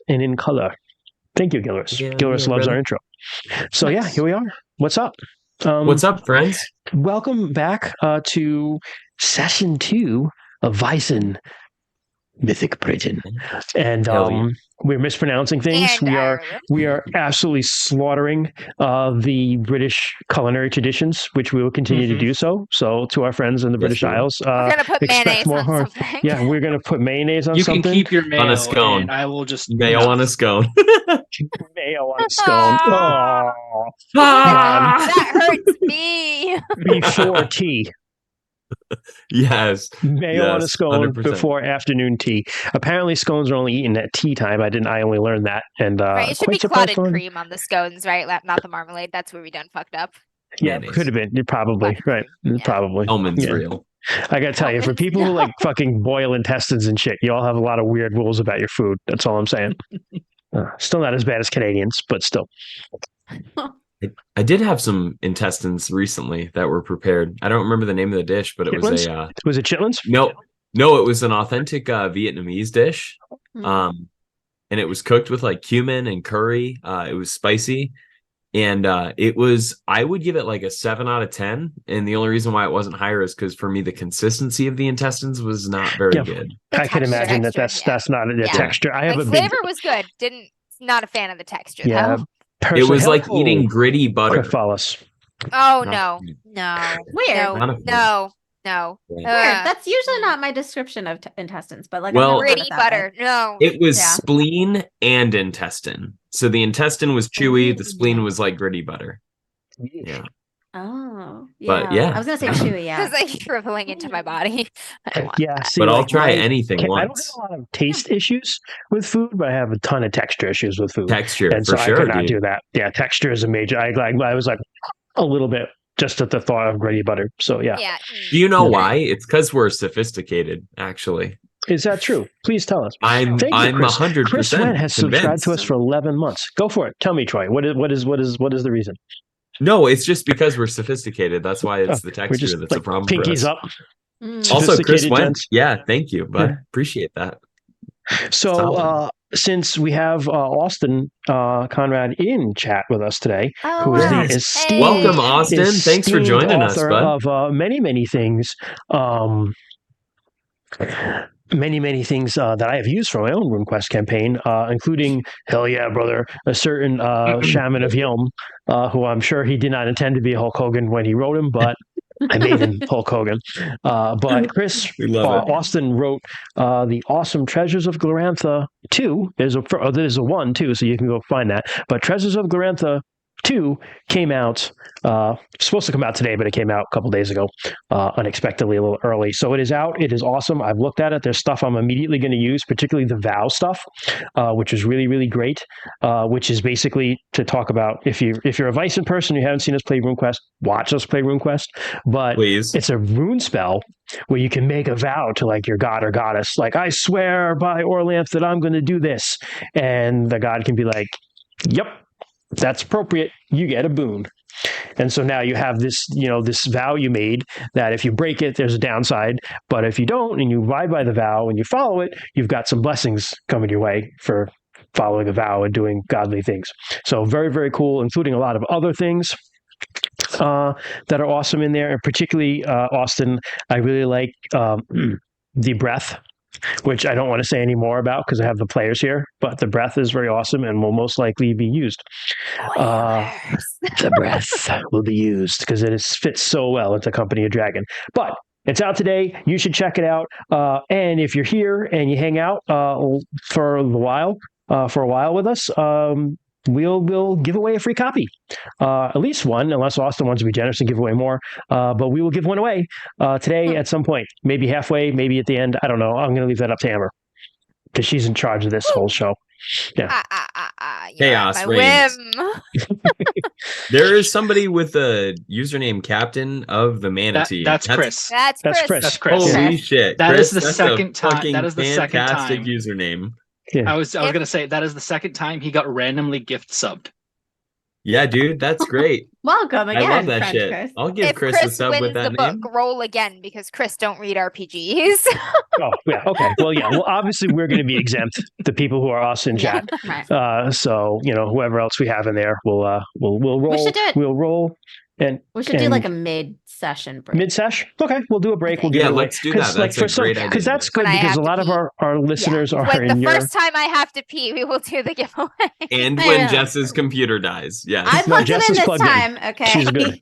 and in color. Thank you, Gilris. Gilris loves our intro. So Nice. here we are. What's up? What's up, friends? Welcome back to session 2 of Vaesen, Mythic Prison. And we're mispronouncing things. And we are absolutely slaughtering the British culinary traditions, which we will continue to do so. So to our friends in the British Isles, we're gonna put mayonnaise on something. Yeah, we're gonna put mayonnaise on something. You can keep your mayo on a scone. And I will just mayo on a scone. Mayo on a scone. Oh, that hurts me. Before tea. Yes. Mayo on a scone 100%. before afternoon tea. Apparently scones are only eaten at tea time. I only learned that. And right, it should be surprised clotted cream on the scones, right? Not the marmalade. That's where we done fucked up. Yeah, could have been. Probably. Right. Yeah. Probably. Almond's real. I gotta tell you, for people who like fucking boil intestines and shit, you all have a lot of weird rules about your food. That's all I'm saying. Still not as bad as Canadians, but still. I did have some intestines recently that were prepared. I don't remember the name of the dish, but it was was it chitlins? No, it was an authentic Vietnamese dish. And it was cooked with like cumin and curry. It was spicy. And I would give it like a 7 out of 10. And the only reason why it wasn't higher is because for me, the consistency of the intestines was not very good. I can imagine that's not the texture. I have a flavor was good. Not a fan of the texture though. It was like eating gritty butter. Oh, no. Weird. No. Weird. That's usually not my description of intestines, but like gritty butter. No. It was spleen and intestine. So the intestine was chewy. The spleen was like gritty butter. Yeah. Oh, yeah. But yeah, I was gonna say chewy. Yeah, it's like shriveling into my body. See, but I'll try anything once. I don't have a lot of taste issues with food, but I have a ton of texture issues with food. Texture, and for so sure. I could not do that. Yeah, texture is a major. I was like a little bit just at the thought of gritty butter. So yeah. Do you know why? It's because we're sophisticated. Actually, is that true? Please tell us. I'm 100%. Chris Went has subscribed to us for 11 months. Go for it. Tell me, Troy. What is the reason? No, it's just because we're sophisticated. That's why it's the texture that's a problem. Pinkies for us. Also, Chris Went. Yeah, thank you, bud. Appreciate that. So, since we have Austin Conrad in chat with us today, who is the esteemed, welcome, Austin. Thanks for joining us, bud. Of many things. Many things that I have used for my own RuneQuest campaign, including, hell yeah, brother, a certain Shaman of Yelm, who I'm sure he did not intend to be Hulk Hogan when he wrote him, but I made him Hulk Hogan. But Chris, Austin wrote the awesome Treasures of Glorantha 2. There's a 1 too, so you can go find that. But Treasures of Glorantha 2 came out, supposed to come out today, but it came out a couple days ago, unexpectedly a little early. So it is out. It is awesome. I've looked at it. There's stuff I'm immediately going to use, particularly the vow stuff, which is really, really great, which is basically to talk about if you're a Vaesen person, you haven't seen us play RuneQuest, watch us play RuneQuest. But it's a rune spell where you can make a vow to like your god or goddess. Like, I swear by Orlanth that I'm going to do this. And the god can be like, yep, that's appropriate. You get a boon. And so now you have this, this vow you made that if you break it, there's a downside. But if you don't and you abide by the vow and you follow it, you've got some blessings coming your way for following a vow and doing godly things. So very, very cool, including a lot of other things that are awesome in there. And particularly, Austin, I really like the breath, which I don't want to say any more about because I have the players here, but the breath is very awesome and will most likely be used. The breath will be used because it fits so well into Company of Dragon. But it's out today. You should check it out. And if you're here and you hang out for a while with us, we'll give away a free copy, at least one, unless Austin wants to be generous and give away more. But we will give one away today at some point, maybe halfway, maybe at the end. I don't know. I'm going to leave that up to Amber because she's in charge of this whole show. Yeah. Chaos reigns. There is somebody with the username Captain of the Manatee. That's Chris. That's Chris. Holy shit! That Chris, is the second time. That is the second fantastic time. Username. Yeah. I was gonna say that is the second time he got randomly gift subbed. Yeah, dude, that's great. Welcome I again, love that French shit. Chris. I'll give If Chris a Chris sub wins with the that book, name. roll again because Chris don't read RPGs. Oh, yeah. Okay. Well, yeah. Well, obviously, we're going to be exempt. The people who are us in Yeah, chat. right. So whoever else we have in there, we'll roll. We should do it. We'll roll, and We should do like a mid-session break. mid-sesh. Okay, we'll do a break. We'll think. give Yeah, it away. let's do that. That's a great idea. Because that's good When I because have a to lot of pee. our listeners are When the in your. first time I have to pee, we will do the giveaway. And I when know. Jess's computer dies. Yes. I plugged Jess it is in this plugged in. time. Okay. She's good.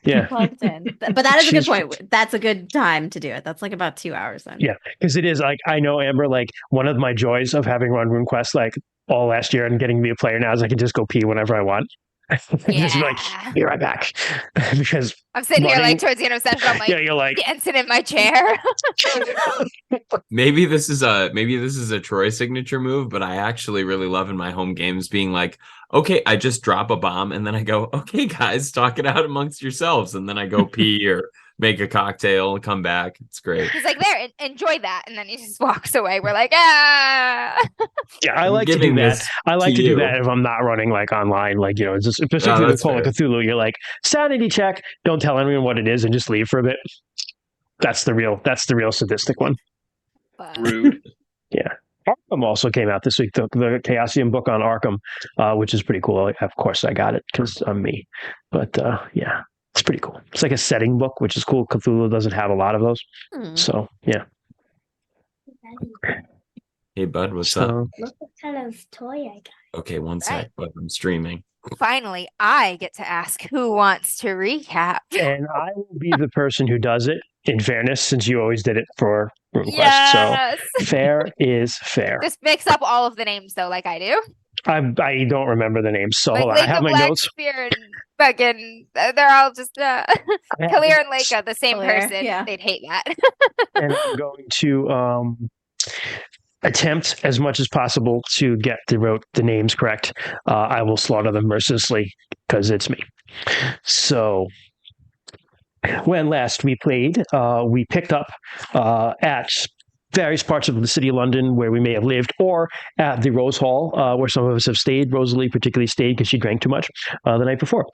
Yeah. Plugged in. But that is a good She's- point. That's a good time to do it. That's like about 2 hours then. Yeah, because it is like I know Amber. Like one of my joys of having run RuneQuest like all last year and getting to be a player now is I can just go pee whenever I want. Just be like, be right back. Because I'm sitting here running- like towards the end of session. I'm like yeah, you're like dancing in my chair. Maybe this is a Troy signature move, but I actually really love in my home games being like, okay, I just drop a bomb and then I go, okay, guys, talk it out amongst yourselves, and then I go pee or make a cocktail and come back. It's great. He's like, there, enjoy that, and then he just walks away. We're like, ah. yeah, I like to do Giving that. this I like to do you. that if I'm not running like online, like it's just especially with that's Call of fair. Cthulhu. You're like sanity check, don't tell anyone what it is, and just leave for a bit. That's the real sadistic one. Rude. Yeah. Arkham also came out this week, the Chaosium book on Arkham, which is pretty cool. Of course, I got it because I'm me. But yeah, it's pretty cool. It's like a setting book, which is cool. Cthulhu doesn't have a lot of those. So, yeah. Hey, bud, what's up? Look what kind of toy I got. Okay, one sec, but I'm streaming. Finally, I get to ask who wants to recap. And I will be the person who does it, in fairness, since you always did it for RuneQuest. Yes. So, fair is fair. Just mix up all of the names though, like I do. I don't remember the names, so Like hold on. I Lake have of my notes. Blackspear and fucking, they're all just Kalir and Leica, the same Kalir, person. yeah. They'd hate that. And I'm going to attempt as much as possible to get the names correct. I will slaughter them mercilessly because it's me. So when last we played, we picked up at various parts of the city of London where we may have lived, or at the Rose Hall where some of us have stayed. Rosalie particularly stayed because she drank too much the night before.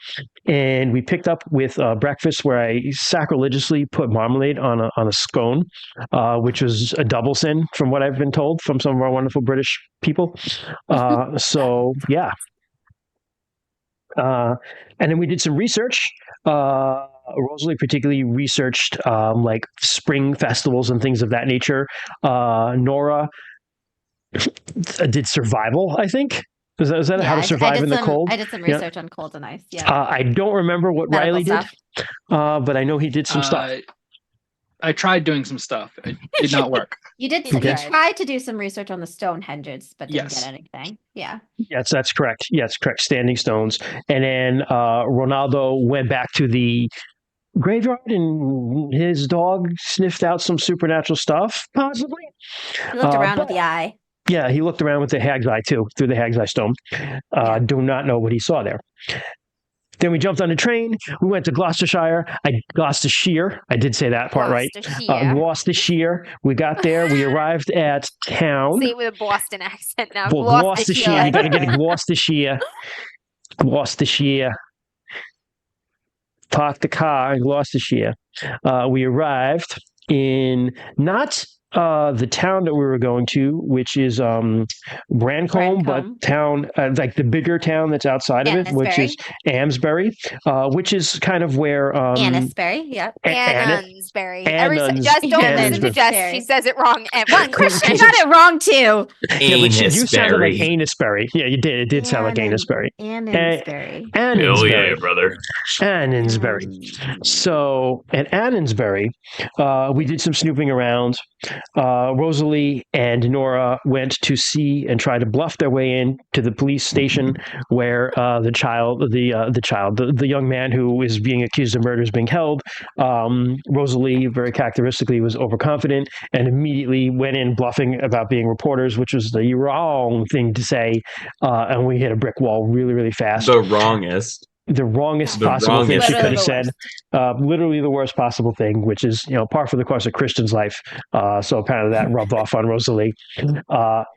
And we picked up with breakfast where I sacrilegiously put marmalade on a scone, which was a double sin from what I've been told from some of our wonderful British people. So, yeah. And then we did some research. Rosalie particularly researched like spring festivals and things of that nature. Nora did survival, I think. Is that how to survive in the cold? I did some research on cold and ice. Yeah. I don't remember what Medical Riley stuff. did, but I know he did some stuff. I tried doing some stuff. It did not work. You did. Okay. You tried to do some research on the Stonehenges, but didn't Yes. get anything. Yeah. Yes, that's correct. Yes, correct. Standing stones. And then Ronaldo went back to the graveyard and his dog sniffed out some supernatural stuff, possibly. He looked around but- with the eye. Yeah, he looked around with the hag's eye too, through the hag's eye stone. Do not know what he saw there. Then we jumped on a train. We went to Gloucestershire. Gloucestershire. I did say that part right. Gloucestershire. We got there. We arrived at town. Say it with a Boston accent now. Well, Gloucestershire. You got to get to Gloucestershire. Gloucestershire. Parked the car in Gloucestershire. We arrived in not the town that we were going to, which is Brancombe, but town like the bigger town that's outside of it, which is Amesbury, which is kind of where Annisbury, yeah. Annisbury. Annans- Just don't listen to Annisbury. Jess. She says it wrong. And one Christian. I got it wrong too. Yeah, but you sounded like Annisbury. Annisbury. Yeah, you did. It did sound like Annisbury. Annisbury. Hell yeah, Annisbury. brother. Annensbury. So at Annensbury, we did some snooping around. Rosalie and Nora went to see and try to bluff their way in to the police station where the young man who is being accused of murder is being held. Rosalie, very characteristically, was overconfident and immediately went in bluffing about being reporters, which was the wrong thing to say. And we hit a brick wall really, really fast. The wrongest. The wrongest The possible thing she wrongest could have thing. said. Literally the worst possible thing, which is, par for the course of Christian's life. So apparently that rubbed off on Rosalie.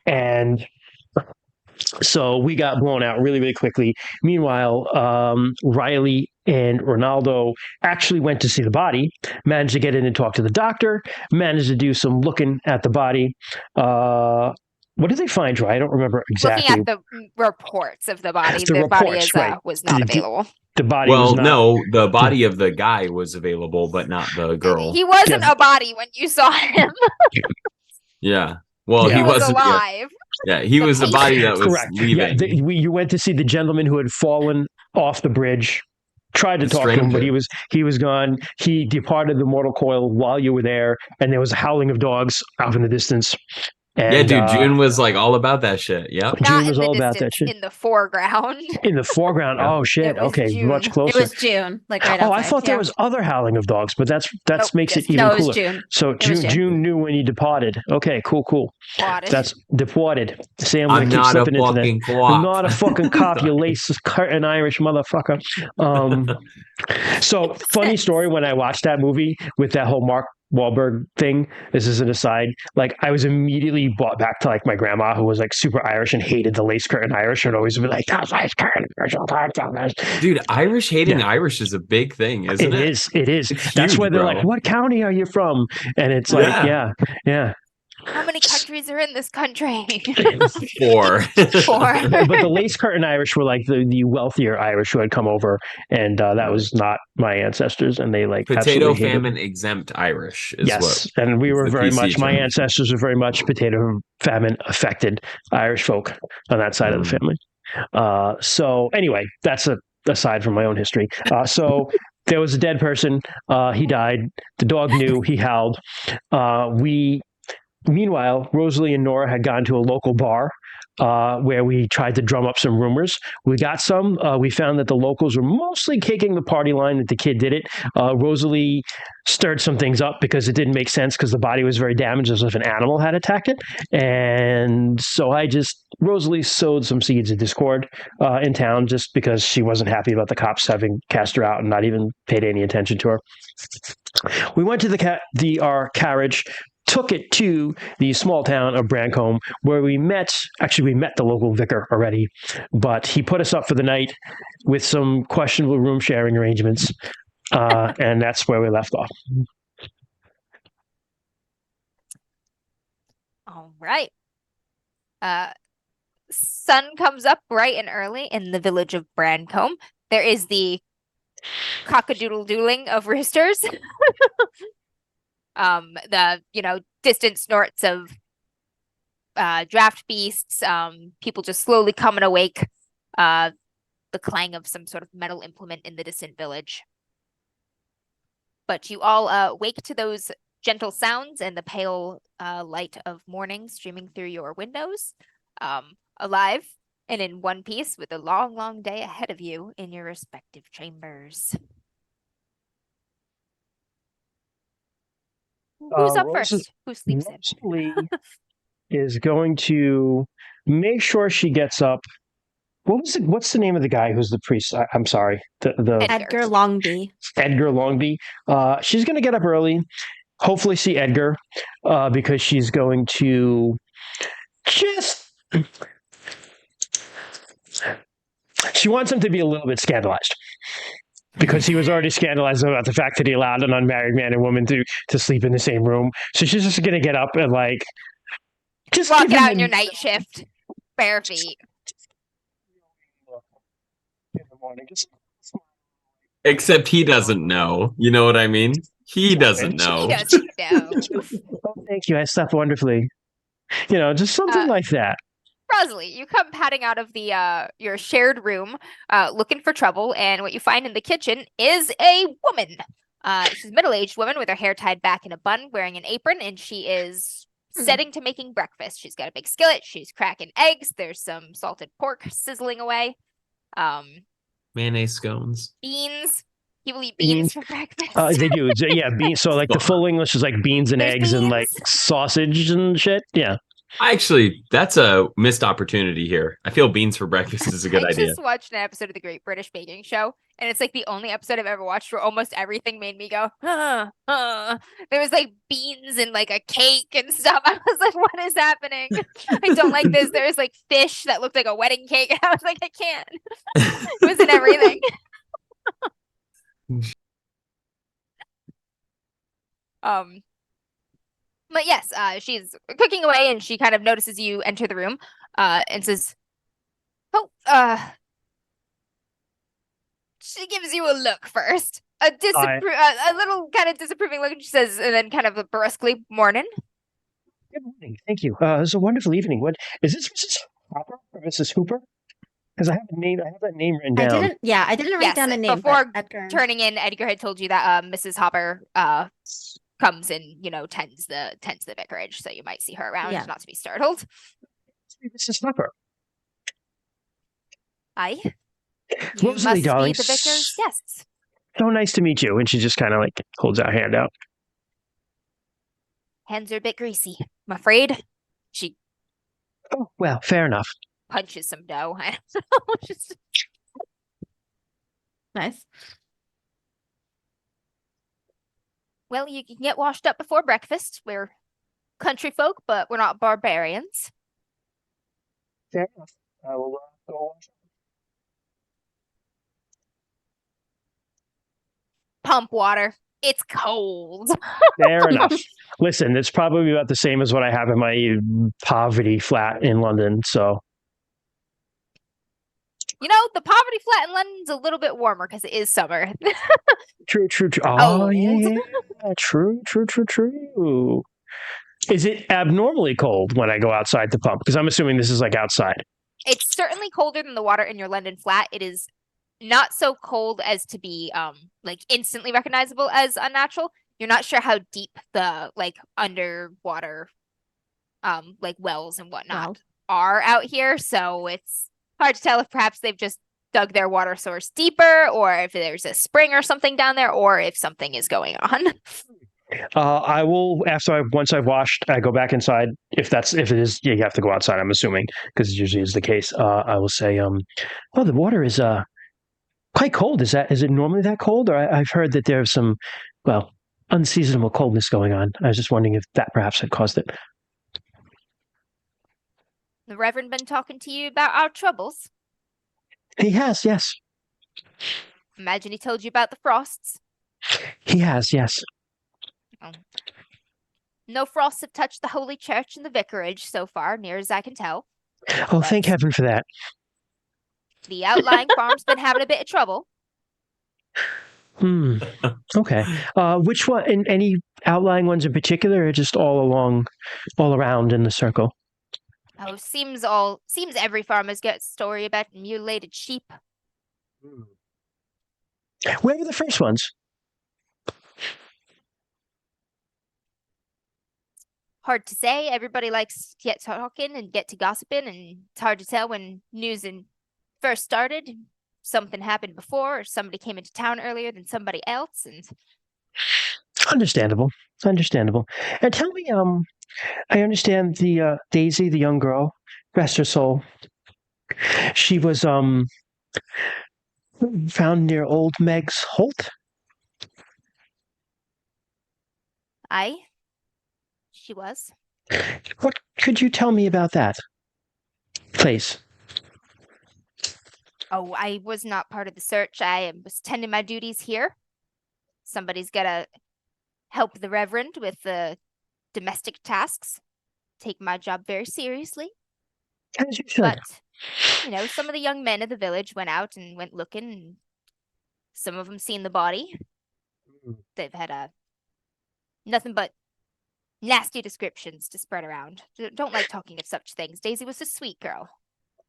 And so we got blown out really, really quickly. Meanwhile, Riley and Ronaldo actually went to see the body, managed to get in and talk to the doctor, managed to do some looking at the body. What did they find, Joy? I don't remember exactly. Looking at the reports of the body, The the body reports, is, right. was not available. The body was not. No, the body of the guy was available, but not the girl. He wasn't a body when you saw him. Yeah. Well, He he was wasn't alive. Yeah, he was a body that was Correct. leaving. Yeah, you went to see the gentleman who had fallen off the bridge. Tried to The talk to him, but stranger. he was gone. He departed the mortal coil while you were there, and there was a howling of dogs out in the distance. And, yeah, dude, June was like all about that shit. Yep. June Not was in all the about that distance, shit. in the foreground. In the foreground. Yeah. Oh shit. It was Okay, June. much It closer. was June, like right outside. I thought there was other howling of dogs, but that Nope, makes it just even No, it was cooler. June. So It was June. June knew when he departed. Okay, cool. Spotted. That's deported. Sam, I'm keep not a slipping into that. fucking cop. I'm not a fucking cop, you lace curtain Irish motherfucker. So funny story, when I watched that movie with that whole Mark Wahlberg thing, this is an aside, like I was immediately brought back to like my grandma, who was like super Irish and hated the lace curtain Irish, and always be like, that's lace curtain Irish. Dude, Irish hating Yeah. Irish is a big thing, isn't it? It is. It's That's huge, why they're bro. like, what county are you from? And it's like, yeah. How many countries are in this country? 4. 4. But the lace curtain Irish were like the wealthier Irish who had come over, and that was not my ancestors, and they like Potato absolutely hated famine exempt Irish is yes, what. and we is were the very PC much. My term. ancestors were very much potato famine affected Irish folk on that side of the family. So anyway, that's aside from my own history. So there was a dead person. He died. The dog knew. He howled. Meanwhile, Rosalie and Nora had gone to a local bar where we tried to drum up some rumors. We got some. We found that the locals were mostly kicking the party line that the kid did it. Rosalie stirred some things up because it didn't make sense because the body was very damaged, as if an animal had attacked it. And so Rosalie sowed some seeds of discord in town just because she wasn't happy about the cops having cast her out and not even paid any attention to her. We went to our carriage, took it to the small town of Brancombe, where we met the local vicar already, but he put us up for the night with some questionable room sharing arrangements, and that's where we left off. All right. Sun comes up bright and early in the village of Brancombe. There is the cock-a-doodle-doodling of roosters. The distant snorts of draft beasts, people just slowly coming awake, the clang of some sort of metal implement in the distant village. But you all wake to those gentle sounds and the pale light of morning streaming through your windows, alive and in one piece with a long, long day ahead of you in your respective chambers. Who's up first? Who sleeps in? Rosalie is going to make sure she gets up. What's the name of the guy who's the priest? I'm sorry. The Edgar Longby. Edgar Longby. She's going to get up early, hopefully see Edgar, because she's going to she wants him to be a little bit scandalized. Because he was already scandalized about the fact that he allowed an unmarried man and woman to sleep in the same room. So she's just going to get up and just walk out in your night shift, bare feet. In the morning, Except he doesn't know. You know what I mean? He doesn't know. He doesn't know. Oh, thank you. I slept wonderfully. Just something like that. Rosalie, you come padding out of the your shared room, looking for trouble, and what you find in the kitchen is a woman. She's a middle-aged woman with her hair tied back in a bun, wearing an apron, and she is setting to making breakfast. She's got a big skillet. She's cracking eggs. There's some salted pork sizzling away. Mayonnaise scones. Beans. People eat beans for breakfast. They do. Yeah, beans. So the full English is like beans and There's eggs and beans. sausage and shit. Yeah. Actually, that's a missed opportunity here. I feel beans for breakfast is a good I idea. just watched an episode of The Great British Baking Show, and it's like the only episode I've ever watched where almost everything made me go, There was like beans and like a cake and stuff. I was like, what is happening? I don't like this. There was like fish that looked like a wedding cake, and I was like, I can't. It was in everything. Um, but yes, she's cooking away, and she kind of notices you enter the room, and says, "Oh, she gives you a look first, a little kind of disapproving look, and she says, and then kind of brusquely, morning." Good morning. Thank you. It was a wonderful evening. What is this, Mrs. Hopper or Mrs. Hooper? Because I have a name. I have that name written down. I didn't write down a name. Before Edgar. turning in, Edgar had told you that Mrs. Hopper comes and tends the vicarage, so you might see her around, not to be startled. Mrs. Hopper. Aye. You Rosalie, must darling. be the vicar's guests. So nice to meet you. And she just kind of like holds out her hand out. Hands are a bit greasy, I'm afraid. She well, fair enough. punches some dough. I don't know. Just Nice. well, you can get washed up before breakfast. We're country folk, but we're not barbarians. Fair enough. I will go wash up. Pump water. It's cold. Fair enough. Listen, it's probably about the same as what I have in my poverty flat in London. So, the poverty flat in London's a little bit warmer because it is summer. True. Oh, yeah. True. Is it abnormally cold when I go outside the pump? Because I'm assuming this is like outside. It's certainly colder than the water in your London flat. It is not so cold as to be like instantly recognizable as unnatural. You're not sure how deep the like underwater like wells and whatnot are out here, so it's hard to tell if perhaps they've just dug their water source deeper, or if there's a spring or something down there, or if something is going on. I will once I've washed, I go back inside. If it is, you have to go outside. I'm assuming because it usually is the case. I will say, well, the water is quite cold. Is it normally that cold? Or I've heard that there's some, unseasonable coldness going on. I was just wondering if that perhaps had caused it. The Reverend been talking to you about our troubles? He has, yes. Imagine he told you about the frosts. He has, yes. Oh. No frosts have touched the Holy Church and the vicarage so far, near as I can tell. Oh, thank heaven for that. The outlying farm's been having a bit of trouble. Okay. Which one? In any outlying ones in particular, or just all around in the circle? Oh, seems every farmer's got a story about mutilated sheep. Where were the first ones? Hard to say. Everybody likes to get talking and get to gossiping, and it's hard to tell when news first started. Something happened before, or somebody came into town earlier than somebody else, and Understandable. And tell me, I understand the Daisy, the young girl, rest her soul. She was found near old Meg's Holt. Aye, she was. What could you tell me about that place? Oh, I was not part of the search. I was tending my duties here. Somebody's gotta help the Reverend with the domestic tasks. Take my job very seriously. As you should. But, some of the young men of the village went out and went looking, and some of them seen the body. They've had nothing but nasty descriptions to spread around. Don't like talking of such things. Daisy was a sweet girl.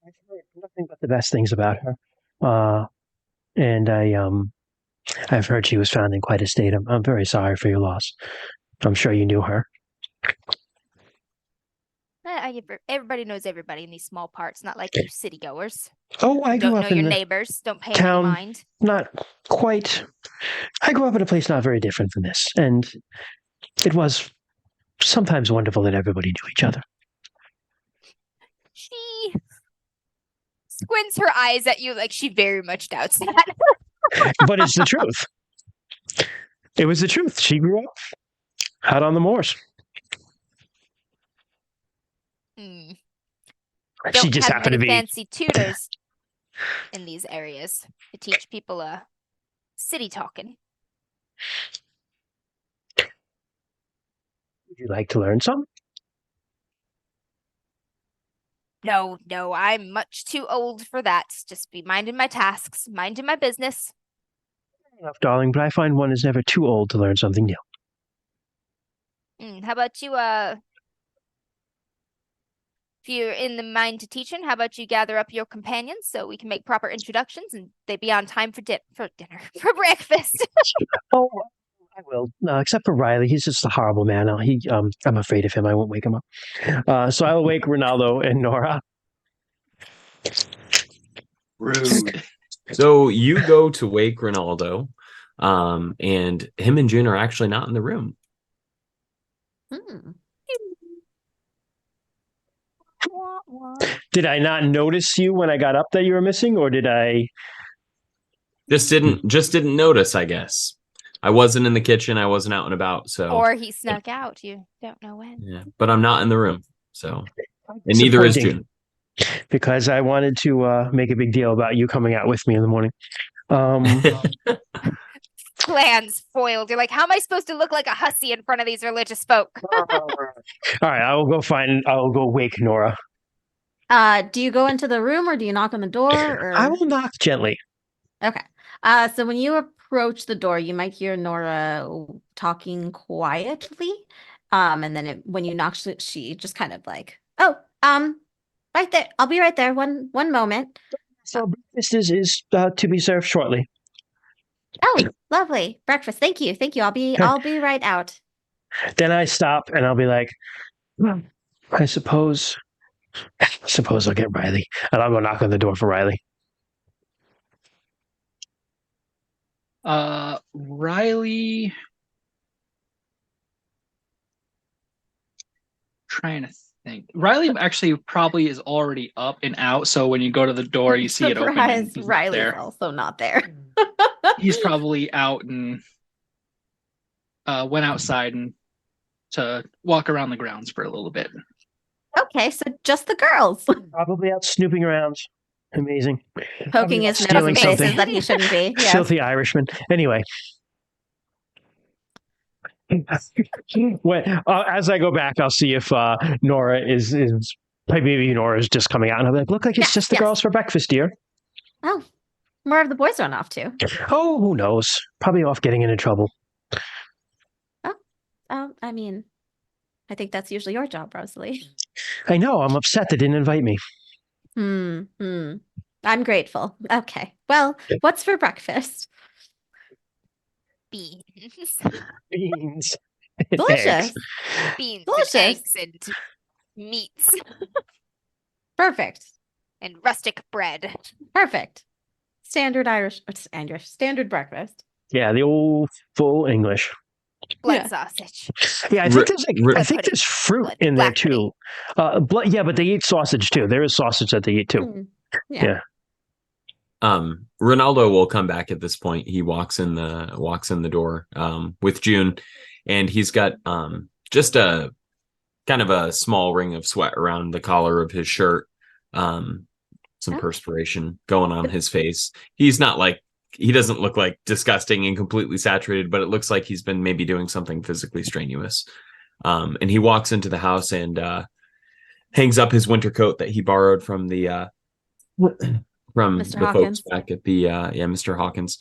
I've heard nothing but the best things about her. And I've heard she was found in quite a state. I'm very sorry for your loss. I'm sure you knew her. Everybody knows everybody in these small parts, not like you city goers. Oh, I grew Don't up know in your the neighbors. Don't pay town. any mind. Not quite. I grew up in a place not very different from this, and it was sometimes wonderful that everybody knew each other. She squints her eyes at you like she very much doubts that. But it's the truth. It was the truth. She grew up out on the moors. She Don't just have happened to many be fancy tutors in these areas to teach people city talking. Would you like to learn some? No, I'm much too old for that. Just be minding my tasks, minding my business. Fair enough, darling, but I find one is never too old to learn something new. How about you, if you're in the mind to teaching, how about you gather up your companions so we can make proper introductions and they be on time for dinner, for breakfast. Oh, I will. Except for Riley, he's just a horrible man. I'm afraid of him. I won't wake him up. So I'll wake Ronaldo and Nora. Rude. So you go to wake Ronaldo, and him and June are actually not in the room. Hmm. Did I not notice you when I got up that you were missing, or did I? Just didn't notice, I guess. I wasn't in the kitchen. I wasn't out and about. So, Or he snuck out. You don't know when. yeah, but I'm not in the room. So, and neither is Disappointing, June. because I wanted to make a big deal about you coming out with me in the morning. Plans foiled. You're like, how am I supposed to look like a hussy in front of these religious folk? All right, I'll go wake Nora. Do you go into the room or do you knock on the door? Or... I will knock gently. Okay. So when you approach the door, you might hear Nora talking quietly. And then when you knock, she just kind of like, oh, right there. I'll be right there. One moment. So breakfast is to be served shortly. Oh, lovely breakfast. Thank you. I'll be right out. Then I stop and I'll be like, I suppose I'll get Riley, and I'll go knock on the door for Riley. Riley. Trying to think. Riley actually probably is already up and out. So when you go to the door, you see it open. And he's Riley's there. also not there. He's probably out and went outside and to walk around the grounds for a little bit. Okay, so just the girls. Probably out snooping around. Amazing. Poking his nose in places that he shouldn't be. Yes. Filthy Irishman. Anyway. As I go back, I'll see if Nora is maybe Nora is just coming out, and I'll be like, look like it's just the girls for breakfast, dear. Oh, where have the boys run off to? Oh, who knows? Probably off getting into trouble. I mean, I think that's usually your job, Rosalie. I know. I'm upset they didn't invite me. I'm grateful. Okay. Well, what's for breakfast? Beans. Beans. And Delicious. eggs. Beans Delicious. and eggs and meats Perfect. and rustic bread. Perfect. Standard Irish, standard breakfast. Yeah, the old full English. Blood sausage. Yeah, I think there's fruit Blood- in there black too. Yeah, but they eat sausage too. There is sausage that they eat too. Yeah. Ronaldo will come back at this point. He walks in the door with June, and he's got just a kind of a small ring of sweat around the collar of his shirt. Some perspiration going on his face. He's not like, he doesn't look like disgusting and completely saturated, but it looks like he's been maybe doing something physically strenuous. And he walks into the house and hangs up his winter coat that he borrowed from the Mr. folks back at the Mr. Hawkins.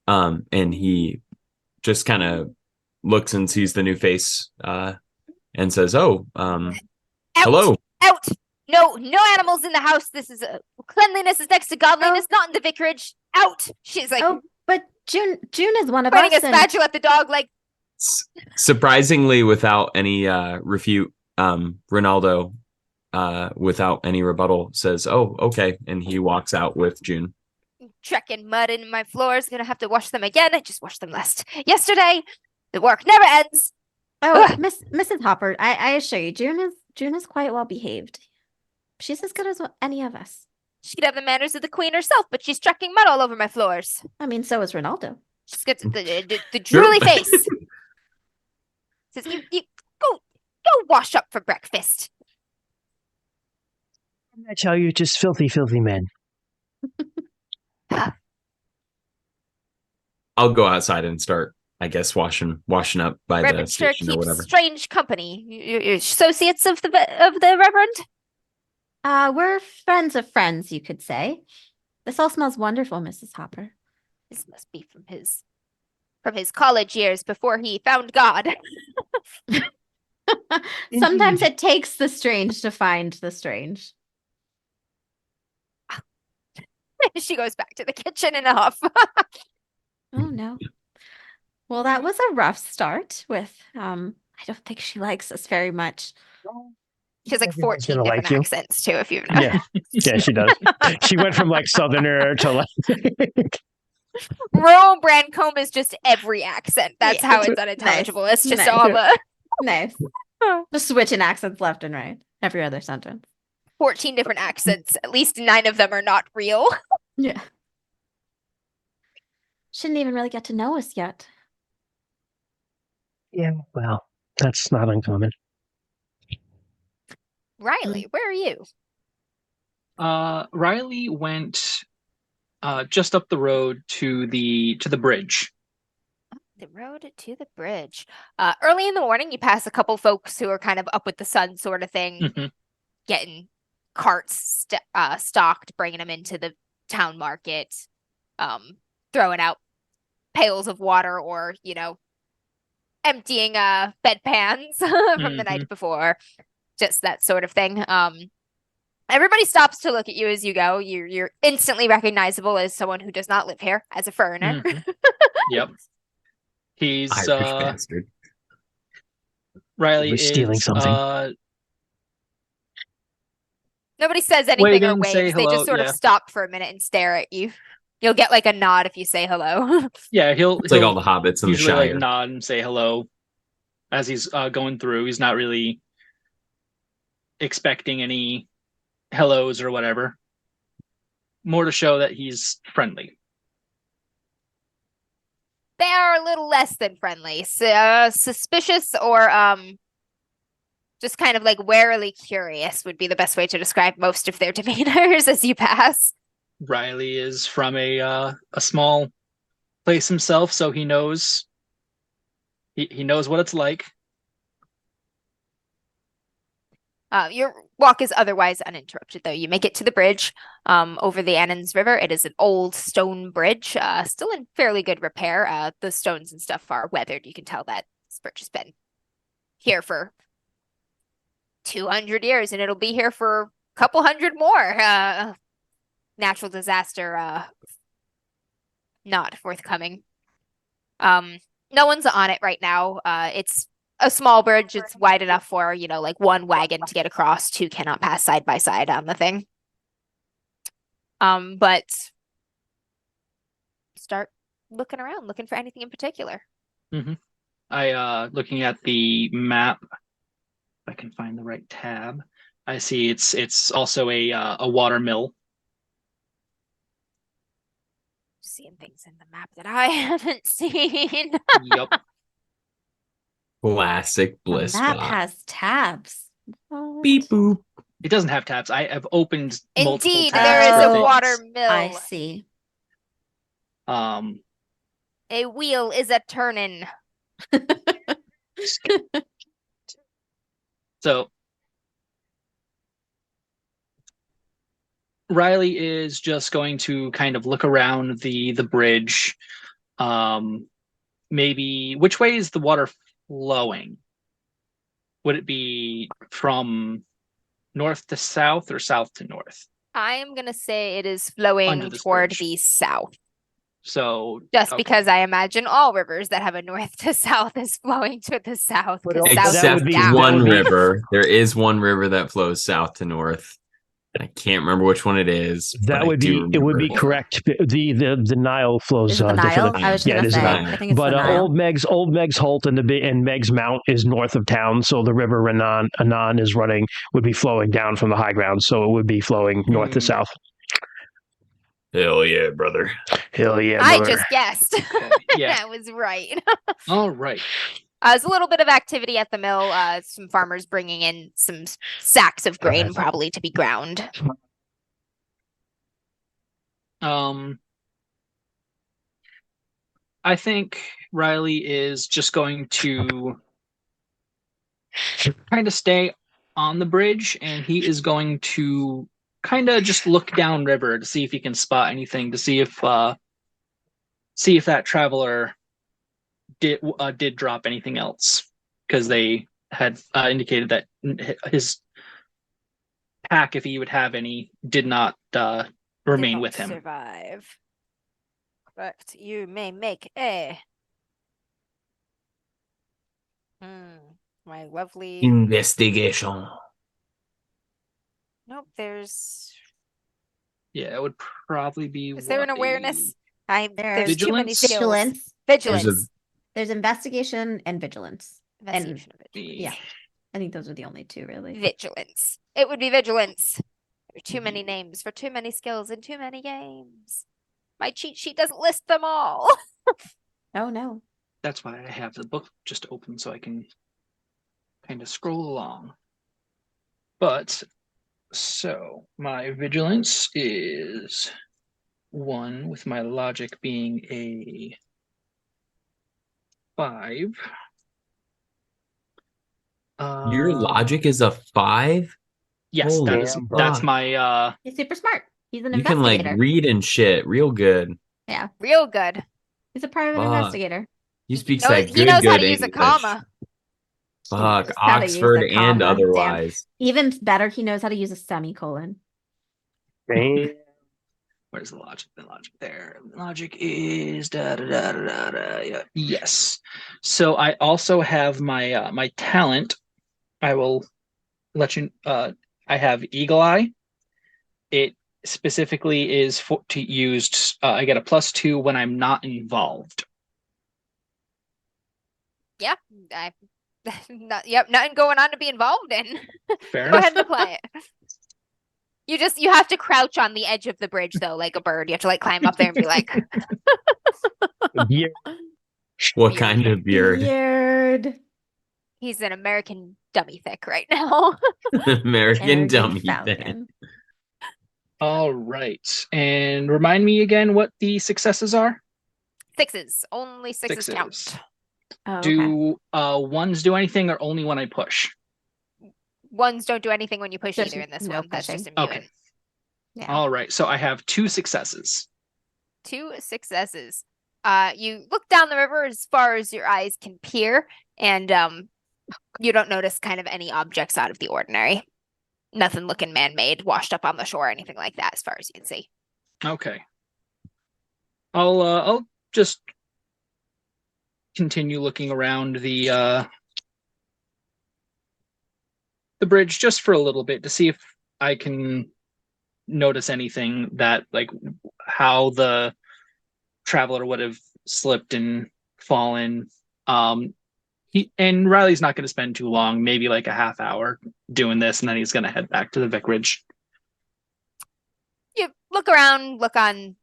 And he just kind of looks and sees the new face and says, "Oh, hello." Out. No animals in the house. This is cleanliness is next to godliness, not in the vicarage. Out. She's like, but June is one of pointing us. a spatula at the dog, like. Surprisingly, without any refute, Ronaldo, without any rebuttal, says, "Oh, okay," and he walks out with June. Trekking mud in my floors. Gonna have to wash them again. I just washed them yesterday. The work never ends. Oh, Mrs. Hopper, I assure you, June is quite well behaved. She's as good as any of us. She could have the manners of the queen herself, but she's trekking mud all over my floors. I mean, so is Ronaldo. She's got the drooly face. Says, you go wash up for breakfast. I tell you, just filthy, filthy men. I'll go outside and start, I guess, washing up by the Reverend sure station or keeps whatever. strange company. You're associates of the Reverend? We're friends of friends, you could say. This all smells wonderful, Mrs. Hopper. This must be from his college years before he found God. Sometimes it takes the strange to find the strange. She goes back to the kitchen in a huff. Oh no. Well, that was a rough start with I don't think she likes us very much. She has like Everyone's 14 gonna different like you. accents too, if you've noticed. Yeah, she does. She went from like Southerner to like Rural Brancombe is just every accent. That's Yeah. how it's unintelligible. Nice. It's just Nice. all the Nice. Just switching accents left and right. Every other sentence. 14 different accents. At least 9 of them are not real. Yeah. Shouldn't even really get to know us yet. yeah. Well, that's not uncommon. Riley, where are you? Riley went just up the road to the bridge. The road to the bridge. Early in the morning, you pass a couple folks who are kind of up with the sun sort of thing, Mhm. getting carts stocked, bringing them into the town market, throwing out pails of water or, emptying bedpans from the night before. Just that sort of thing. Everybody stops to look at you as you go. You're instantly recognizable as someone who does not live here, as a foreigner. Yep. He's Irish bastard. Riley We're stealing is something. Nobody says anything Wave or in, say waves. They hello, just sort of yeah. stop for a minute and stare at you. You'll get like a nod if you say hello. Yeah, he'll It's like all the hobbits in the usually like Shire. nod and say hello as he's going through. He's not really expecting any hellos or whatever. More to show that he's friendly. They are a little less than friendly. So, suspicious or just kind of like warily curious would be the best way to describe most of their demeanors as you pass. Riley is from a small place himself, so he knows he knows what it's like. Your walk is otherwise uninterrupted, though. You make it to the bridge over the Annans River. It is an old stone bridge, still in fairly good repair. The stones and stuff are weathered. You can tell that this bridge has been here for 200 years, and it'll be here for a couple hundred more. Natural disaster not forthcoming. No one's on it right now. It's a small bridge. It's wide enough for, like one wagon to get across. 2 cannot pass side by side on the thing. But start looking around, looking for anything in particular. I looking at the map, if I can find the right tab. I see it's also a water mill. Seeing things in the map that I haven't seen. Yep. Classic The bliss map spot. has tabs. What? Beep boop. It doesn't have tabs. I have opened multiple Indeed, tabs there is for a things. water mill. I see. A wheel is a turning. So Riley is just going to kind of look around the bridge. Maybe which way is the water flowing? Would it be from north to south or south to north? I'm gonna say it is flowing Under this toward bridge. the south. So Just okay. because I imagine all rivers that have a north to south is flowing to the south. But Because that south Except would be- down. one would be- river. There is one river that flows south to north. I can't remember which one it is. but That I would do be. It would be remember. correct. The Nile flows Is it the differently. Nile? I was Yeah, gonna it is say. the Nile. I think it's But the Nile. Old Meg's Holt and Meg's Mount is north of town, so the river Anon is would be flowing down from the high ground, so it would be flowing north to south. Hell yeah, brother. Hell yeah, I brother. just guessed. Okay, yeah. That was right. All right. There's a little bit of activity at the mill. Some farmers bringing in some sacks of grain, probably to be ground. I think Riley is just going to kind of stay on the bridge, and he is going to kind of just look downriver to see if he can spot anything, to see if that traveler did drop anything else, because they had indicated that his pack, if he would have any, did not remain Did not with him. survive. But you may make a. My lovely. Investigation. Nope, there's. Yeah, it would probably be. Is there an awareness? There's too many Vigilance? skills. Vigilance. Vigilance. There's investigation and vigilance. Investigation of vigilance. Yeah. I think those are the only two, really. Vigilance. It would be vigilance. There are too many names for too many skills in too many games. My cheat sheet doesn't list them all. Oh, no. That's why I have the book just open so I can kind of scroll along. But so my vigilance is 1, with my logic being a 5. Your logic is a 5? Yes, Holy that's fuck. my He's super smart. He's an You can like investigator. read and shit real good. Yeah. Real good. He's a private Fuck. investigator. He speaks No, that he good, knows how good to use a English. comma. Fuck, knows how to use Oxford a and comma, damn. otherwise. Even better, he knows how to use a semicolon. Damn. where's the logic? The logic there. Logic is da da da da da. Da. Yeah. Yes. So I also have my my talent. I will let you. I have Eagle Eye. It specifically is to used. I get a +2 when I'm not involved. Yeah. Nothing going on to be involved in. Fair Go enough. ahead and apply it. You have to crouch on the edge of the bridge though, like a bird. You have to like climb up there and be like Beer. What kind of beard? Beard. he's an American dummy thick right now. American Energy dummy thing. Falcon. All right, and remind me again what the successes are. 6s. Only 6s count. Oh, okay. Do ones do anything, or only when I push? 1s don't do anything when you push Just either in this no one. That's just pushing. immune. Okay. Yeah. All right, so I have 2 successes. 2 successes. You look down the river as far as your eyes can peer, and you don't notice kind of any objects out of the ordinary. Nothing looking man-made, washed up on the shore, anything like that, as far as you can see. Okay. I'll just continue looking around the bridge just for a little bit to see if I can notice anything that, like, how the traveler would have slipped and fallen. And Riley's not going to spend too long, maybe like a half hour doing this, and then he's going to head back to the vicarage. You look around, look on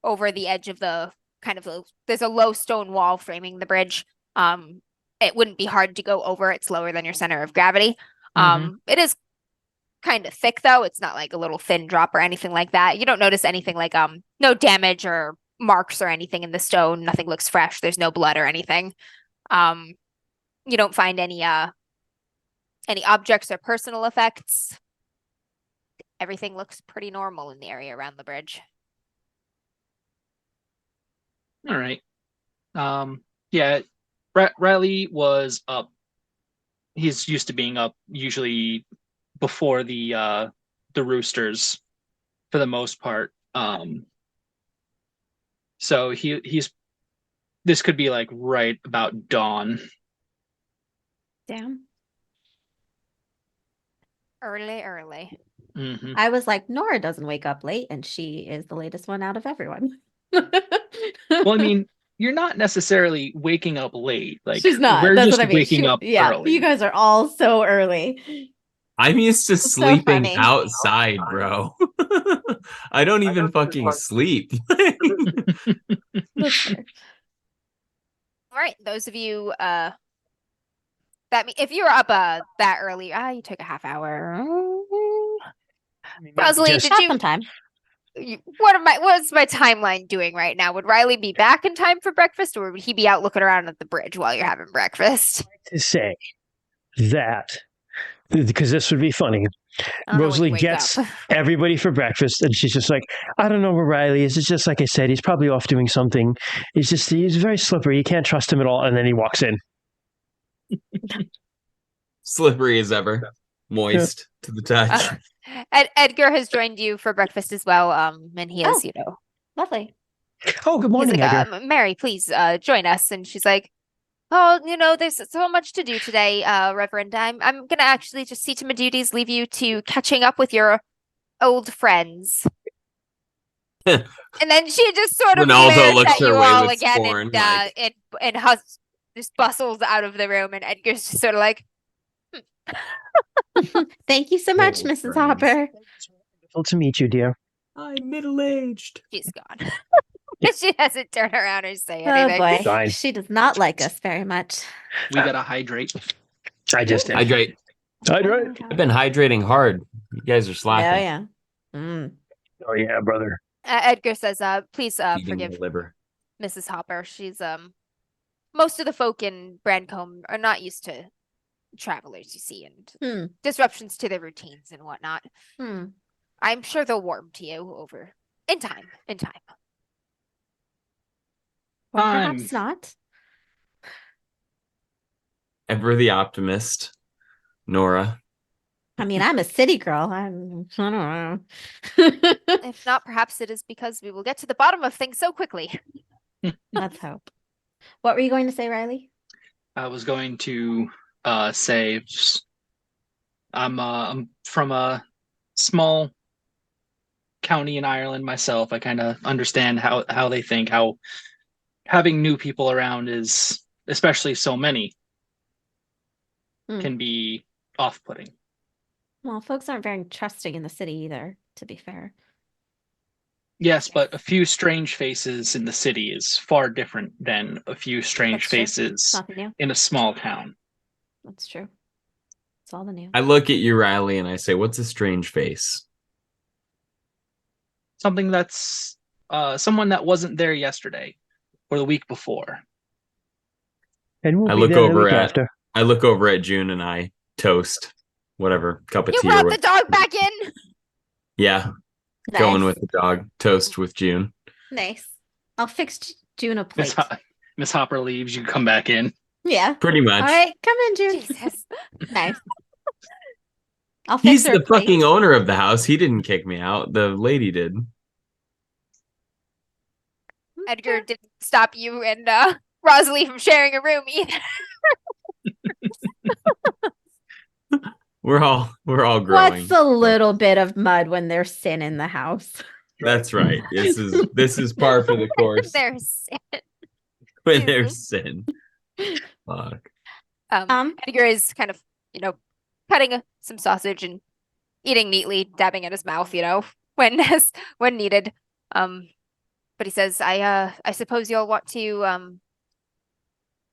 over the edge of the there's a low stone wall framing the bridge. It wouldn't be hard to go over. It's lower than your center of gravity. It is kind of thick though. It's not like a little thin drop or anything like that. You don't notice anything like no damage or marks or anything in the stone. Nothing looks fresh. There's no blood or anything. You don't find any objects or personal effects. Everything looks pretty normal in the area around the bridge. All right. Yeah, Riley was up. He's used to being up usually before the roosters for the most part. So he's this could be like right about dawn. Damn. Early. Mm-hmm. I was like, Nora doesn't wake up late, and she is the latest one out of everyone. Well, I mean, you're not necessarily waking up late. Like, She's not. We're That's just what I mean. waking up Yeah, early. you guys are all so early. I'm used to so sleeping funny. outside, bro. I don't even fucking sleep. That's fair. All right, those of you if you were up that early, you took a half hour. Rosalie, Just did Got you some time. What's my timeline doing right now? Would Riley be back in time for breakfast, or would he be out looking around at the bridge while you're having breakfast? To say that, because this would be funny. I don't know when Rosalie you wake gets up. everybody for breakfast, and she's just like, I don't know where Riley is. It's just like I said, he's probably off doing something. He's very slippery. You can't trust him at all. And then he walks in. Slippery as ever, moist to the touch. Edgar has joined you for breakfast as well. And he is, Lovely. Oh, good he's morning, like, Edgar. Mary, please join us. And she's like, oh, there's so much to do today, Reverend. I'm gonna actually just see to my duties, leave you to catching up with your old friends. And then she just sort of Ronaldo glares looks at her you way all with again scorn, and just bustles out of the room. And Edgar's just sort of like, Thank you so much, Old Mrs. friends. Hopper. Wonderful to meet you, dear. I'm middle-aged. she's gone. She doesn't turn around or say Oh anything. boy, Fine. she does not like us very much. We gotta hydrate. I just did. Hydrate. Hydrate. I've been hydrating hard. You guys are Oh slacking. yeah. Mm. Oh, yeah, brother. Edgar says, please Feeding forgive the liver. Mrs. Hopper. She's most of the folk in Brancombe are not used to travelers, you see, and disruptions to their routines and whatnot. I'm sure they'll warm to you over in time. Or perhaps not. Ever the optimist, Nora. I mean, I'm a city girl. I don't know. If not, perhaps it is because we will get to the bottom of things so quickly. Let's hope. What were you going to say, Riley? I was going to say I'm from a small county in Ireland myself. I kind of understand how they think, how having new people around is, especially so many, can be off-putting. Well, folks aren't very trusting in the city either, to be fair. Yes, but a few strange faces in the city is far different than a few strange That's true. faces Nothing new. in a small town. That's true. It's all the new. I look at you, Riley, and I say, what's a strange face? Something that's someone that wasn't there yesterday or the week before. And we'll I be look there the over week at after. I look over at June and I toast whatever cup of You tea or brought the what. dog back in. Yeah, Nice. going with the dog. Toast with June. Nice. I'll fix June a plate. Miss Hopper leaves, you come back in. Yeah. Pretty much. All right, come in, June. Jesus. Nice. I'll fix He's her a the plate. fucking owner of the house. He didn't kick me out. The lady did. Edgar didn't stop you and Rosalie from sharing a room either. We're all growing. What's a little bit of mud when there's sin in the house? That's right. This is par for the course. There's When there's sin. Fuck. Edgar is kind of, cutting some sausage and eating neatly, dabbing at his mouth, when needed. But he says, I suppose you'll want to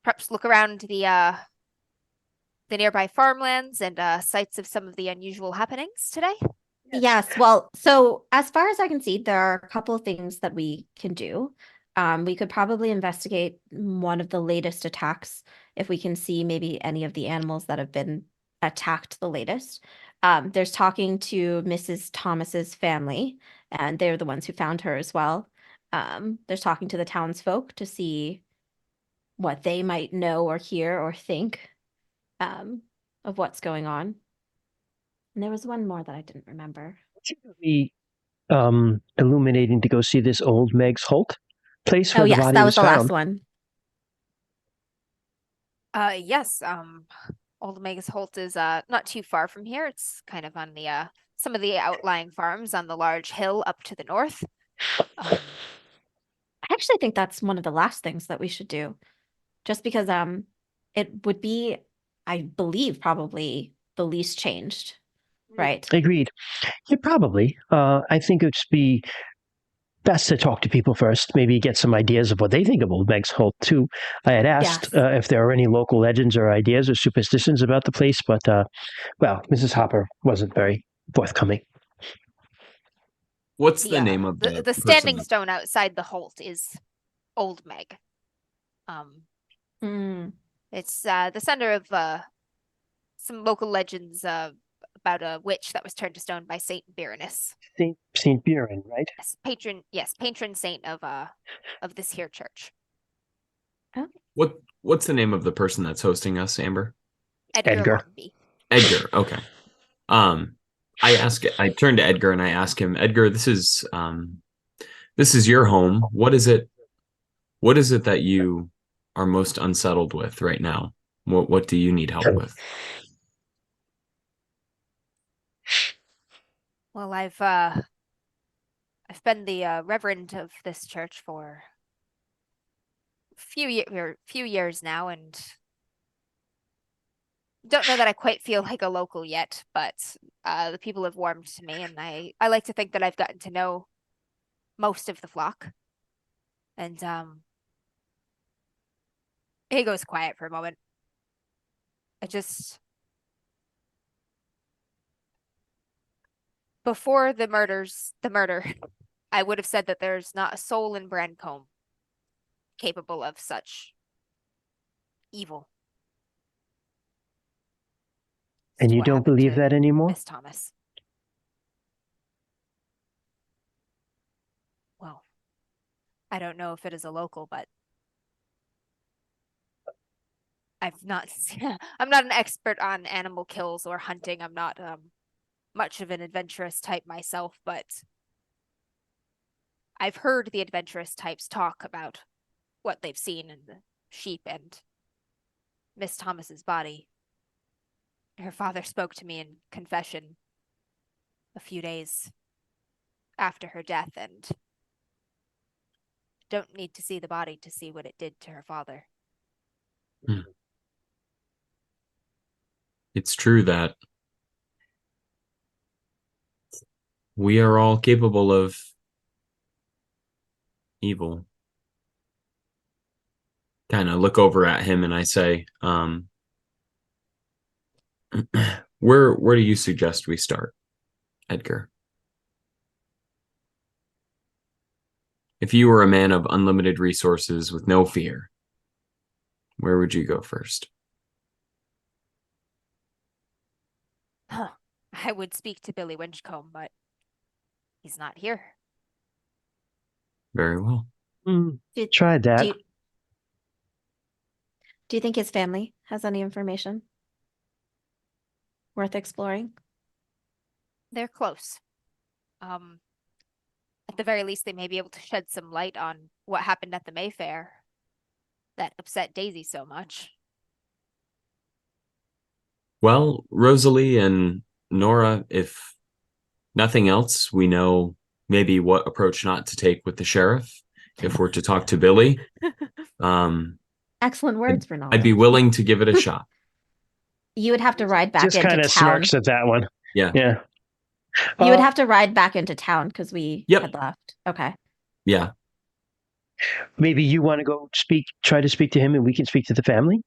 perhaps look around the nearby farmlands and sites of some of the unusual happenings today. Yes. Well, so as far as I can see, there are a couple of things that we can do. We could probably investigate one of the latest attacks if we can see maybe any of the animals that have been attacked the latest. There's talking to Mrs. Thomas's family, and they're the ones who found her as well. There's talking to the townsfolk to see what they might know or hear or think of what's going on. And there was one more that I didn't remember. We illuminating to go see this old Meg's Holt place where Oh the yes, body that was was the found. last one. Yes, Old Megas Holt is not too far from here. It's kind of on the some of the outlying farms on the large hill up to the north. I actually think that's one of the last things that we should do. Just because it would be, I believe, probably the least changed. Right. Agreed. Yeah, probably. I think it'd be best to talk to people first, maybe get some ideas of what they think of Old Meg's Holt, too. I had asked if there are any local legends or ideas or superstitions about the place, but, well, Mrs. Hopper wasn't very forthcoming. What's the name of the the standing person? stone outside the Holt is Old Meg. It's the center of some local legends about a witch that was turned to stone by Saint Birinus. Saint Buren, right? Patron saint of this here church. Oh. What's the name of the person that's hosting us, Amber? Edgar. Longby. Edgar. Okay. I turn to Edgar and I ask him, Edgar, this is your home. What is it that you are most unsettled with right now? What do you need help with? Well, I've been the reverend of this church for a few years now, and don't know that I quite feel like a local yet, but the people have warmed to me, and I like to think that I've gotten to know most of the flock. And he goes quiet for a moment. Before the murder, I would have said that there's not a soul in Brancombe capable of such evil. And you don't believe that anymore? Miss Thomas. Well, I don't know if it is a local, but I'm not an expert on animal kills or hunting. I'm not much of an adventurous type myself, but I've heard the adventurous types talk about what they've seen in the sheep and Miss Thomas's body. Her father spoke to me in confession a few days after her death, and don't need to see the body to see what it did to her father. It's true that we are all capable of evil. Kind of look over at him and I say, where do you suggest we start, Edgar? If you were a man of unlimited resources with no fear, where would you go first? I would speak to Billy Winchcombe, but he's not here. Very well. Tried that. Do you think his family has any information worth exploring? They're close. At the very least, they may be able to shed some light on what happened at the Mayfair that upset Daisy so much. Well, Rosalie and Nora, if nothing else, we know maybe what approach not to take with the sheriff if we're to talk to Billy. Excellent words, Ronaldo. I'd be willing to give it a shot. You would have to ride back Just into kind town. of smirks at that one. Yeah. Yeah. You would have to ride back into town because we had left. Okay. Yeah. Maybe you want to go try to speak to him, and we can speak to the family?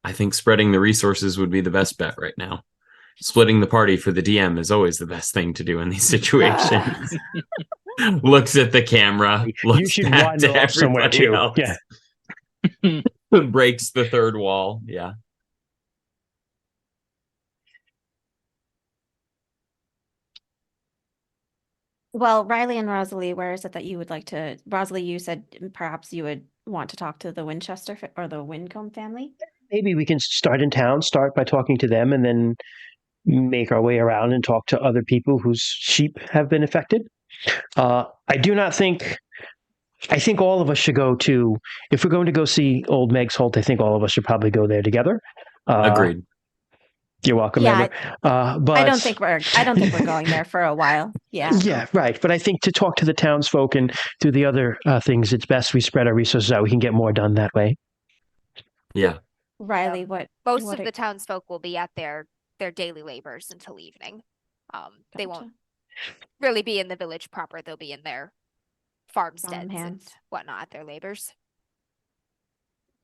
I think spreading the resources would be the best bet right now. Splitting the party for the DM is always the best thing to do in these situations. Looks at the camera. You should wander off somewhere too. Else. Yeah. Breaks the third wall. Yeah. Well, Riley and Rosalie, where is it that you would like to? Rosalie, you said perhaps you would want to talk to the Winchester or the Wincombe family. Maybe we can start in town, start by talking to them, and then make our way around and talk to other people whose sheep have been affected. I think all of us should go to, if we're going to go see Old Meg's Holt, I think all of us should probably go there together. Agreed. You're welcome, Yeah, Amber. But I don't think we're going there for a while. Yeah. Yeah, right. But I think to talk to the townsfolk and do the other things, it's best we spread our resources out. We can get more done that way. Yeah. Riley, Most of the townsfolk will be at their daily labors until evening. They won't really be in the village proper. They'll be in their farmsteads and whatnot at their labors.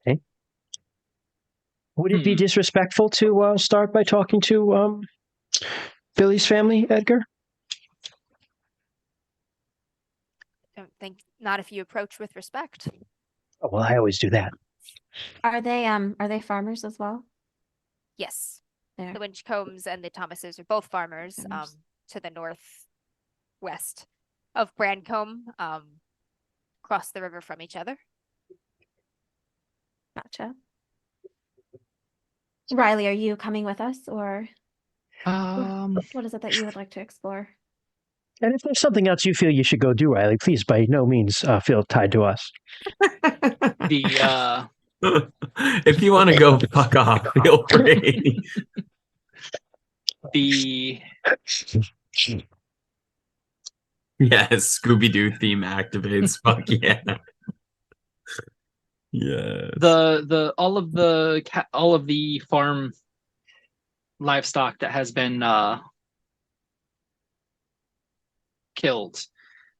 Okay. Would it be disrespectful to start by talking to Billy's family, Edgar? think not if you approach with respect. Oh, well, I always do that. Are they farmers as well? Yes. There. The Winchcombes and the Thomases are both farmers, Farmers. to the northwest of Brancombe, across the river from each other. Gotcha. Riley, are you coming with us, or what is it that you would like to explore? And if there's something else you feel you should go do, Riley, please by no means feel tied to us. The If you want to go fuck off, feel free. the Yes, Scooby-Doo theme activates. Fuck yeah. Yes. all of the farm livestock that has been killed,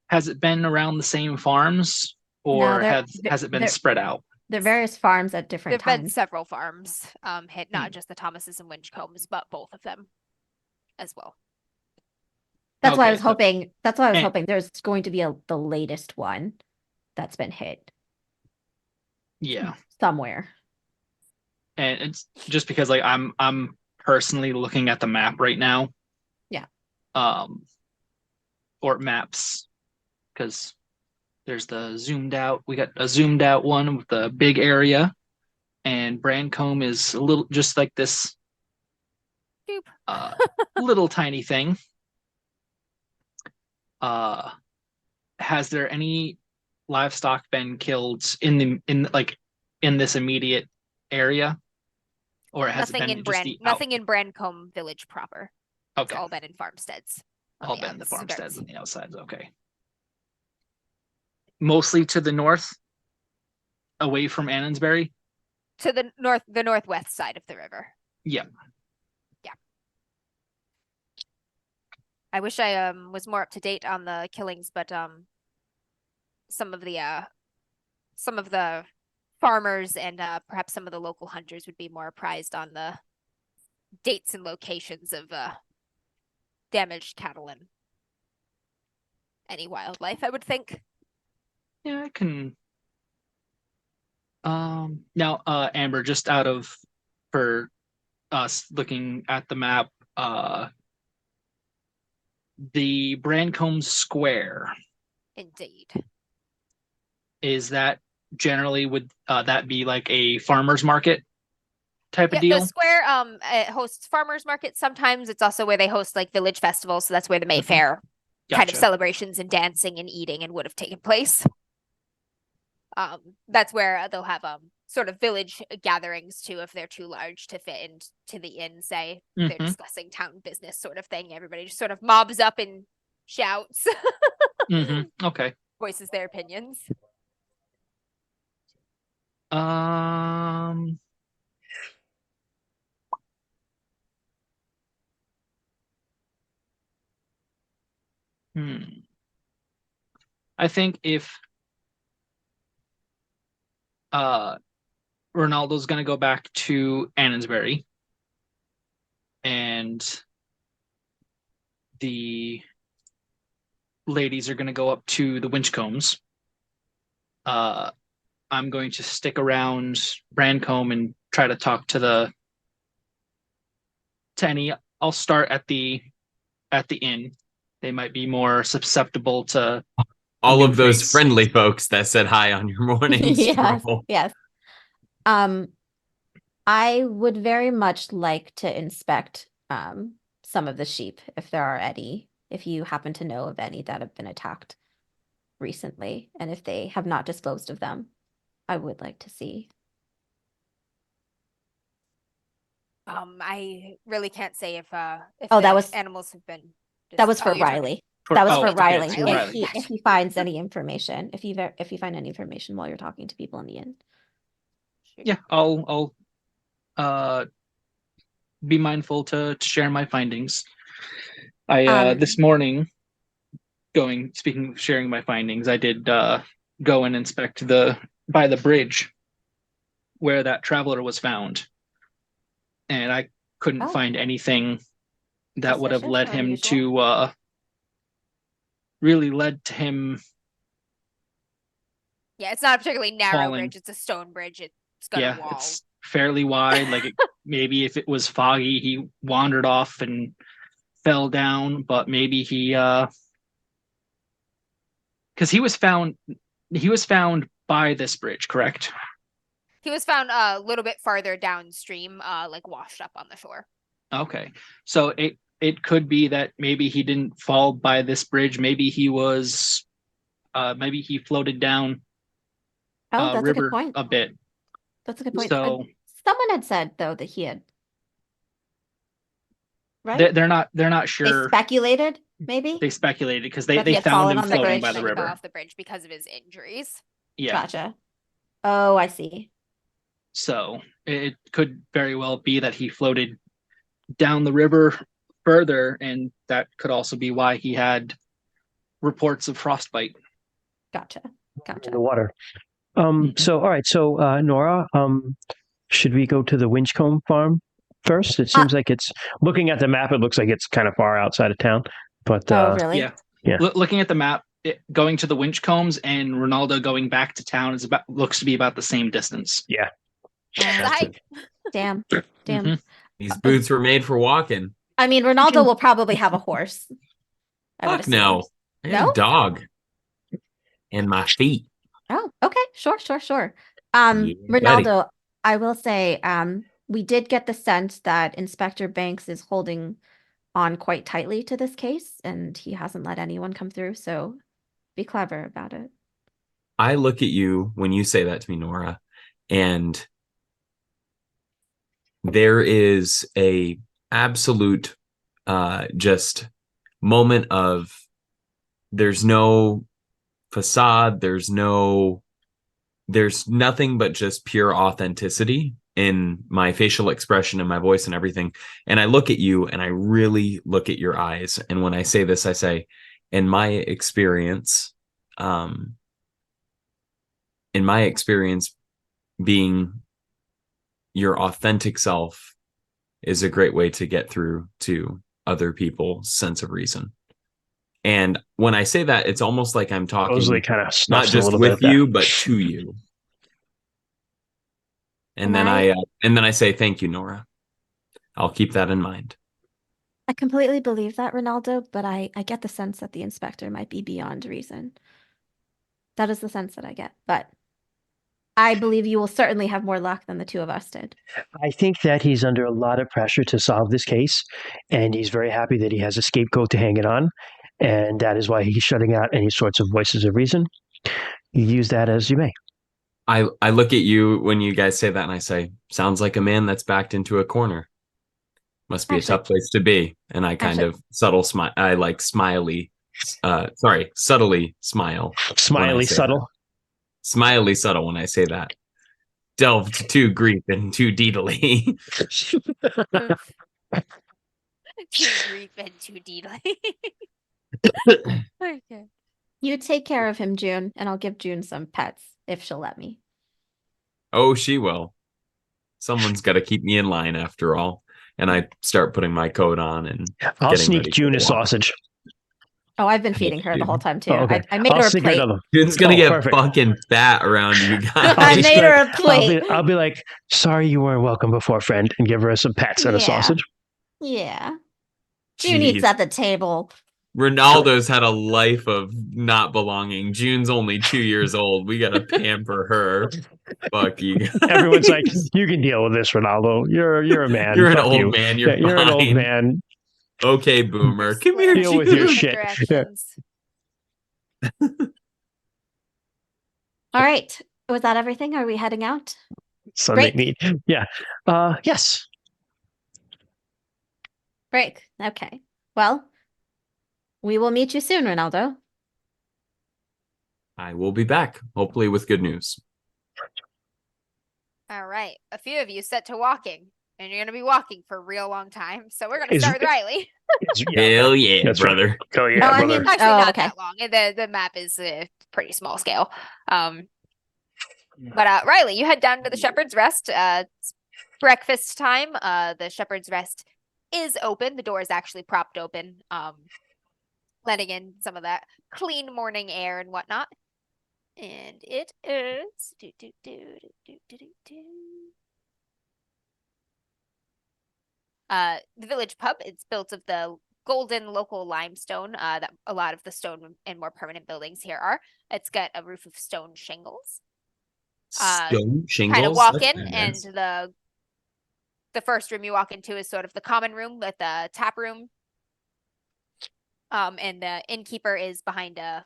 has it been around the same farms, or No, has it been they're- spread out? There are various farms at different There've been times. several farms, hit, not just the Thomases and Winchcombes, but both of them as well. That's why I Okay, was so- hoping. That's why I was and- hoping there's going to be the latest one that's been hit Yeah. somewhere. And it's just because like I'm personally looking at the map right now. Yeah. Or maps, because there's we got a zoomed out one with the big area, and Brancombe is a little just like this Doop. little tiny thing. Has there any livestock been killed in this immediate area, or has Nothing it been in just the nothing in Brancombe village proper. It's Okay, all been in farmsteads. on all the been in the farmsteads outskirts. and the outsides. Okay, mostly to the north, away from Annonsbury. To the northwest side of the river. Yeah. Yeah. I wish I was more up to date on the killings, but some of the farmers and perhaps some of the local hunters would be more apprised on the dates and locations of damaged cattle and any wildlife, I would think. Yeah, I can. Now, Amber, just out of for us looking at the map, the Brancombe Square, Indeed. is that generally would that be like a farmer's market type Yeah, of deal? the square it hosts farmers markets sometimes. It's also where they host like village festivals, so that's where the Mayfair kind of Gotcha. celebrations and dancing and eating and would have taken place. That's where they'll have sort of village gatherings too, if they're too large to fit into the inn, say they're Mhm. discussing town business sort of thing. Everybody just sort of mobs up and shouts, Okay. voices their opinions. Um. I think if Ronaldo's gonna go back to Annonsbury, and the ladies are gonna go up to the Winchcombes, I'm going to stick around Brancombe and try to talk to any. I'll start at the inn. They might be more susceptible to All new of those fates. friendly folks that said hi on your morning Yes, stroll. yes. I would very much like to inspect some of the sheep, if there are any, if you happen to know of any that have been attacked recently, and if they have not disposed of them, I would like to see. I really can't say if Oh, the that was- animals have been That was for you're talking- Riley. That was oh, for okay, Riley. it's for Riley. Riley. If he finds any information, if you find any information while you're talking to people in the inn. Yeah, I'll be mindful to share my findings. I this morning, sharing my findings, I did go and inspect by the bridge where that traveler was found, and I couldn't Oh. find anything that would have Suspicious led or him unusual? to really led to him Yeah, it's not a particularly narrow Falling. bridge. It's a stone bridge. It's got Yeah, a wall. it's fairly wide. Like maybe if it was foggy, he wandered off and fell down. But maybe he, because he was found by this bridge, correct? He was found a little bit farther downstream, like washed up on the shore. Okay, so it could be that maybe he didn't fall by this bridge. Maybe he was, maybe he floated down Oh, that's a river good point. a bit. That's a good point. So Someone had said though that he had, right? they're not They sure. speculated, maybe. They speculated because That he they had found fallen him on the floating bridge. by the Like, he fell river. off the bridge because of his injuries. Yeah. Gotcha. Oh, I see. So it could very well be that he floated down the river further, and that could also be why he had reports of frostbite. Gotcha. In the water. Mhm. So, all right. So, Nora, should we go to the Winchcombe farm first? It seems like it's, looking at the map, it looks like it's kind of far outside of town. But Oh, really? Yeah. Yeah. Looking at the map, going to the Winchcombes and Ronaldo going back to town looks to be about the same distance. yeah. It's a That's hike. Damn. Damn. Mhm. These boots were made for walking. I mean, Ronaldo will probably have a horse. I would Fuck assume. no. I got No? a dog. And my feet. Oh, okay. Sure. Yeah, Ronaldo, I will say, we did get the sense that Inspector Banks is holding on quite tightly to this case, and he hasn't let anyone come through, so be clever about it. I look at you when you say that to me, Nora, and there is a absolute just moment of there's no facade, there's nothing but just pure authenticity in my facial expression and my voice and everything. And I look at you and I really look at your eyes. And when I say this, I say, in my experience, being your authentic self is a great way to get through to other people's sense of reason. And when I say that, it's almost like I'm talking Rosalie kind of not snuffs a just little bit with at that. you, but to you. And then I say, thank you, Nora. I'll keep that in mind. I completely believe that, Ronaldo, but I get the sense that the inspector might be beyond reason. That is the sense that I get, but I believe you will certainly have more luck than the two of us did. I think that he's under a lot of pressure to solve this case, and he's very happy that he has a scapegoat to hang it on, and that is why he's shutting out any sorts of voices of reason. You use that as you may. I look at you when you guys say that and I say, sounds like a man that's backed into a corner. Must be a tough place to be. And I kind of subtly smile. Smiley subtle. That. Smiley subtle when I say that. Delved too grief and too deedily. Too brief and too deedly. Okay. You take care of him, June, and I'll give June some pets if she'll let me. Oh, she will. Someone's got to keep me in line after all. And I start putting my coat on and I'll sneak June a sausage. Oh, I've been feeding her the whole time too. Oh, okay. I made her a plate. June's gonna get perfect. fucking fat around you guys. I made her a plate. I'll be like, sorry you weren't welcome before, friend, and give her some pets and a sausage. Yeah. June Jeez. eats at the table. Ronaldo's had a life of not belonging. June's only 2 years old. We gotta pamper her. Fuck you. Everyone's like, you can deal with this, Ronaldo. You're a man. You're an Fuck old you. man. You're You're an old fine. man. Okay, boomer. Come here, Deal June. with your shit. Directions. All right. Was that everything? Are we heading out? Sunday Break. meat. Yeah. Yes. Break. Okay. Well, we will meet you soon, Ronaldo. I will be back, hopefully with good news. All right. A few of you set to walking, and you're going to be walking for a real long time. So we're going to start with Riley. Hell yeah, That's brother. Right. Oh yeah, No, I brother. mean- Actually, Oh, not okay. that long. The map is pretty small scale. But Riley, you head down to the Shepherd's Rest. It's breakfast time. The Shepherd's Rest is open. The door is actually propped open, letting in some of that clean morning air and whatnot. And it is the village pub. It's built of the golden local limestone that a lot of the stone and more permanent buildings here are. It's got a roof of stone shingles. Stone shingles. Kind of walk That's in, nice. and the first room you walk into is sort of the common room with the tap room. And the innkeeper is behind a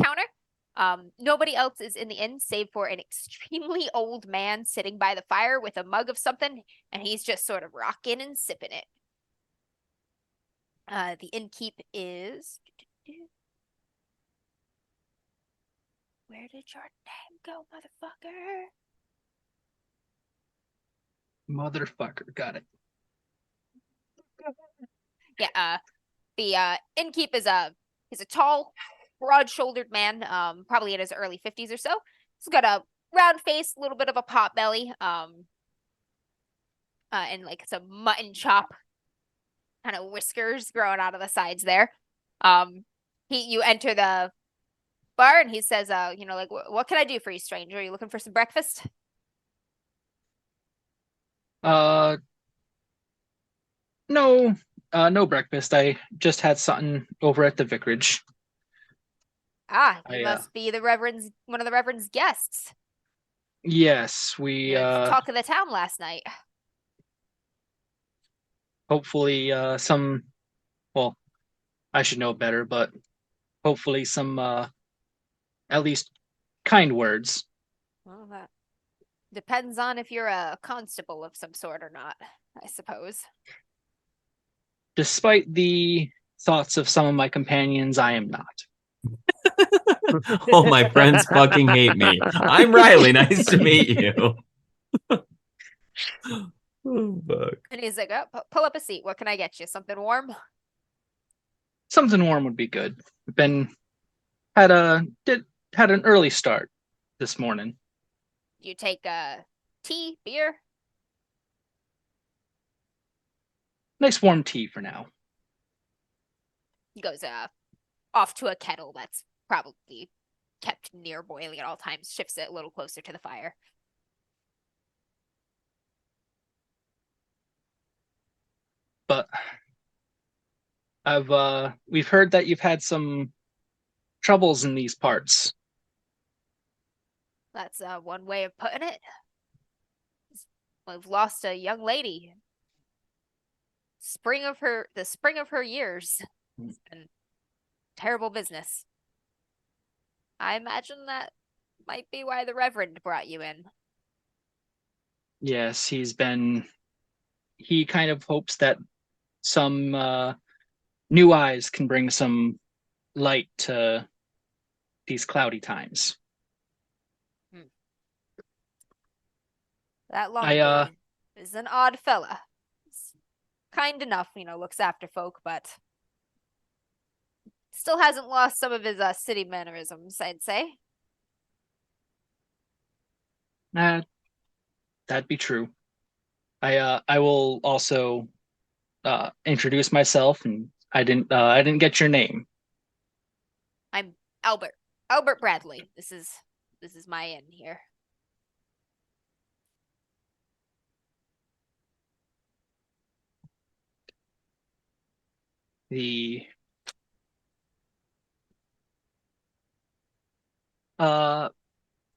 counter. Nobody else is in the inn save for an extremely old man sitting by the fire with a mug of something, and he's just sort of rocking and sipping it. The innkeep is... Where did your name go, motherfucker? Motherfucker, got it. Yeah, the innkeep is a tall, broad-shouldered man, probably in his early 50s or so. He's got a round face, a little bit of a pot belly, and like some mutton chop kind of whiskers growing out of the sides there. You enter the bar and he says, like, what can I do for you, stranger? Are you looking for some breakfast? No, no breakfast. I just had something over at the vicarage. You must be one of the Reverend's guests. Yes, we talk of the town last night. Hopefully some, well, I should know better, but hopefully some at least kind words. Well, that depends on if you're a constable of some sort or not, I suppose. Despite the thoughts of some of my companions, I am not. All my friends fucking hate me. I'm Riley. Nice to meet you. Oh, fuck. And he's like, pull up a seat. What can I get you? Something warm? Something warm would be good. Had an early start this morning. You take tea, beer? Nice warm tea for now. He goes off to a kettle that's probably kept near boiling at all times, shifts it a little closer to the fire. But we've heard that you've had some troubles in these parts. That's one way of putting it. We've lost a young lady. The spring of her years. It's been terrible business. I imagine that might be why the Reverend brought you in. Yes, he kind of hopes that some new eyes can bring some light to these cloudy times. That Longboy is an odd fella. He's kind enough, looks after folk, but still hasn't lost some of his city mannerisms, I'd say. That'd be true. I will also introduce myself, and I didn't get your name. I'm Albert Bradley. This is my inn here.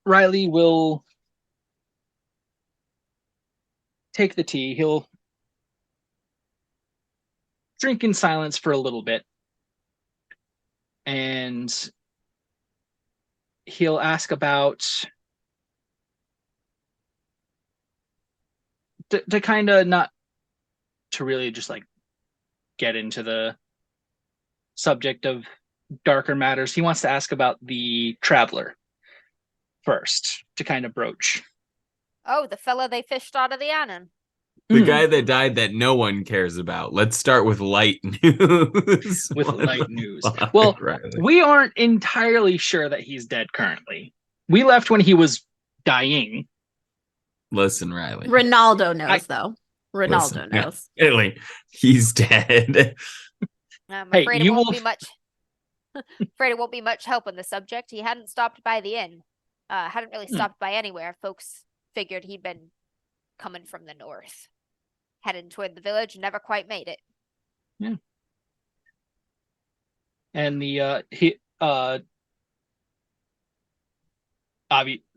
Riley will take the tea. He'll drink in silence for a little bit, and he'll ask about to kind of not to really just like get into the subject of darker matters. He wants to ask about the traveler first to kind of broach. Oh, the fella they fished out of the Annan. The guy that died that no one cares about. Let's start with light news. Light news. Well, Riley, we aren't entirely sure that he's dead currently. We left when he was dying. Listen, Riley. Ronaldo knows, though. Ronaldo knows. Really, he's dead. I'm afraid it won't be much. Afraid it won't be much help on the subject. He hadn't stopped by the inn. Hadn't really stopped by anywhere. Folks figured he'd been coming from the north. Headed toward the village and never quite made it. Yeah. And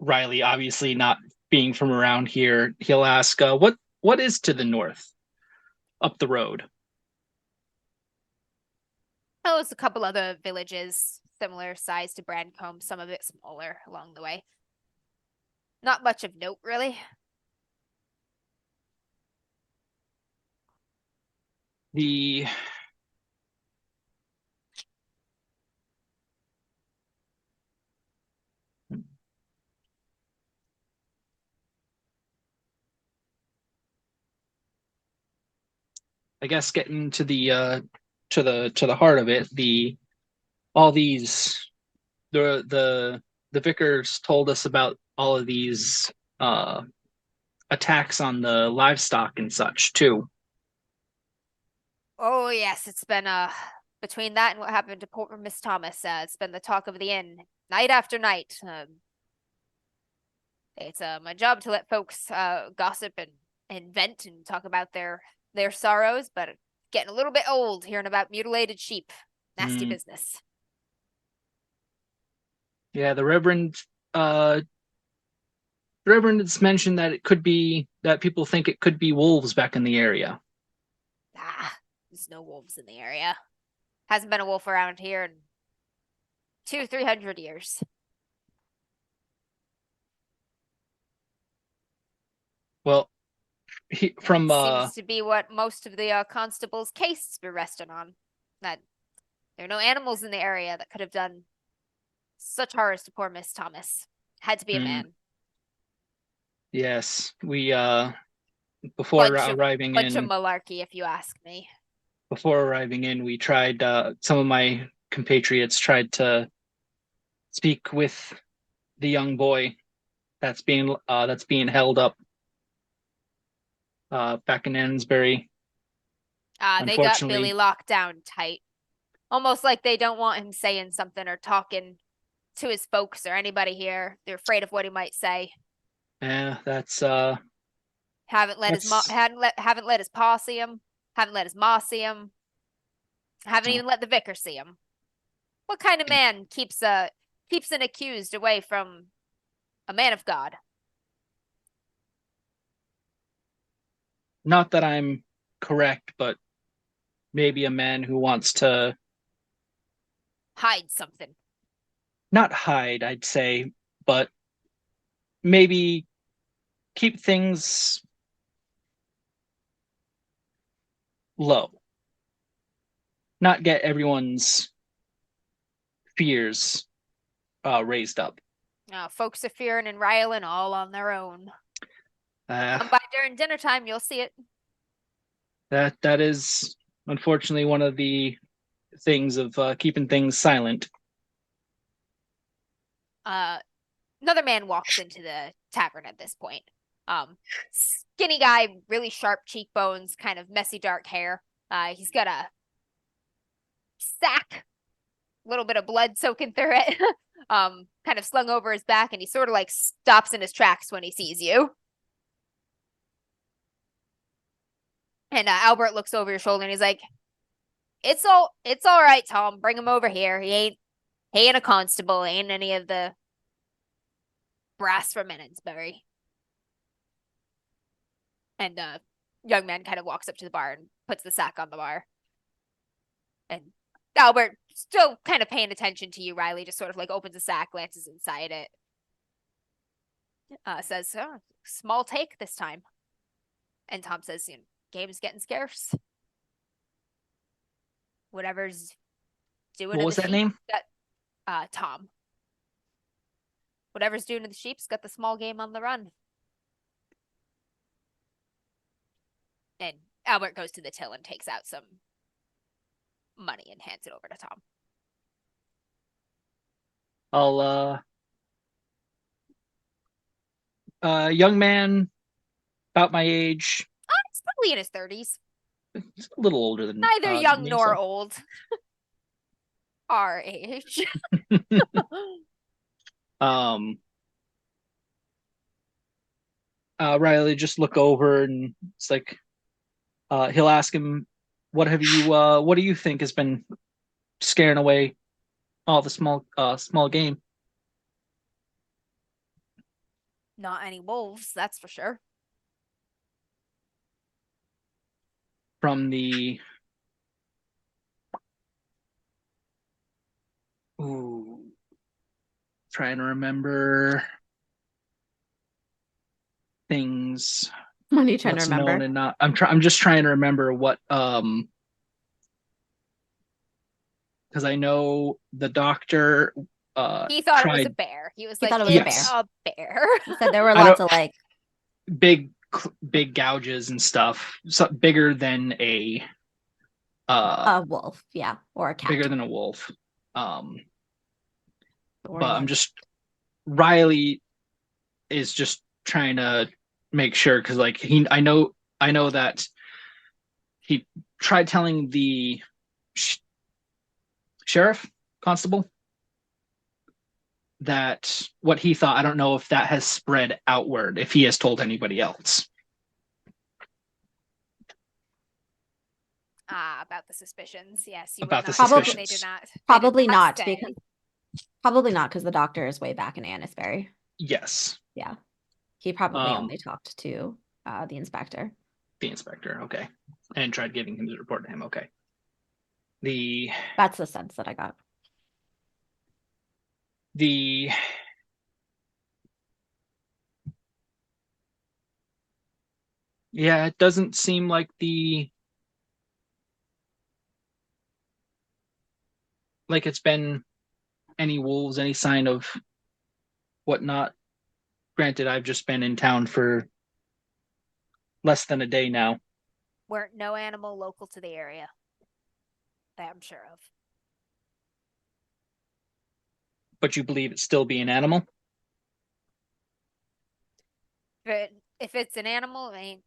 Riley, obviously not being from around here, he'll ask, what is to the north, up the road? Oh, it's a couple other villages, similar size to Brancombe, some of it smaller along the way. Not much of note, really. I guess getting to the heart of it, all these the vicars told us about all of these attacks on the livestock and such too. Oh yes, it's been between that and what happened to poor Miss Thomas, it's been the talk of the inn night after night. It's my job to let folks gossip and vent and talk about their sorrows, but getting a little bit old hearing about mutilated sheep. Nasty business. Yeah, the Reverend has mentioned that it could be that people think it could be wolves back in the area. There's no wolves in the area. Hasn't been a wolf around here in 200-300 years. Well, from seems to be what most of the constables' cases were resting on. That there are no animals in the area that could have done such horrors to poor Miss Thomas. Had to be a man. Yes, we before arriving bunch in of malarkey, if you ask me. Before arriving in, we tried. Some of my compatriots tried to speak with the young boy that's being held up back in Ansbury. They got Billy locked down tight. Almost like they don't want him saying something or talking to his folks or anybody here. They're afraid of what he might say. Yeah, that's haven't let his pa see him. Haven't let his ma see him. Haven't even let the vicar see him. What kind of man keeps an accused away from a man of God? Not that I'm correct, but maybe a man who wants to hide something. Not hide, I'd say, but maybe keep things low. Not get everyone's fears raised up. Folks are fearing and riling all on their own. Come by during dinner time, you'll see it. That is unfortunately one of the things of keeping things silent. Another man walks into the tavern at this point. Skinny guy, really sharp cheekbones, kind of messy dark hair. He's got a sack, a little bit of blood soaking through it, kind of slung over his back, and he sort of like stops in his tracks when he sees you. And Albert looks over your shoulder and he's like, It's all right, Tom. Bring him over here. He ain't a constable, ain't any of the brass from Ensbury." And young man kind of walks up to the bar and puts the sack on the bar. And Albert, still kind of paying attention to you, Riley, just sort of like opens the sack, glances inside it. Says, small take this time. And Tom says, game's getting scarce. Whatever's doing. What was that name? Tom. Whatever's doing to the sheep's got the small game on the run. And Albert goes to the till and takes out some money and hands it over to Tom. Young man, about my age. He's probably in his 30s. He's a little older than neither young me, nor so. old. our age. Riley just look over and it's like he'll ask him, what do you think has been scaring away all the small game? Not any wolves, that's for sure. From the trying to remember things. What are you trying to What's known remember? and not. I'm just trying to remember what because I know the doctor He thought it was a tried bear. He was He like, thought it was a it's bear. a bear. He said there were I lots don't- of like big gouges and stuff, so bigger than a wolf, yeah, or a cat. bigger than a wolf. Or But I'm like- just Riley is just trying to make sure because like I know that he tried telling the sheriff constable that what he thought. I don't know if that has spread outward, if he has told anybody else. About the suspicions. Yes, you About would the not. Probably- They did not. Probably not say. because the doctor is way back in Annisbury. Yes, Yeah, he probably Um, only talked to the inspector. the inspector. Okay, and tried giving him the report to him. Okay. That's the sense that I got. The yeah, it doesn't seem like it's been any wolves, any sign of whatnot. Granted, I've just been in town for less than a day now. Weren't no animal local to the area that I'm sure of. But you believe it still be an animal? But if it's an animal, it ain't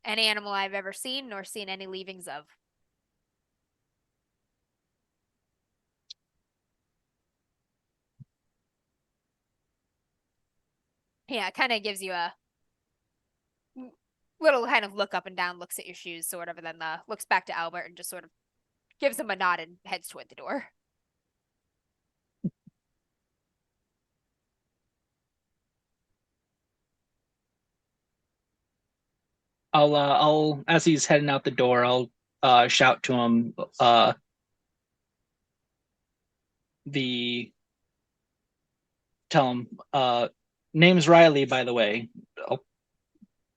any animal I've ever seen nor seen any leavings of. Yeah, it kind of gives you a little kind of look up and down, looks at your shoes, sort of, and then looks back to Albert and just sort of gives him a nod and heads toward the door. I'll as he's heading out the door, I'll shout to him tell him name's Riley, by the way.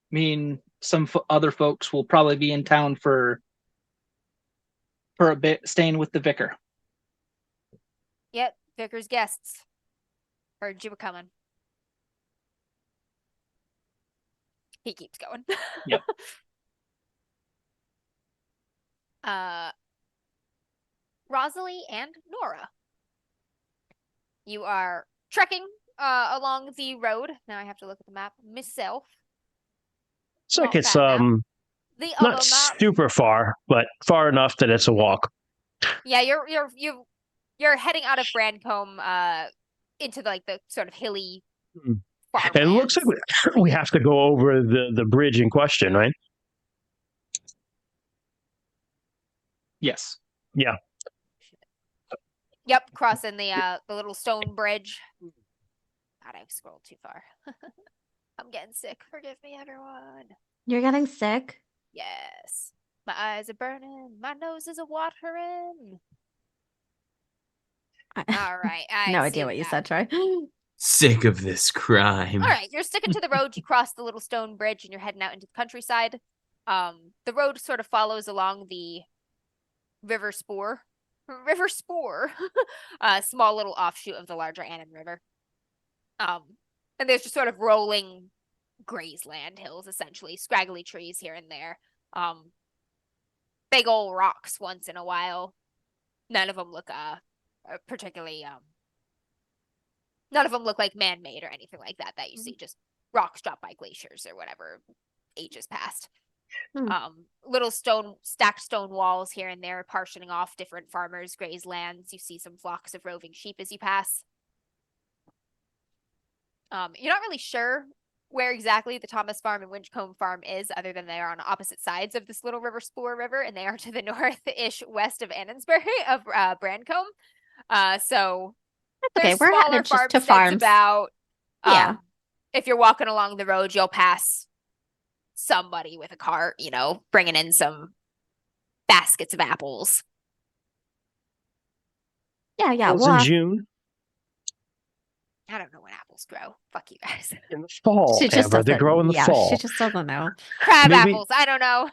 Me and some other folks will probably be in town for a bit, staying with the vicar. Yep, Vicar's guests. Heard you were coming. He keeps going. Yep. Rosalie and Nora. You are trekking along the road. Now I have to look at the map myself. It's like Not it's bad map. The not other map. super far, but far enough that it's a walk. Yeah, you're heading out of Brancombe into the sort of hilly farmlands. And it looks like we have to go over the bridge in question, right? Yes. Yeah. Yep, crossing the little stone bridge. God, I've scrolled too far. I'm getting sick. Forgive me, everyone. You're getting sick? Yes. My eyes are burning. My nose is a watering. All right. No I idea see what you that. said, Troy. Sick of this crime. All right, you're sticking to the road. You cross the little stone bridge and you're heading out into the countryside. The road sort of follows along the River Spore, a small little offshoot of the larger Annan River. And there's just sort of rolling grazeland hills, essentially, scraggly trees here and there. Big old rocks once in a while. None of them look particularly none of them look like man-made or anything like that you see, just rocks dropped by glaciers or whatever ages past. Little stacked stone walls here and there, partitioning off different farmers' graze lands. You see some flocks of roving sheep as you pass. You're not really sure where exactly the Thomas Farm and Winchcombe Farm is, other than they are on opposite sides of this little river, Spoor River, and they are to the north-ish west of Annensbury, of Brancombe. So okay, there's we're smaller headed just to farmsteads farms. about. Yeah. If you're walking along the road, you'll pass somebody with a cart, bringing in some baskets of apples. Yeah. Apples We'll in ask. June. I don't know when apples grow. Fuck you guys. In the fall, She just Amber. They doesn't. grow in the Yeah, fall. she just doesn't know. Crab Maybe- apples. I don't know.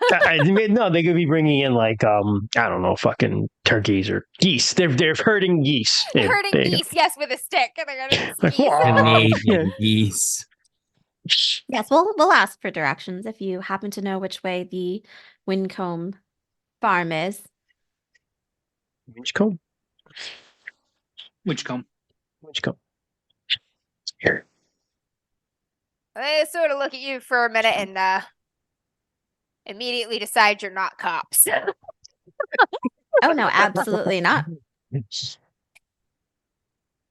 No, they could be bringing in like I don't know, fucking turkeys or geese. They're herding geese. Yeah, Herding there you go. geese, yes, with a stick. And they're gonna Like, geese. whoa. Canadian geese. Yes, we'll ask for directions if you happen to know which way the Wincombe farm is. Winchcombe. Winchcombe. Here. They sort of look at you for a minute and immediately decide you're not cops. Oh no, absolutely not.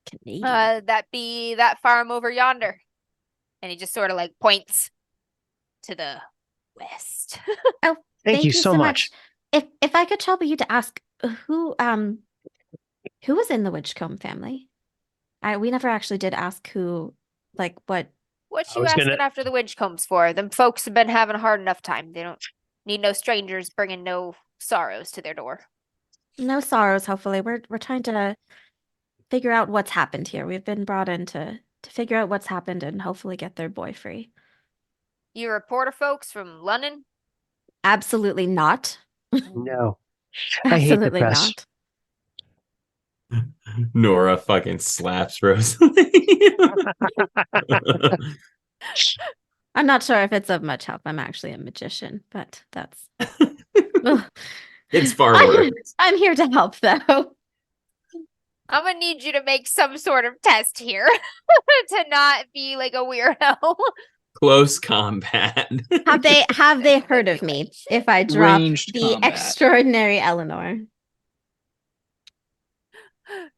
Canadian. That be that farm over yonder. And he just sort of like points to the west. Thank you so much. If I could trouble you to ask who was in the Winchcombe family? We never actually did ask who, like what. What I you was asking gonna- after the Winchcombes for? Them folks have been having a hard enough time. They don't need no strangers bringing no sorrows to their door. No sorrows, hopefully. We're trying to figure out what's happened here. We've been brought in to figure out what's happened and hopefully get their boy free. You reporter folks from London? Absolutely not. No. I hate the Absolutely press. not. Nora fucking slaps Rosalie. I'm not sure if it's of much help. I'm actually a magician, but that's It's far I'm, worse. I'm here to help though. I'm gonna need you to make some sort of test here to not be like a weirdo. Close combat. Have they heard of me if I drop Ranged the combat. extraordinary Eleanor?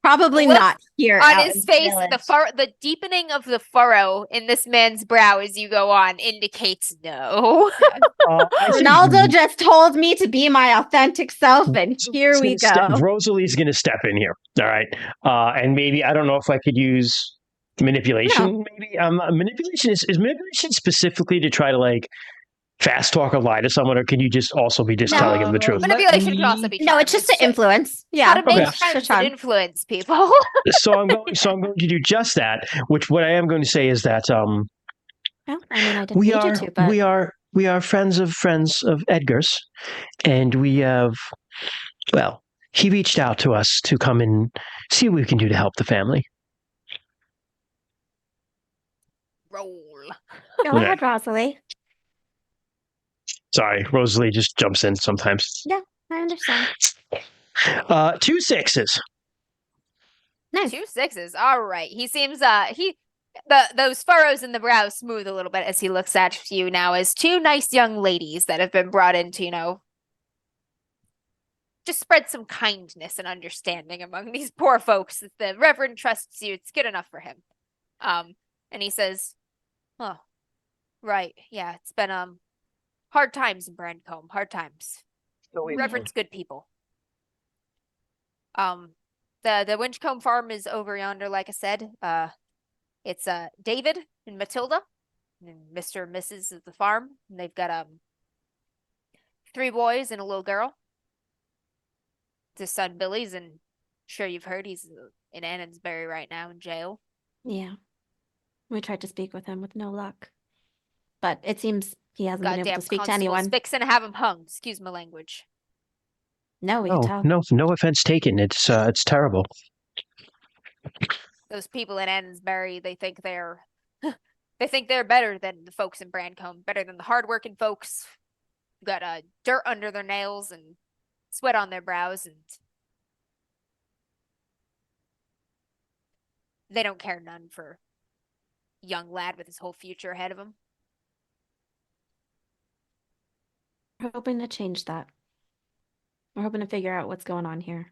Probably Look not here On out his in the face, village. the deepening of the furrow in this man's brow as you go on indicates no. I think Ronaldo just told me to be my authentic self, and here we go. Rosalie's going to step in here. All right. And maybe, I don't know if I could use manipulation. Maybe manipulation is manipulation specifically to try to like fast talk or lie to someone, or can you just also be just telling them the truth? Manipulation could also be No, charm. it's just to influence. How Yeah. to make Okay. Just friends charm. and influence people. So I'm going to do just that. Which what I am going to say is that Well, I mean, I didn't we need are you to, but we are friends of Edgar's, and we have he reached out to us to come and see what we can do to help the family. Roll. go Okay. ahead, Rosalie. Sorry, Rosalie just jumps in sometimes. I understand. 2 6s. Nice. 2 6s. All right. He seems those furrows in the brow smooth a little bit as he looks at you now as 2 nice young ladies that have been brought in to, just spread some kindness and understanding among these poor folks. If the Reverend trusts you, it's good enough for him. And he says, "Oh, right, yeah, it's been hard times in Brancombe, hard times. Reverend's good people. The Winchcombe farm is over yonder, like I said. It's David and Matilda, and Mr. and Mrs. of the farm. And they've got 3 boys and a little girl. His son Billy's, and sure you've heard he's in Annensbury right now in jail. Yeah. We tried to speak with him with no luck. But it seems he hasn't been able Goddamn to speak to constable's anyone. fixing to have him hung. Excuse my language. No, we can tell. No offense taken. It's terrible. Those people in Annensbury, they think they're better than the folks in Brancombe, better than the hardworking folks who got dirt under their nails and sweat on their brows, and they don't care none for a young lad with his whole future ahead of him. hoping to change that. We're hoping to figure out what's going on here.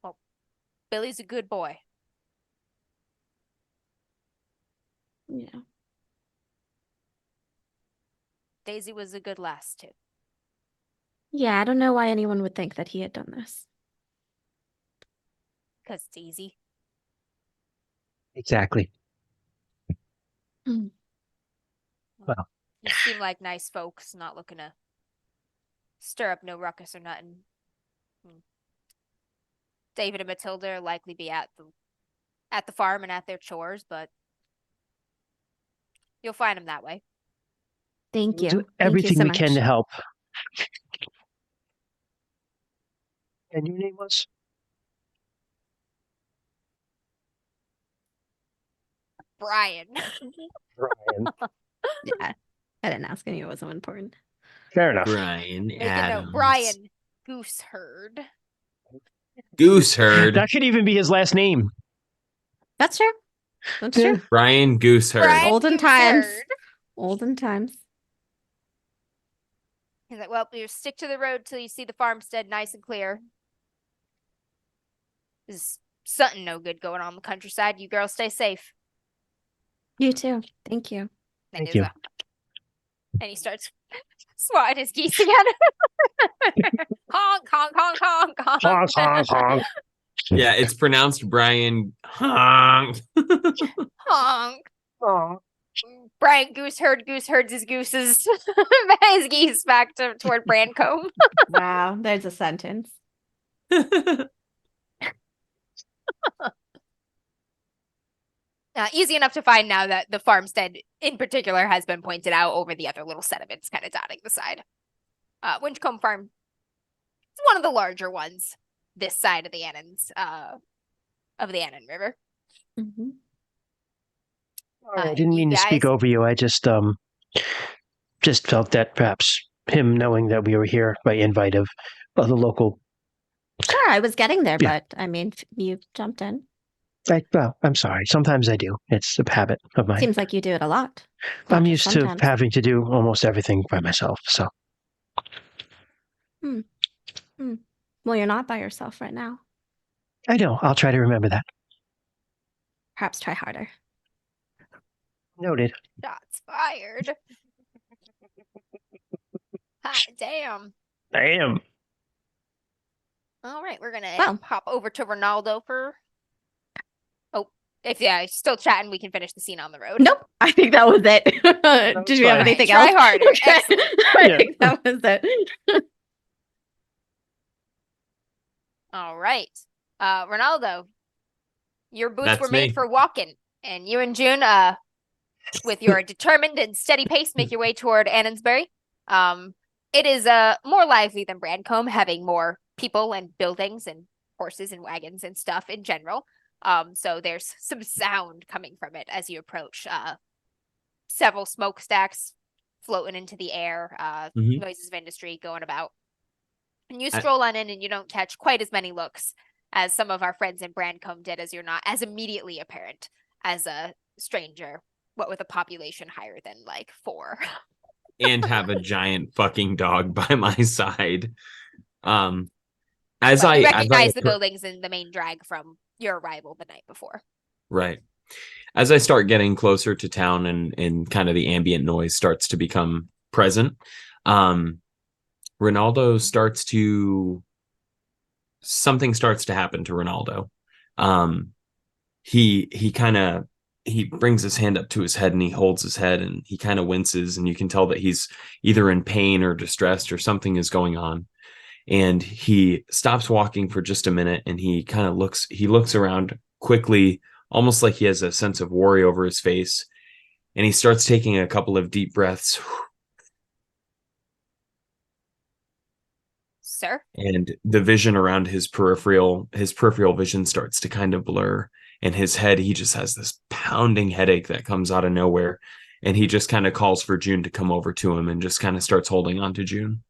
Well, Billy's a good boy. Yeah. Daisy was a good lass, too. Yeah, I don't know why anyone would think that he had done this. Because it's easy. Exactly. Hmm. Well. You seem like nice folks, not looking to stir up no ruckus or nothing. David and Matilda are likely be at the farm and at their chores, but you'll find them that way. Thank We'll you. do Thank you everything so we can much. to help. And your name was? Brian. Brian. Yeah. I didn't ask any. It wasn't important. Fair enough. Brian Make a Adams. note. Brian Gooseherd. Gooseherd. That could even be his last name. That's true. That's Yeah. true. Brian Gooseherd. Brian Olden times. Gooseherd. Olden times. He's like, well, you stick to the road till you see the farmstead nice and clear. There's something no good going on in the countryside. You girls stay safe. You too. Thank you. Thank you. And he starts swatting his geese again. Honk, honk, honk, honk, honk. Honk, honk, honk. Yeah, it's pronounced Brian Honk. Honk. Aw. Brian goose herds his gooses. His geese back toward Brancombe. Wow, there's a sentence. Easy enough to find now that the farmstead in particular has been pointed out over the other little sediments kind of dotting the side. Winchcombe Farm, it's one of the larger ones this side of the Annans, of the Annan River. Mm-hmm. Sorry, I didn't you mean to speak guys- over you. I just felt that perhaps him knowing that we were here by invite of the local. Sure, I was getting there, Yeah. but I mean, you jumped in. Well, I'm sorry. Sometimes I do. It's a habit of mine. Seems like you do it a lot. I'm Not used just to sometimes. having to do almost everything by myself. So Well, you're not by yourself right now. I know. I'll try to remember that. Perhaps try harder. Noted. Shots fired. Hot damn. I am. All right, we're gonna Well. hop over to Ronaldo for. Oh, if you're still chatting, we can finish the scene on the road. Nope, I think that was it. Did you have fine. anything Try else? harder. Okay. Excellent. I Yeah. think that was it. All right, Ronaldo, your boots That's were made me. for walking, and you and June, with your determined and steady pace, make your way toward Annonsbury. It is more lively than Brancombe, having more people and buildings and horses and wagons and stuff in general. So there's some sound coming from it as you approach. Several smokestacks floating into the air, Mhm. noises of industry going about. And you stroll on in and you don't catch quite as many looks as some of our friends in Brancombe did, as you're not as immediately apparent as a stranger, what with a population higher than like 4. And have a giant fucking dog by my side. As But I you as I recognize the appro- buildings and the main drag from your arrival the night before. Right. As I start getting closer to town and kind of the ambient noise starts to become present, Ronaldo something starts to happen to Ronaldo. He brings his hand up to his head and he holds his head and he kind of winces, and you can tell that he's either in pain or distressed or something is going on. And he stops walking for just a minute and he looks around quickly, almost like he has a sense of worry over his face. And he starts taking a couple of deep breaths. Sir? And the vision around his peripheral vision starts to kind of blur. And his head, he just has this pounding headache that comes out of nowhere. And he just kind of calls for June to come over to him and just kind of starts holding on to June.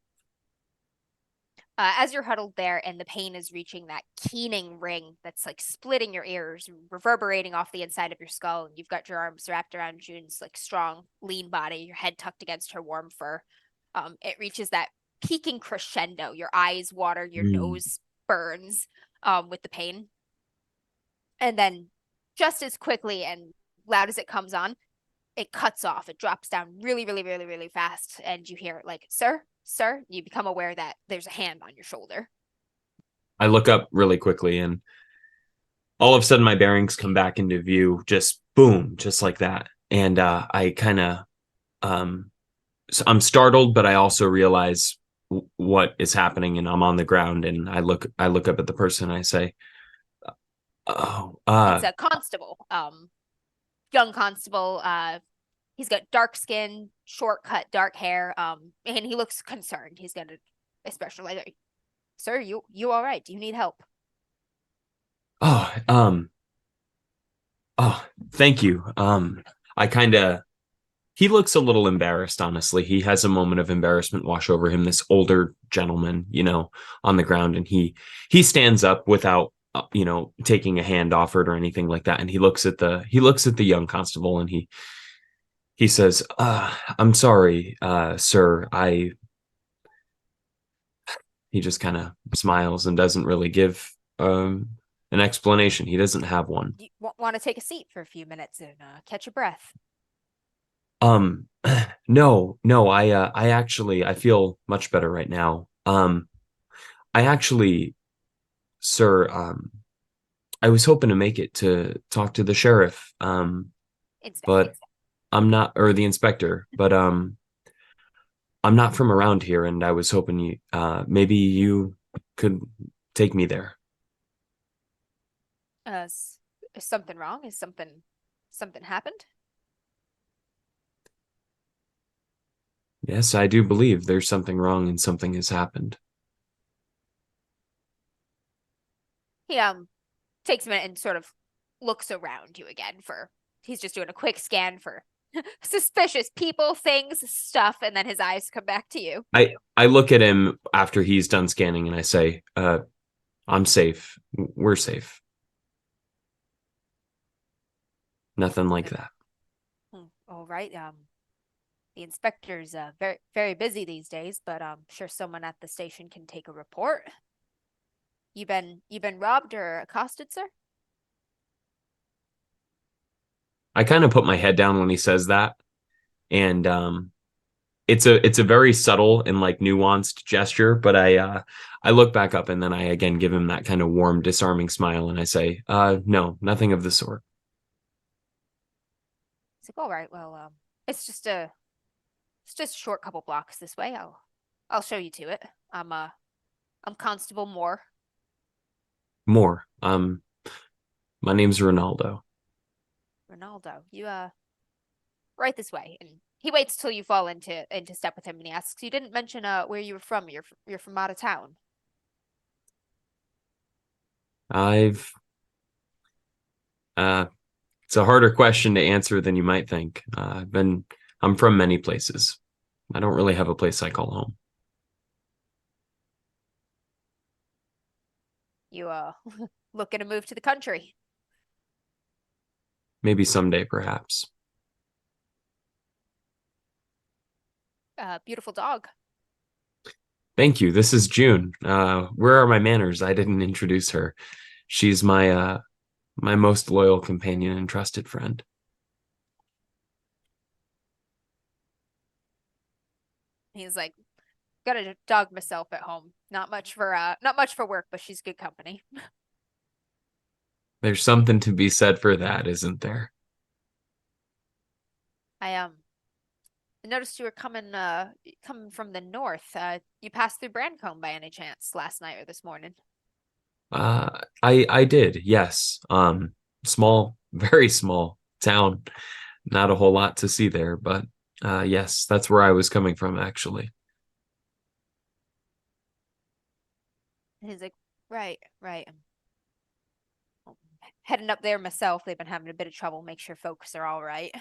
As you're huddled there and the pain is reaching that keening ring that's like splitting your ears, reverberating off the inside of your skull, and you've got your arms wrapped around June's like strong, lean body, your head tucked against her warm fur. It reaches that peaking crescendo. Your eyes water, your nose burns with the pain. And then just as quickly and loud as it comes on, it cuts off. It drops down really, really, really, really fast. And you hear it like, sir, sir, you become aware that there's a hand on your shoulder. I look up really quickly, and all of a sudden my bearings come back into view, just boom, just like that. And I kind of, so I'm startled, but I also realize what is happening, and I'm on the ground, and I look up at the person, and I say, oh, it's a constable, young constable. He's got dark skin, short cut, dark hair, and he looks concerned. He's got a expression like, sir, you all right? Do you need help? oh, thank you. He looks a little embarrassed, honestly. He has a moment of embarrassment wash over him, this older gentleman, on the ground, and he stands up without taking a hand offered or anything like that, and he looks at the young constable, and he says, I'm sorry, sir. He just kind of smiles and doesn't really give an explanation. He doesn't have one. You want to take a seat for a few minutes and catch your breath? No, I actually, I feel much better right now. I actually, sir, I was hoping to make it to talk to the sheriff, but I'm not, or the inspector, but I'm not from around here, and I was hoping maybe you could take me there. Is something wrong? Is something happened? Yes, I do believe there's something wrong and something has happened. He takes a minute and sort of looks around you again he's just doing a quick scan for suspicious people, things, stuff, and then his eyes come back to you. I look at him after he's done scanning, and I say, I'm safe. We're safe. Nothing like that. All right. The inspector's very, very busy these days, but I'm sure someone at the station can take a report. You been robbed or accosted, sir? I kind of put my head down when he says that, and it's a very subtle and like nuanced gesture, but I look back up, and then I again give him that kind of warm, disarming smile, and I say, no, nothing of the sort. It's like, all right, well, it's just a short couple blocks this way. I'll show you to it. I'm Constable Moore. Moore. My name's Ronaldo. Ronaldo, you right this way. And he waits till you fall into step with him, and he asks, you didn't mention where you were from. You're from out of town. It's a harder question to answer than you might think. I'm from many places. I don't really have a place I call home. You looking to move to the country? Maybe someday, perhaps. Beautiful dog. Thank you. This is June. Where are my manners? I didn't introduce her. She's my most loyal companion and trusted friend. He's like, got a dog myself at home. Not much for work, but she's good company. There's something to be said for that, isn't there? I noticed you were coming from the north. You passed through Brancombe by any chance last night or this morning? I did, yes. Small, very small town. Not a whole lot to see there, but yes, that's where I was coming from, actually. And he's like, right. Heading up there myself. They've been having a bit of trouble. Make sure folks are all right.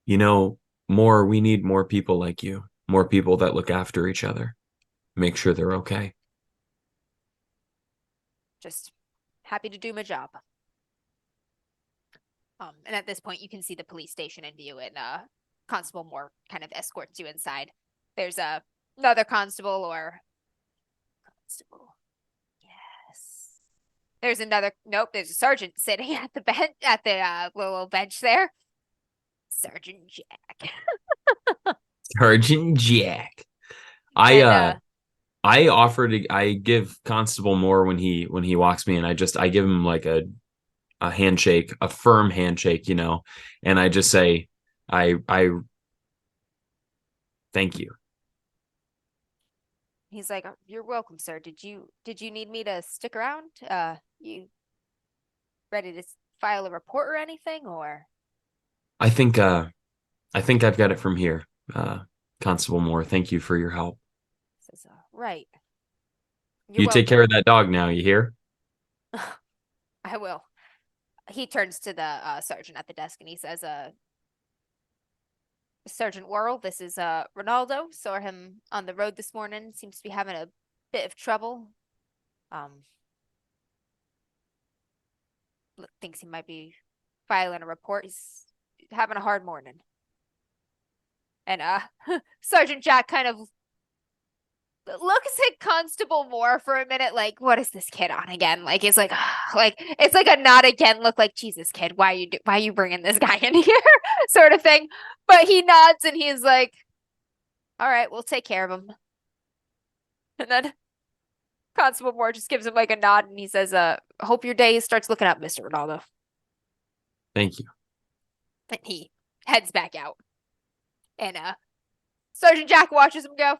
We need more people like you, more people that look after each other. make sure they're okay. Just happy to do my job. And at this point, you can see the police station in view, and Constable Moore kind of escorts you inside. There's another constable or constable. Yes. There's another. Nope. There's a sergeant sitting at the bench at the little bench there. Sergeant Jack. Sergeant Jack. And, I offer to I give Constable Moore when he walks me in, I give him like a handshake, a firm handshake, you know, and I just say, I thank you. he's like, "You're welcome, sir. Did you need me to stick around? You ready to file a report or anything, or?" I think I've got it from here. Constable Moore, thank you for your help. Says, right. You take care of that dog now, you hear? I will. He turns to the sergeant at the desk and he says, Sergeant Worrell, this is Ronaldo. Saw him on the road this morning. Seems to be having a bit of trouble. Thinks he might be filing a report. He's having a hard morning. And Sergeant Jack kind of looks at Constable Moore for a minute, like, what is this kid on again? Like, it's like, it's like a not again look, like, Jesus, kid, why are you bringing this guy in here, sort of thing. But he nods and he's like, all right, we'll take care of him. And then Constable Moore just gives him like a nod and he says, hope your day starts looking up, Mr. Ronaldo. Thank you. And he heads back out. And Sergeant Jack watches him go.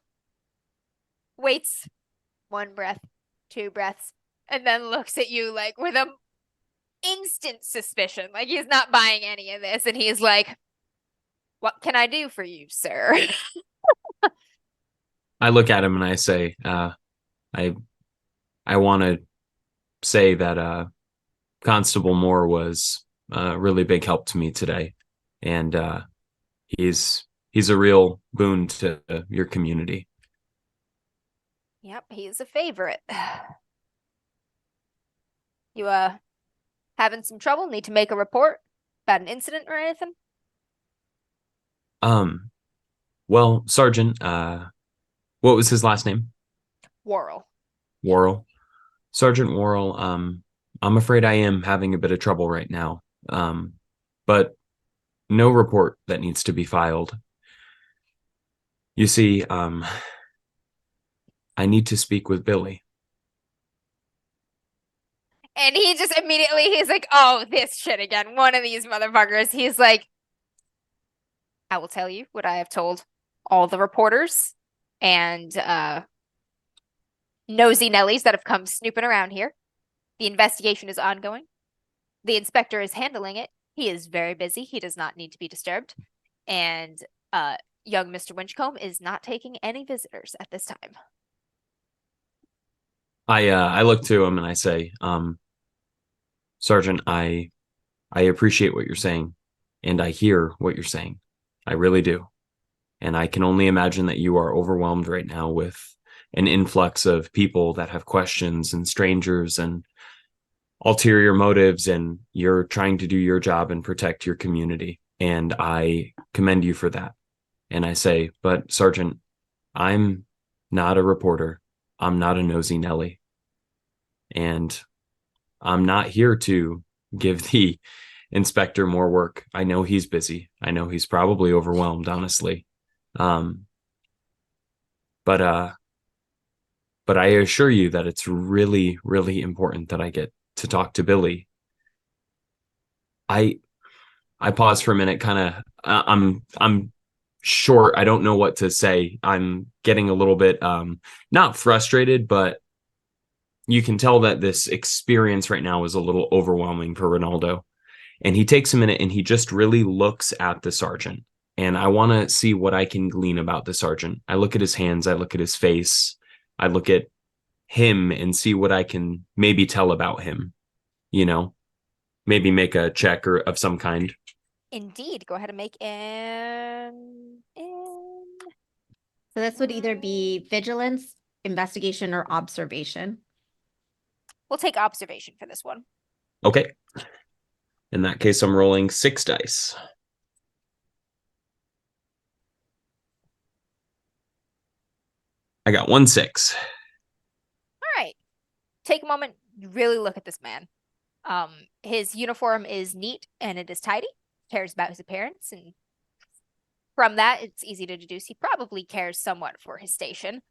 Waits 1 breath, 2 breaths, and then looks at you like with an instant suspicion. Like he's not buying any of this. And he's like, what can I do for you, sir? I look at him and I say, I want to say that Constable Moore was a really big help to me today. And he's a real boon to your community. Yep, he's a favorite. You having some trouble? Need to make a report about an incident or anything? Well, Sergeant, what was his last name? Worrell. Worrell. Sergeant Worrell, I'm afraid I am having a bit of trouble right now. But no report that needs to be filed. You see, I need to speak with Billy. And he just immediately, he's like, oh, this shit again. One of these motherfuckers. He's like, I will tell you what I have told all the reporters and nosy Nellies that have come snooping around here. The investigation is ongoing. The inspector is handling it. He is very busy. He does not need to be disturbed. And young Mr. Winchcombe is not taking any visitors at this time. I look to him and I say, Sergeant, I appreciate what you're saying, and I hear what you're saying. I really do. And I can only imagine that you are overwhelmed right now with an influx of people that have questions and strangers and ulterior motives, and you're trying to do your job and protect your community. And I commend you for that. And I say, but Sergeant, I'm not a reporter. I'm not a nosy Nelly. And I'm not here to give the inspector more work. I know he's busy. I know he's probably overwhelmed, honestly. But I assure you that it's really, really important that I get to talk to Billy. I pause for a minute, kind of. I'm short. I don't know what to say. I'm getting a little bit not frustrated, but you can tell that this experience right now is a little overwhelming for Ronaldo. And he takes a minute and he just really looks at the sergeant. And I want to see what I can glean about the sergeant. I look at his hands, I look at his face, I look at him and see what I can maybe tell about him. You know, maybe make a check or of some kind. Indeed. Go ahead and make an... So this would either be vigilance investigation or observation. We'll take observation for this one. Okay. In that case, I'm rolling 6 dice. I got 1 6. All right. Take a moment, really look at this man. His uniform is neat and it is tidy. Cares about his appearance, and from that, it's easy to deduce he probably cares somewhat for his station.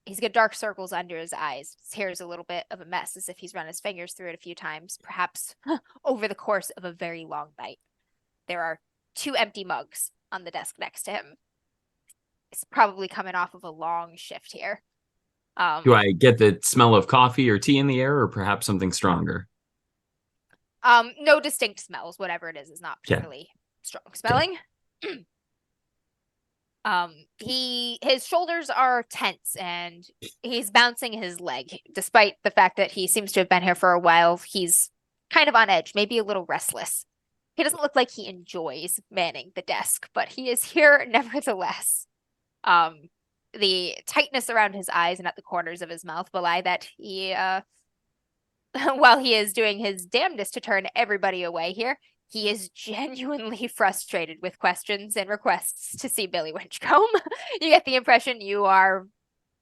He's got dark circles under his eyes. His hair is a little bit of a mess, as if he's run his fingers through it a few times, perhaps over the course of a very long night. There are 2 empty mugs on the desk next to him. He's probably coming off of a long shift here. Do I get the smell of coffee or tea in the air, or perhaps something stronger? No distinct smells. Whatever it is not particularly strong smelling. His shoulders are tense and he's bouncing his leg, despite the fact that he seems to have been here for a while. He's kind of on edge, maybe a little restless. He doesn't look like he enjoys manning the desk, but he is here nevertheless. The tightness around his eyes and at the corners of his mouth belie that he, while he is doing his damnedest to turn everybody away here, he is genuinely frustrated with questions and requests to see Billy Winchcombe. You get the impression you are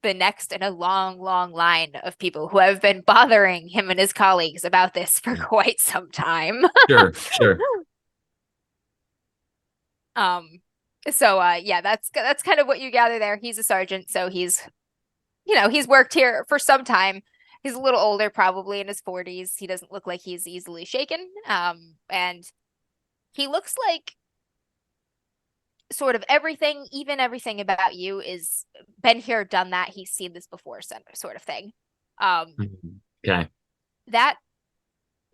the next in a long, long line of people who have been bothering him and his colleagues about this for quite some time. Sure. Yeah, that's kind of what you gather there. He's a sergeant, so he's worked here for some time. He's a little older, probably in his 40s. He doesn't look like he's easily shaken. And he looks like sort of everything, even everything about you is been here, done that. He's seen this before, sort of thing. Okay. That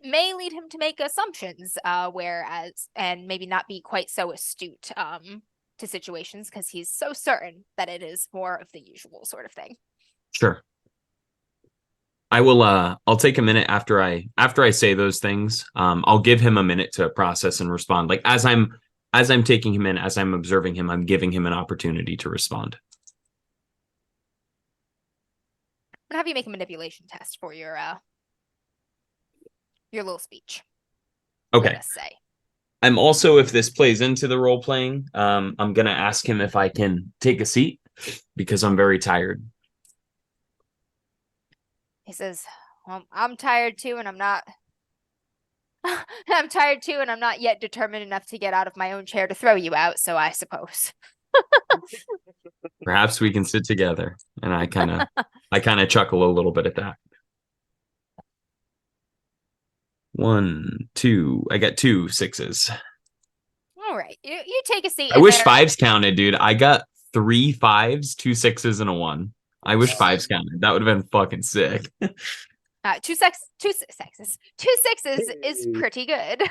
may lead him to make assumptions, and maybe not be quite so astute to situations because he's so certain that it is more of the usual sort of thing. Sure. I will I'll take a minute after I say those things. I'll give him a minute to process and respond. Like as I'm taking him in, as I'm observing him, I'm giving him an opportunity to respond. I'm gonna have you make a manipulation test for your little speech. Okay. Let us say. I'm also, if this plays into the role playing, I'm gonna ask him if I can take a seat because I'm very tired. He says, well, I'm tired too, and I'm not I'm tired too, and I'm not yet determined enough to get out of my own chair to throw you out, so I suppose. Perhaps we can sit together. And I kind of chuckle a little bit at that. 1, 2. I got 2 6s. All right. You take a seat. I wish 5s counted, dude. I got 3 5s, 2 6s, and a 1. I wish 5s counted. That would have been fucking sick. 2 6s is pretty good.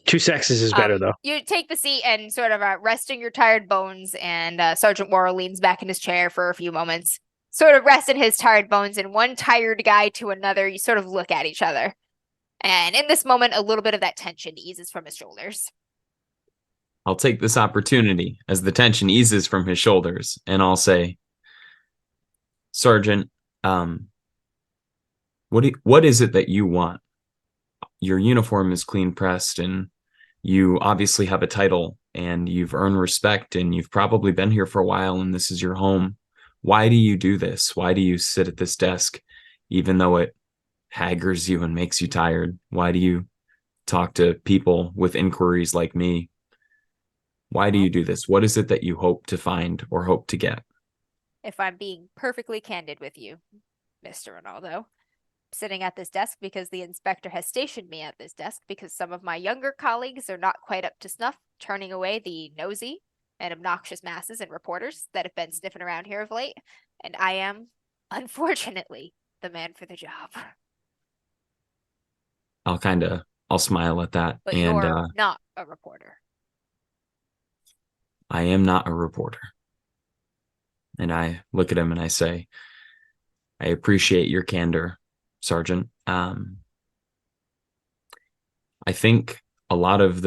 2 6s is better though. You take the seat and sort of resting your tired bones, and Sergeant Worrell leans back in his chair for a few moments, sort of resting his tired bones, and one tired guy to another, you sort of look at each other. And in this moment, a little bit of that tension eases from his shoulders. I'll take this opportunity as the tension eases from his shoulders, and I'll say, Sergeant, what is it that you want? Your uniform is clean pressed, and you obviously have a title, and you've earned respect, and you've probably been here for a while, and this is your home. Why do you do this? Why do you sit at this desk, even though it haggers you and makes you tired? Why do you talk to people with inquiries like me? Why do you do this? What is it that you hope to find or hope to get? If I'm being perfectly candid with you, Mr. Ronaldo, sitting at this desk because the inspector has stationed me at this desk because some of my younger colleagues are not quite up to snuff, turning away the nosy and obnoxious masses and reporters that have been sniffing around here of late, and I am, unfortunately, the man for the job. I'll smile at that. But and you're not a reporter. I am not a reporter. And I look at him and I say, I appreciate your candor, Sergeant. I think a lot of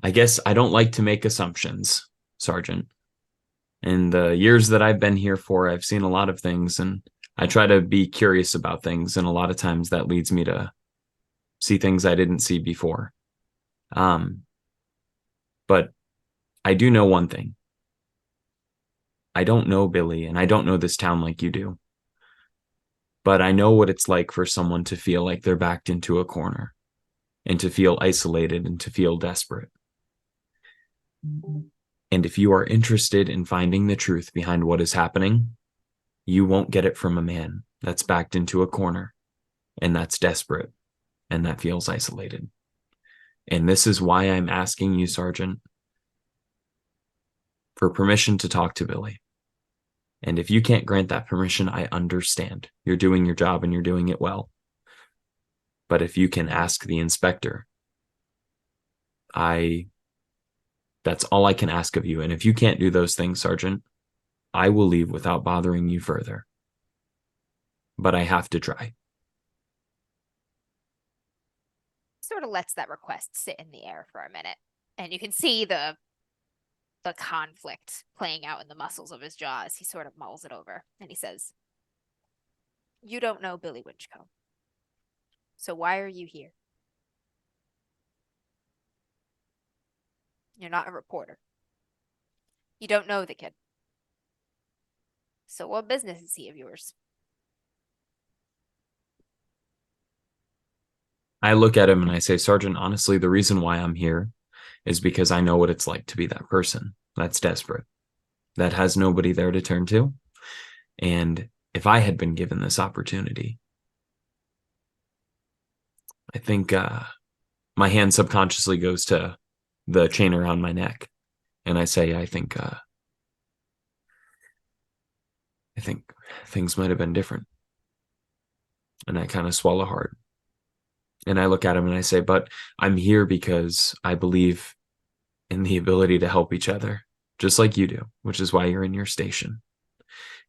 I guess I don't like to make assumptions, Sergeant, In the years that I've been here for, I've seen a lot of things, and I try to be curious about things, and a lot of times that leads me to see things I didn't see before. But I do know one thing. I don't know Billy, and I don't know this town like you do. But I know what it's like for someone to feel like they're backed into a corner, and to feel isolated, and to feel desperate. And if you are interested in finding the truth behind what is happening, you won't get it from a man that's backed into a corner, and that's desperate, and that feels isolated. And this is why I'm asking you, Sergeant, for permission to talk to Billy. And if you can't grant that permission, I understand. You're doing your job and you're doing it well. But if you can ask the inspector, that's all I can ask of you. And if you can't do those things, Sergeant, I will leave without bothering you further. But I have to try. Sort of lets that request sit in the air for a minute. And you can see the conflict playing out in the muscles of his jaw as he sort of mulls it over. And he says, "You don't know Billy Winchcombe. So why are you here? You're not a reporter. You don't know the kid. So what business is he of yours?" I look at him and I say, Sergeant, honestly, the reason why I'm here is because I know what it's like to be that person that's desperate, that has nobody there to turn to. And if I had been given this opportunity, I think my hand subconsciously goes to the chain around my neck. And I say, I think things might have been different. And I kind of swallow hard. And I look at him and I say, but I'm here because I believe in the ability to help each other, just like you do, which is why you're in your station.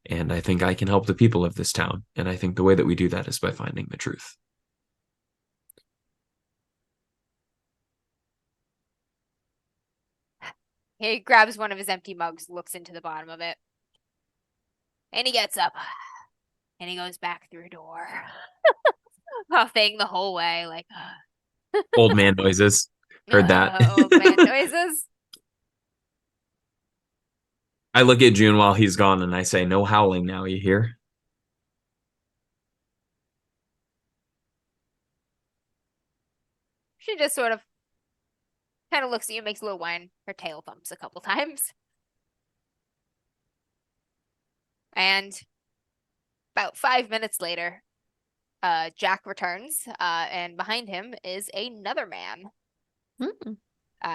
And I think I can help the people of this town. And I think the way that we do that is by finding the truth. He grabs one of his empty mugs, looks into the bottom of it, and he gets up. And he goes back through a door. Puffing the whole way, like Old man noises. Heard that. old man noises. I look at June while he's gone and I say, no howling now, you hear? She just sort of kind of looks at you, makes a little whine. Her tail thumps a couple times. And about 5 minutes later, Jack returns, and behind him is another man.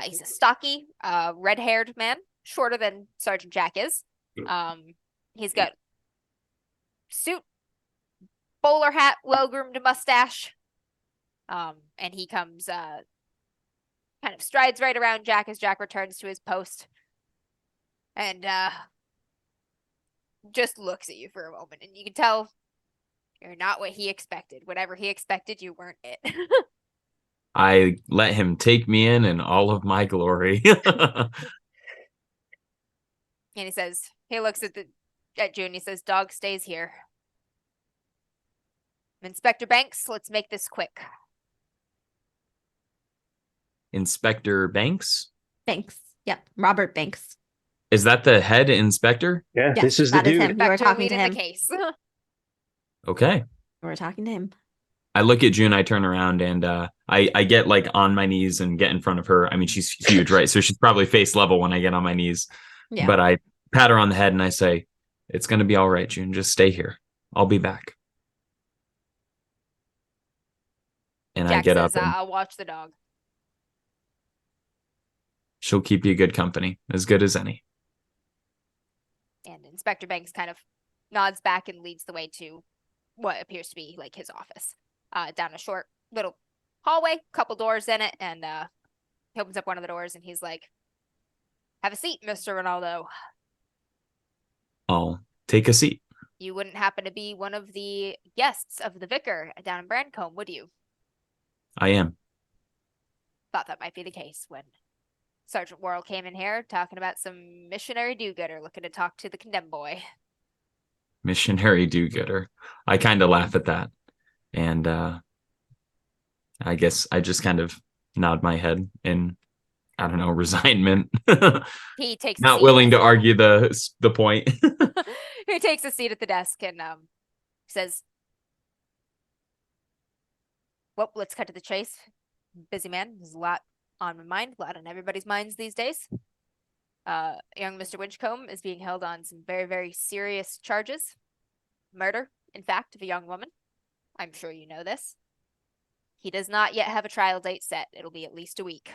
He's a stocky, red-haired man, shorter than Sergeant Jack is. He's got suit, bowler hat, well-groomed mustache. And he comes, kind of strides right around Jack as Jack returns to his post. And just looks at you for a moment. And you can tell you're not what he expected. Whatever he expected, you weren't it. I let him take me in all of my glory. And he says, he looks at June. He says, "Dog stays here. Inspector Banks, let's make this quick." Inspector Banks? Banks. Yep. Robert Banks. Is that the head inspector? Yeah, Yes, this is the that is dude. him. You were Inspector talking to leading him. the case. Okay. We're talking to him. I look at June, I turn around, and I get like on my knees and get in front of her. I mean, she's huge, right? So she's probably face level when I get on my knees. Yeah. But I pat her on the head and I say, it's going to be all right, June. Just stay here. I'll be back. And I Jack get says, up and "I'll watch the dog." she'll keep you good company, as good as any. And Inspector Banks kind of nods back and leads the way to what appears to be like his office. Down a short little hallway, couple doors in it, and he opens up one of the doors and he's like, "Have a seat, Mr. Ronaldo. I'll take a seat. You wouldn't happen to be one of the guests of the vicar down in Brancombe, would you?" I am. Thought that might be the case when Sergeant Worrell came in here talking about some missionary do-gooder looking to talk to the condemned boy. Missionary do-gooder. I kind of laugh at that. And I guess I just kind of nod my head in, I don't know, resignment. He takes Not willing to argue the point. He takes a seat at the desk and says, well, let's cut to the chase. Busy man. There's a lot on my mind, a lot on everybody's minds these days. Young Mr. Winchcombe is being held on some very, very serious charges. Murder, in fact, of a young woman. I'm sure you know this. He does not yet have a trial date set. It'll be at least a week.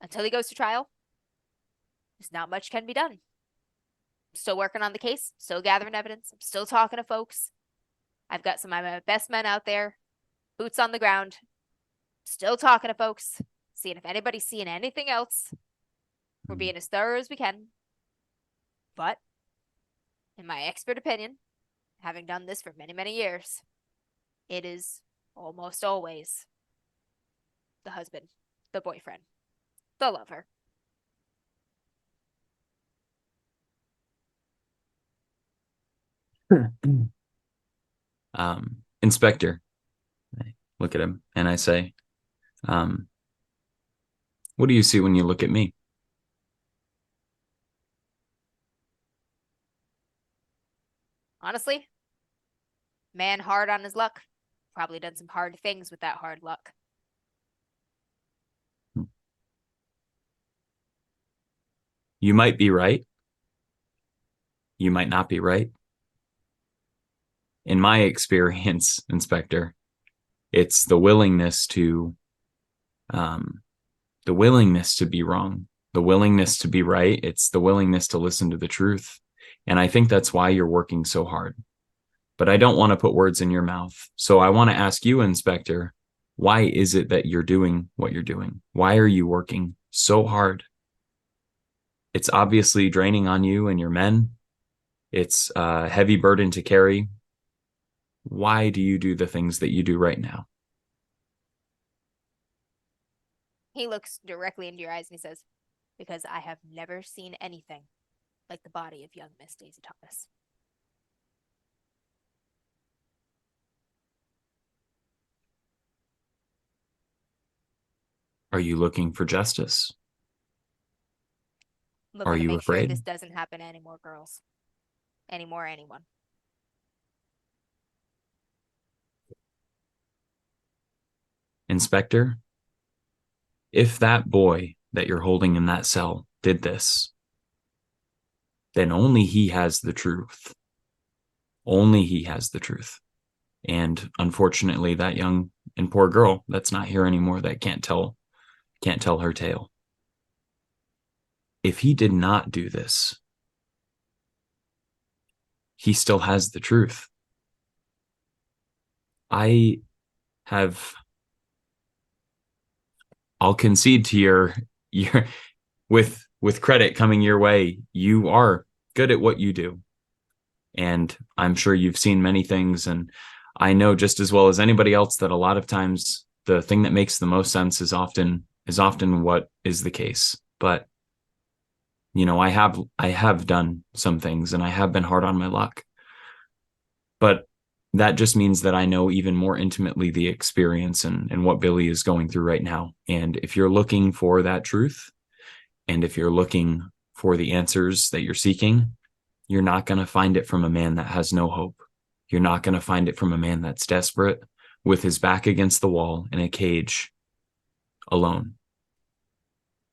Until he goes to trial, there's not much can be done. I'm still working on the case, still gathering evidence. I'm still talking to folks. I've got some of my best men out there, boots on the ground, still talking to folks, seeing if anybody's seeing anything else. We're being as thorough as we can. But, in my expert opinion, having done this for many, many years, it is almost always the husband, the boyfriend, the lover. Inspector, I look at him and I say, what do you see when you look at me? Honestly, man hard on his luck. Probably done some hard things with that hard luck. You might be right. You might not be right. In my experience, Inspector, it's the willingness to be wrong, the willingness to be right. It's the willingness to listen to the truth. And I think that's why you're working so hard. But I don't want to put words in your mouth. So I want to ask you, Inspector, why is it that you're doing what you're doing? Why are you working so hard? It's obviously draining on you and your men. It's a heavy burden to carry. Why do you do the things that you do right now? He looks directly into your eyes and he says, because I have never seen anything like the body of young Miss Daisy Thomas. Are you looking for justice? Looking Are to you make sure afraid? this doesn't happen to any more girls. Anyone. Inspector, if that boy that you're holding in that cell did this, then only he has the truth. Only he has the truth. And unfortunately, that young and poor girl that's not here anymore, that can't tell her tale. If he did not do this, he still has the truth. I'll concede to your with credit coming your way, you are good at what you do. And I'm sure you've seen many things, and I know just as well as anybody else that a lot of times the thing that makes the most sense is often what is the case. But you know, I have done some things and I have been hard on my luck. But that just means that I know even more intimately the experience and what Billy is going through right now. And if you're looking for that truth, and if you're looking for the answers that you're seeking, you're not going to find it from a man that has no hope. You're not going to find it from a man that's desperate, with his back against the wall in a cage, alone.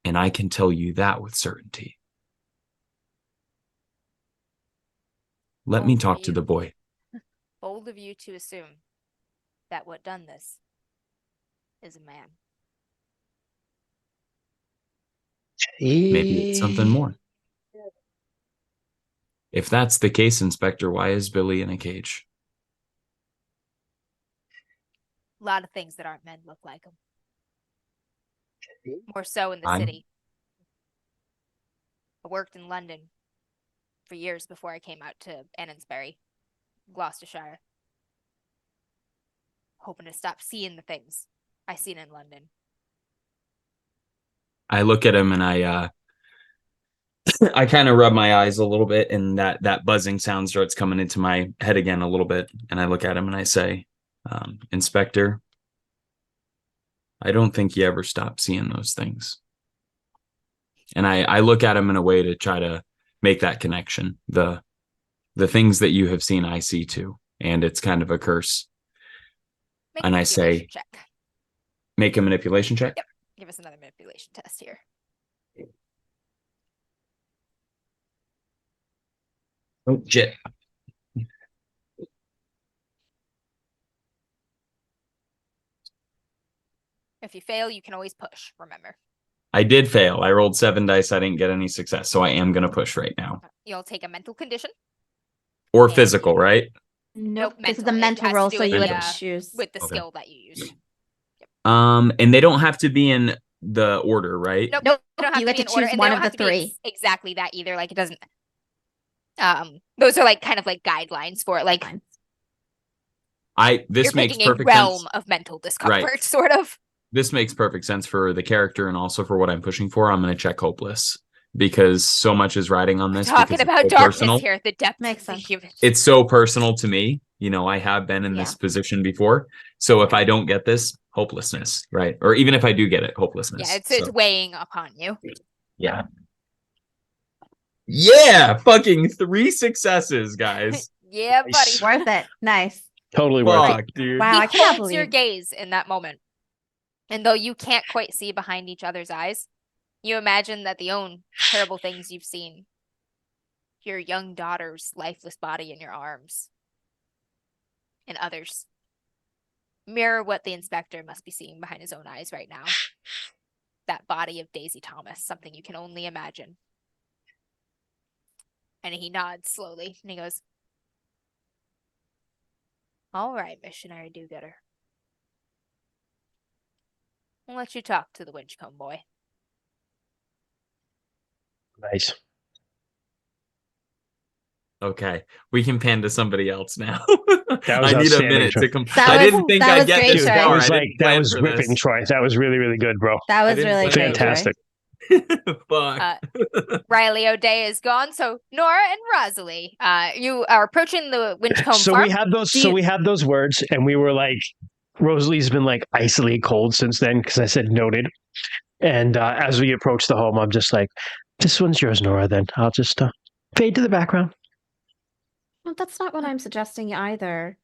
And I can tell you that with certainty. Let me talk to the boy. Bold of you to assume that what done this is a man. Maybe it's something more. If that's the case, Inspector, why is Billy in a cage? A lot of things that aren't men look like him. More so in the city. I worked in London for years before I came out to Annonsbury, Gloucestershire. Hoping to stop seeing the things I seen in London. I look at him and I I kind of rub my eyes a little bit, and that buzzing sound starts coming into my head again a little bit. And I look at him and I say, Inspector, I don't think you ever stop seeing those things. And I look at him in a way to try to make that connection. The things that you have seen, I see too. And it's kind of a curse. Make And a I say, manipulation check. make a manipulation check. Yep. Give us another manipulation test here. Oh, shit. If you fail, you can always push, remember. I did fail. I rolled 7 dice. I didn't get any success. So I am going to push right now. You'll take a mental condition. Or physical, right? Nope. This is mental. a It mental has to roll, do so with you would the, choose. With the Okay. skill that you used. And they don't have to be in the order, right? Nope. Nope. They don't have You to get be to in order, choose and one they of don't the have to be three. exactly that either. Like, it doesn't. Those are like kind of like guidelines for it. Like, This you're makes picking a perfect realm sense. of mental discomfort, Right. sort of. This makes perfect sense for the character and also for what I'm pushing for. I'm going to check hopeless because so much is riding on this. Talking because about it's so darkness personal. here, the depth Makes of the sense. human. It's so personal to me. You know, I have been in Yeah. this position before. So if I don't get this, hopelessness, right? Or even if I do get it, hopelessness. Yeah, it's So, weighing upon you. yeah. Yeah, fucking 3 successes, guys. Yeah, buddy. Nice. Worth it. Nice. Totally worth it. Fuck, dude. Wow, He I cannot holds your believe. gaze in that moment. And though you can't quite see behind each other's eyes, you imagine that the own terrible things you've seen, your young daughter's lifeless body in your arms, and others, mirror what the inspector must be seeing behind his own eyes right now. That body of Daisy Thomas, something you can only imagine. And he nods slowly, and he goes, "All right, missionary do-gooder. I'll let you talk to the Winchcombe boy." Nice. Okay, we can pan to somebody else now. That was I need a outstanding, minute Troy. to complete. That I was- didn't think that I'd was get great, this Troy. That far. was I like didn't that plan was for ripping, this. Troy. That was really, really good, bro. That was didn't really plan great, for Troy. Fantastic. Fuck. Riley O'Day is gone, so Nora and Rosalie, you are approaching the Winchcombe So farm. we had those. Do So you- we had those words, and we were like, Rosalie's been like icily cold since then because I said noted. And as we approach the home, I'm just like, this one's yours, Nora. Then I'll just fade to the background. Well, that's not what I'm suggesting either,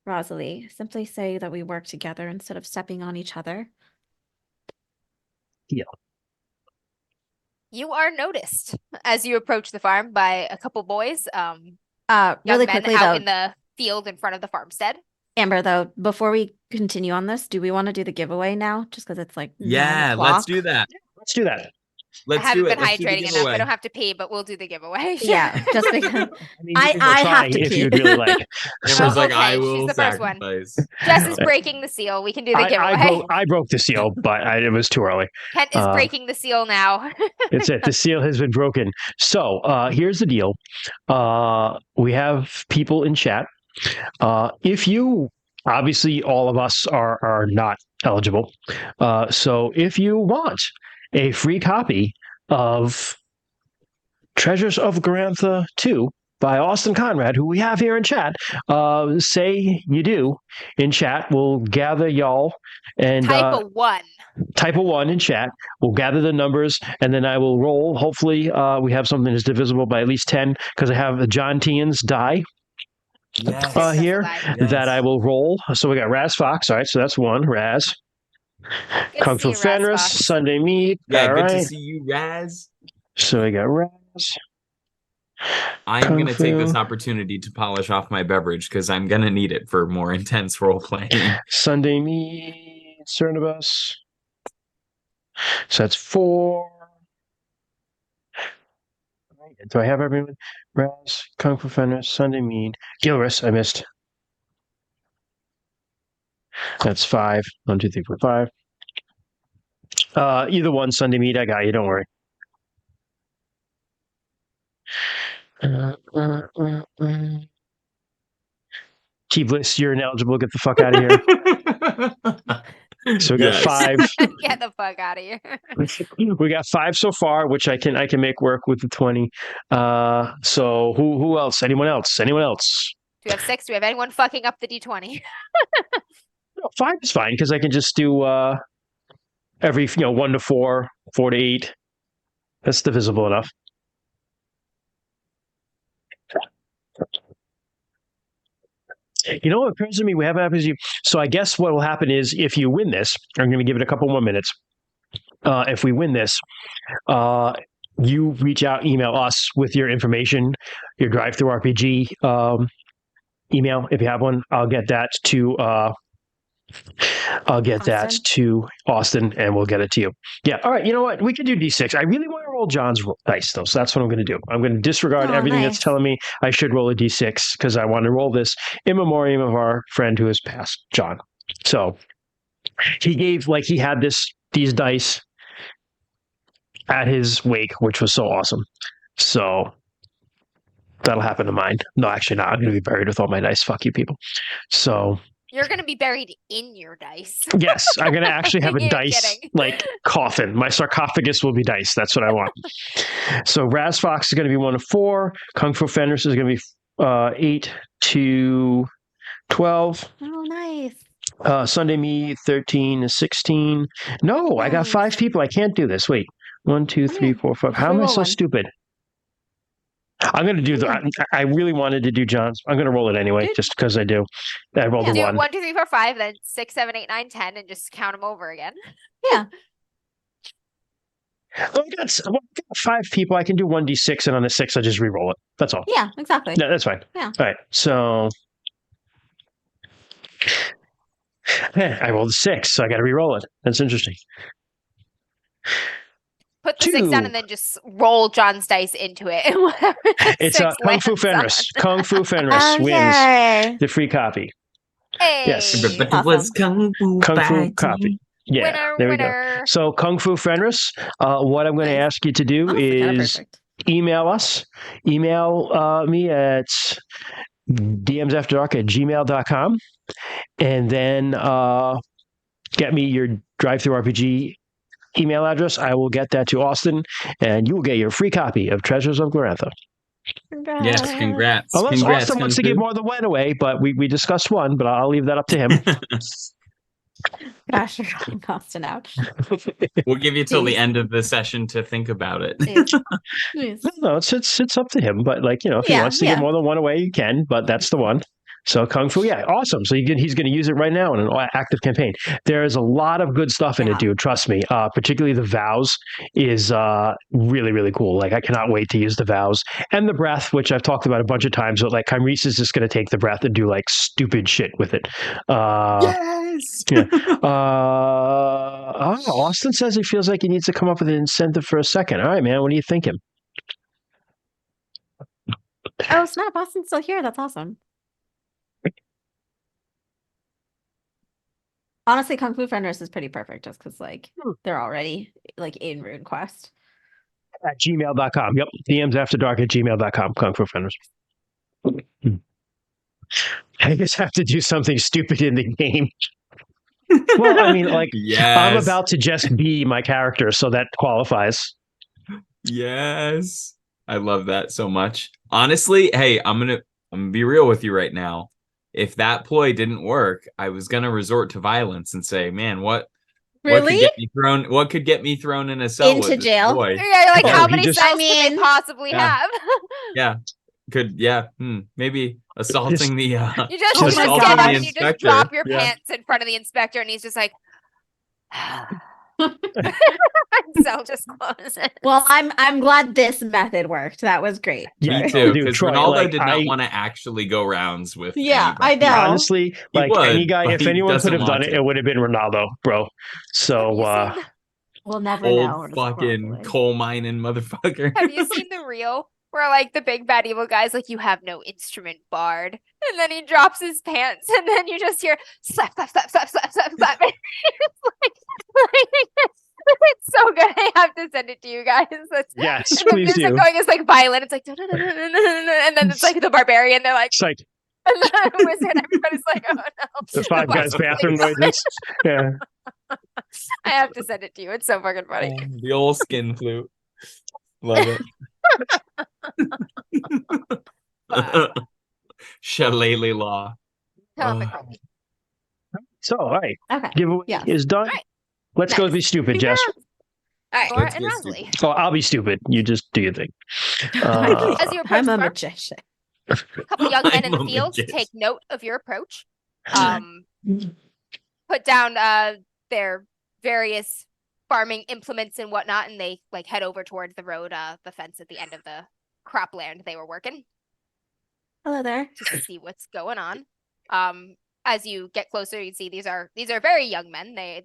Rosalie. Simply say that we work together instead of stepping on each other. You are noticed as you approach the farm by a couple boys, young Really men quickly out though, in the field in front of the farmstead. Amber, though, before we continue on this, do we want to do the giveaway now? Just because it's like 9 Yeah, o'clock? let's do that. Let's do that. Let's I haven't do it. been Let's do the hydrating enough. giveaway. I don't have to pee, but we'll do the giveaway. Yeah, just because I mean, I you can go try have to if pee. you'd really like. Amber's like, okay, I she's will the first one. sacrifice. Jess is Yeah. breaking the seal. We can do the giveaway. I broke the seal, but it was too early. Kent is breaking the seal now. It's it. The seal has been broken. So here's the deal. We have people in chat. If you obviously all of us are not eligible. So if you want a free copy of Treasures of Garantha 2 by Austin Conrad, who we have here in chat, say you do in chat. We'll gather y'all and Type a 1. type a 1 in chat. We'll gather the numbers, and then I will roll. Hopefully, we have something that's divisible by at least 10, because I have the John Tian's die Yes. here Yes. that I will roll. So we got Raz Fox. All right, so that's 1. Raz. Good Kung to see Fu you, Raz Fenris, Fox. Sunday Meat. Yeah, all good right. to see you, Raz. So we got Raz. I'm Kung going to take this Fu. opportunity to polish off my beverage because I'm going to need it for more intense role playing. Sunday Meat, Cernibus. So that's 4. Do I have everyone? Raz, Kung Fu Fenris, Sunday Mead, Gilris. I missed. That's 5. 1, 2, 3, 4, 5. Either one, Sunday Mead. I got you. Don't worry. T Bliss, you're ineligible. Get the fuck out of here. So we got Yes. 5. Get the fuck out of here. We got 5 so far, which I can make work with the 20. So who else? Anyone else? Do we have 6? Do we have anyone fucking up the D20? No, 5 is fine because I can just do every 1 to 4, 4 to 8. That's divisible enough. You know what occurs to me? We haven't happened to you. So I guess what will happen is if you win this, I'm going to give it a couple more minutes. If we win this, you reach out, email us with your information, your drive-through RPG email if you have one. I'll get that to Austin, and we'll get it to you. Yeah. All right. You know what? We could do D6. I really want to roll John's dice, though. So that's what I'm going to do. I'm going to disregard everything that's telling me I should roll a D6 because I want to roll this in memoriam of our friend who has passed, John. So he had these dice at his wake, which was so awesome. So that'll happen to mine. No, actually not. I'm going to be buried with all my dice. Fuck you people. So You're going to be buried in your dice. yes, I'm going to actually have a You're dice kidding. coffin. My sarcophagus will be dice. That's what I want. So Raz Fox is going to be 1 to 4. Kung Fu Fenris is going to be 8 to 12. Oh, nice. Sunday Me 13 to 16. No, I got 5 people. I can't do this. Wait. 1, 2, 3, 4, 5. How am I so stupid? I'm going to do I really wanted to do John's. I'm going to roll it anyway, just because I do. I rolled a 1. 1, 2, 3, 4, 5, then 6, 7, 8, 9, 10, and just count them over again. Yeah. Well, I got 5 people. I can do 1d6, and on the 6, I just re-roll it. That's all. Yeah, exactly. Yeah, that's fine. Yeah. All right. So I rolled a 6, so I got to re-roll it. That's interesting. Put the 6 down and then just roll John's dice into it. It's Kung Fu Fenris. Kung Fu Fenris wins the free copy. Hey. Yes. It was Kung Fu copy. Yeah, winner, we go. So Kung Fu Fenris, what I'm going to ask you to do is email us. Email me at dmsafterdark@gmail.com, and then get me your drive-through RPG email address. I will get that to Austin, and you will get your free copy of Treasures of Glorantha. Congrats. Yes, congrats. Unless congrats, Austin wants to give more than one away, but we discussed one, but I'll leave that up to him. Gosh, you're calling Austin out. We'll give you till the end of the session to think about it. No, it's up to him. But if he wants to give more than one away, you can. But that's the one. So Kung Fu, awesome. So he's going to use it right now in an active campaign. There is a lot of good stuff in it, dude. Trust me. Particularly the vows is really, really cool. Like I cannot wait to use the vows and the breath, which I've talked about a bunch of times. But like Kymrese is just going to take the breath and do like stupid shit with it. Yes. Yeah. Austin says he feels like he needs to come up with an incentive for a second. All right, man. What are you thinking? Oh, snap. Austin's still here. That's awesome. Honestly, Kung Fu Fenris is pretty perfect just because they're already in RuneQuest. At gmail.com. Yep. DMsAfterDark@gmail.com. Kung Fu Fenris. I just have to do something stupid in the game. Well, I mean, yes. I'm about to just be my character, so that qualifies. Yes. I love that so much. Honestly, hey, I'm gonna be real with you right now. If that ploy didn't work, I was gonna resort to violence and say, man, what could get me thrown in a cell into with jail? Boy? Yeah, how many cells could they possibly have? Yeah. Maybe assaulting the you just get up and you just drop your pants in front of the inspector, and he's just like, cell just closes. Well, I'm glad this method worked. That was great. Me too, because Ronaldo did not want to actually go rounds with. Yeah, anybody. I know. Honestly, any guy, if anyone could have done it, it would have been Ronaldo, bro. So we'll never know. Old fucking coal mining motherfucker. Have you seen the reel where the big bad evil guy's like, you have no instrument, bard, and then he drops his pants, and then you just hear slap, slap, slap, slap, slap, slap, slap. It's so good. I have to send it to you guys. Yes, and please the music do. going is violent. It's and then it's the barbarian. They're like, it's and the wizard. Everybody's like, oh no. The Five Guys bathroom noises. Yeah. I have to send it to you. It's so fucking funny. The old skin flute. Love it. Shillelagh law. Topic. So, all right. Okay. Giveaway Yes. is done. Right. Let's go Nice. be stupid, Jess. All right, Let's Nora and get Rosalie. stupid. Oh, I'll be stupid. You just do your thing. As you approach I'm the a farm, magician. a couple young men in I'm the a field magician. take note of your approach. Put down their various farming implements and whatnot, and they like head over towards the road, the fence at the end of the cropland they were working Hello there. to see what's going on. As you get closer, you see these are very young men. They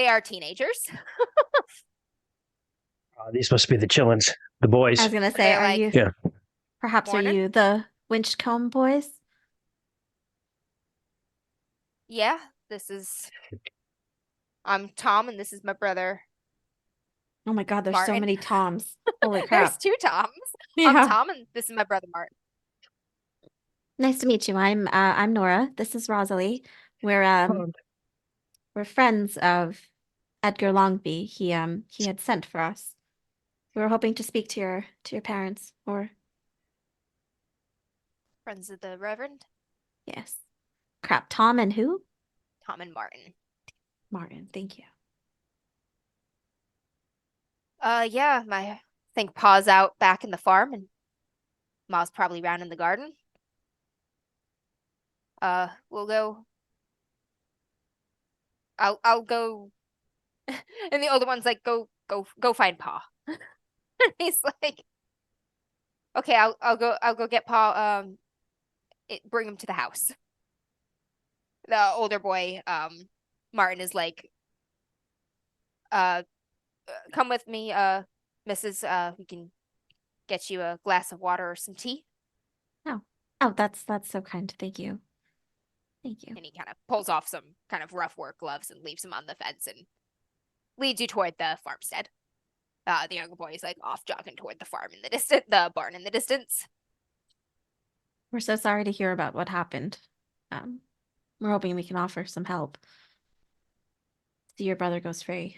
are teenagers. These must be the chillins, the boys. I was gonna say, They're are like, you? Yeah. Perhaps are Morning? you the Winchcombe boys? Yeah, I'm Tom, and this is my brother. Oh my God, there's so Martin. many Toms. Holy There's crap! 2 Toms. Yeah. I'm Tom, and this is my brother Martin. Nice to meet you. I'm Nora. This is Rosalie. We're friends of Edgar Longby. He had sent for us. We were hoping to speak to your parents. Or Friends of the Reverend yes. Crap. Tom and who? Tom and Martin. Martin. Thank you. Yeah, I think Pa's out back in the farm, and Ma's probably round in the garden. We'll go. I'll go. And the older one's like, go find Pa. He's like, okay, I'll go get Pa. Bring him to the house. The older boy, Martin, is like, come with me, Mrs. We can get you a glass of water or some tea. Oh, that's so kind. Thank you. Thank you. And he kind of pulls off some kind of rough work gloves and leaves him on the fence and leads you toward the farmstead. The younger boy is like off jogging toward the farm in the distance, the barn in the distance. We're so sorry to hear about what happened. We're hoping we can offer some help. See your brother goes free.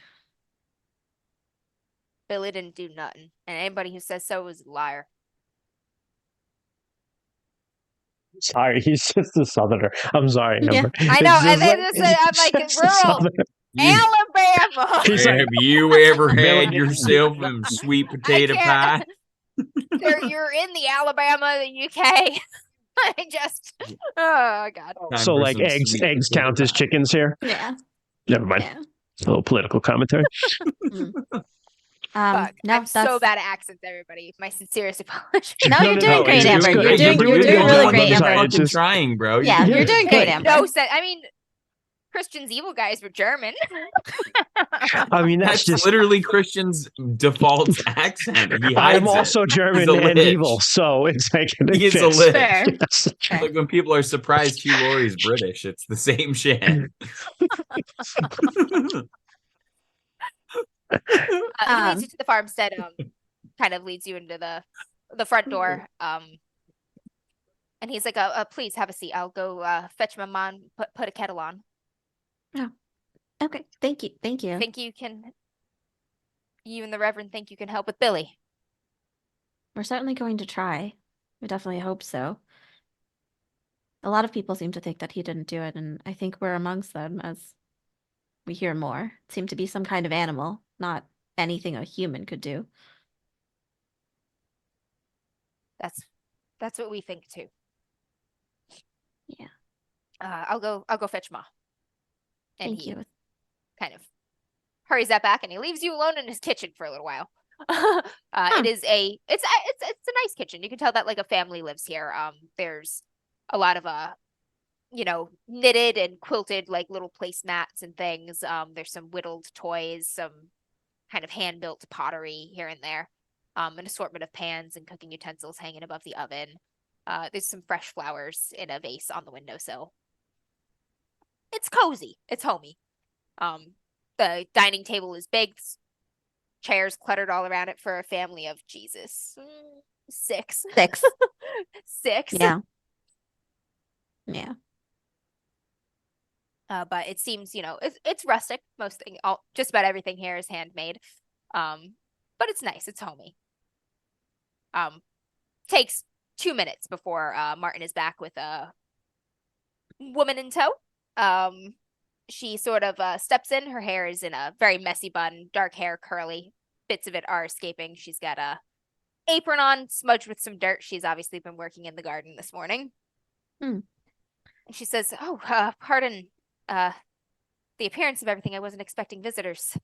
Billy didn't do nothing, and anybody who says so is a liar. Sorry, he's just a southerner. I'm sorry, Yeah. Amber. I know, It's and just then I'm like just a rural southerner. Alabama. He's like, Have you ever Billy- had yourself some sweet potato pie? can't. You're in the Alabama, the UK. I just, oh God. Time so for like some eggs sweet eggs potato count as pie. chickens here. Yeah. Never mind. Yeah. A little political commentary. Fuck, No, I'm so bad at accents, everybody. My sincerest apologies. No, you're doing great, it's Amber. good. You're doing You're doing really good. great, I'm Amber. sorry, it's Fucking just- trying, bro. Yeah, you're doing great, Hey, Amber. no sense. I mean, Christian's evil guys were German. I mean, that's just. literally Christian's default accent. He I am hides it. also German He's a and lich. evil, so it's like it He is a fits. lich. Fair. Yes. Fair. Like when people are surprised Hugh Laurie's British, it's the same shit. He leads you to the farmstead. Kind of leads you into the front door. And he's like, please have a seat. I'll go fetch my mom. Put a kettle on. Okay. Thank you. Thank you. Think you and the Reverend think you can help with Billy? We're certainly going to try. We definitely hope so. A lot of people seem to think that he didn't do it, and I think we're amongst them as we hear more. It seemed to be some kind of animal, not anything a human could do. That's what we think too. Yeah. I'll go fetch Ma. And Thank he you. kind of hurries that back, and he leaves you alone in his kitchen for a little while. It's a nice kitchen. You can tell that like a family lives here. There's a lot of knitted and quilted like little placemats and things. There's some whittled toys, some kind of hand built pottery here and there. An assortment of pans and cooking utensils hanging above the oven. There's some fresh flowers in a vase on the windowsill. It's cozy. It's homey. The dining table is big. Chairs cluttered all around it for a family of Jesus. 6. 6. 6. Yeah. Yeah. But it seems, it's rustic. Just about everything here is handmade. But it's nice. It's homey. Takes 2 minutes before Martin is back with a woman in tow. She sort of steps in. Her hair is in a very messy bun, dark hair, curly. Bits of it are escaping. She's got a apron on, smudged with some dirt. She's obviously been working in the garden this morning. Hmm. And she says, pardon the appearance of everything. I wasn't expecting visitors.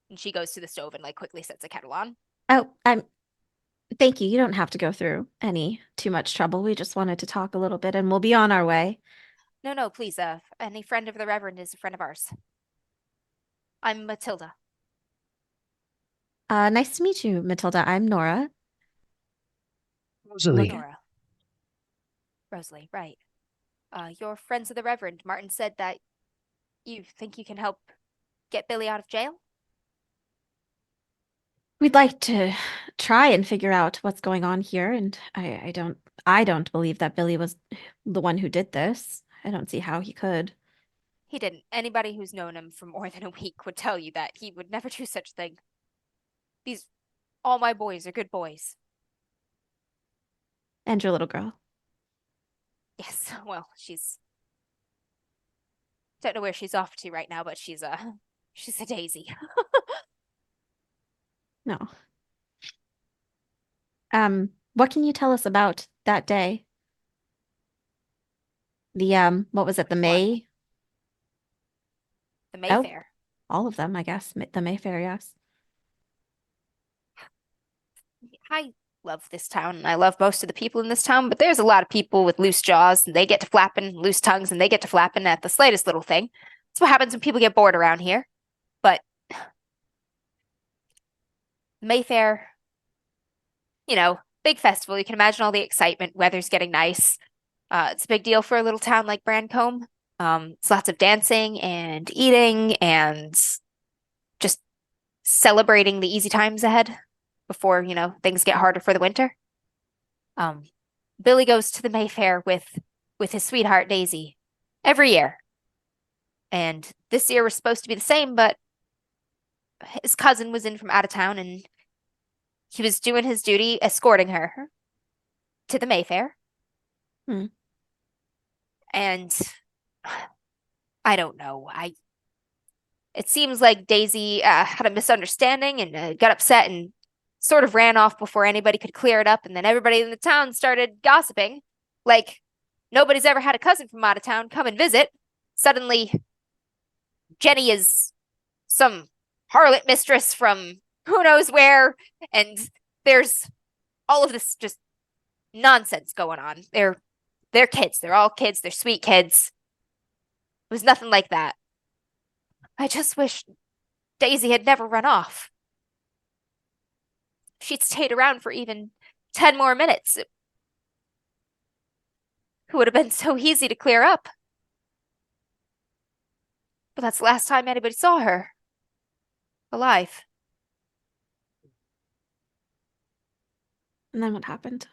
And she goes to the stove and quickly sets a kettle on. Oh, thank you. You don't have to go through too much trouble. We just wanted to talk a little bit and we'll be on our way. No, please, any friend of the Reverend is a friend of ours. I'm Matilda. Nice to meet you, Matilda. I'm Nora. Rosalie. Nora. Rosalie, right. You're friends of the Reverend. Martin said that you think you can help get Billy out of jail? We'd like to try and figure out what's going on here, and I don't believe that Billy was the one who did this. I don't see how he could. He didn't. Anybody who's known him for more than a week would tell you that he would never do such a thing. All my boys are good boys. And your little girl. Yes, well, don't know where she's off to right now, but she's a daisy. No. What can you tell us about that day? The what was it? The May? The Mayfair. All of them, I guess. The Mayfair, yes. I love this town, and I love most of the people in this town, but there's a lot of people with loose jaws, and they get to flapping, loose tongues, and they get to flapping at the slightest little thing. That's what happens when people get bored around here. But Mayfair, big festival. You can imagine all the excitement. Weather's getting nice. It's a big deal for a little town like Brancombe. It's lots of dancing and eating and just celebrating the easy times ahead before, things get harder for the winter. Billy goes to the Mayfair with his sweetheart Daisy every year. And this year was supposed to be the same, but his cousin was in from out of town and he was doing his duty escorting her to the Mayfair. And I don't know. It seems like Daisy had a misunderstanding and got upset and sort of ran off before anybody could clear it up. And then everybody in the town started gossiping. Like, nobody's ever had a cousin from out of town come and visit. Suddenly, Jenny is some harlot mistress from who knows where. And there's all of this just nonsense going on. They're kids. They're all kids. They're sweet kids. It was nothing like that. I just wish Daisy had never run off. If she'd stayed around for even 10 more minutes, it would have been so easy to clear up. But that's the last time anybody saw her. Alive. And then what happened?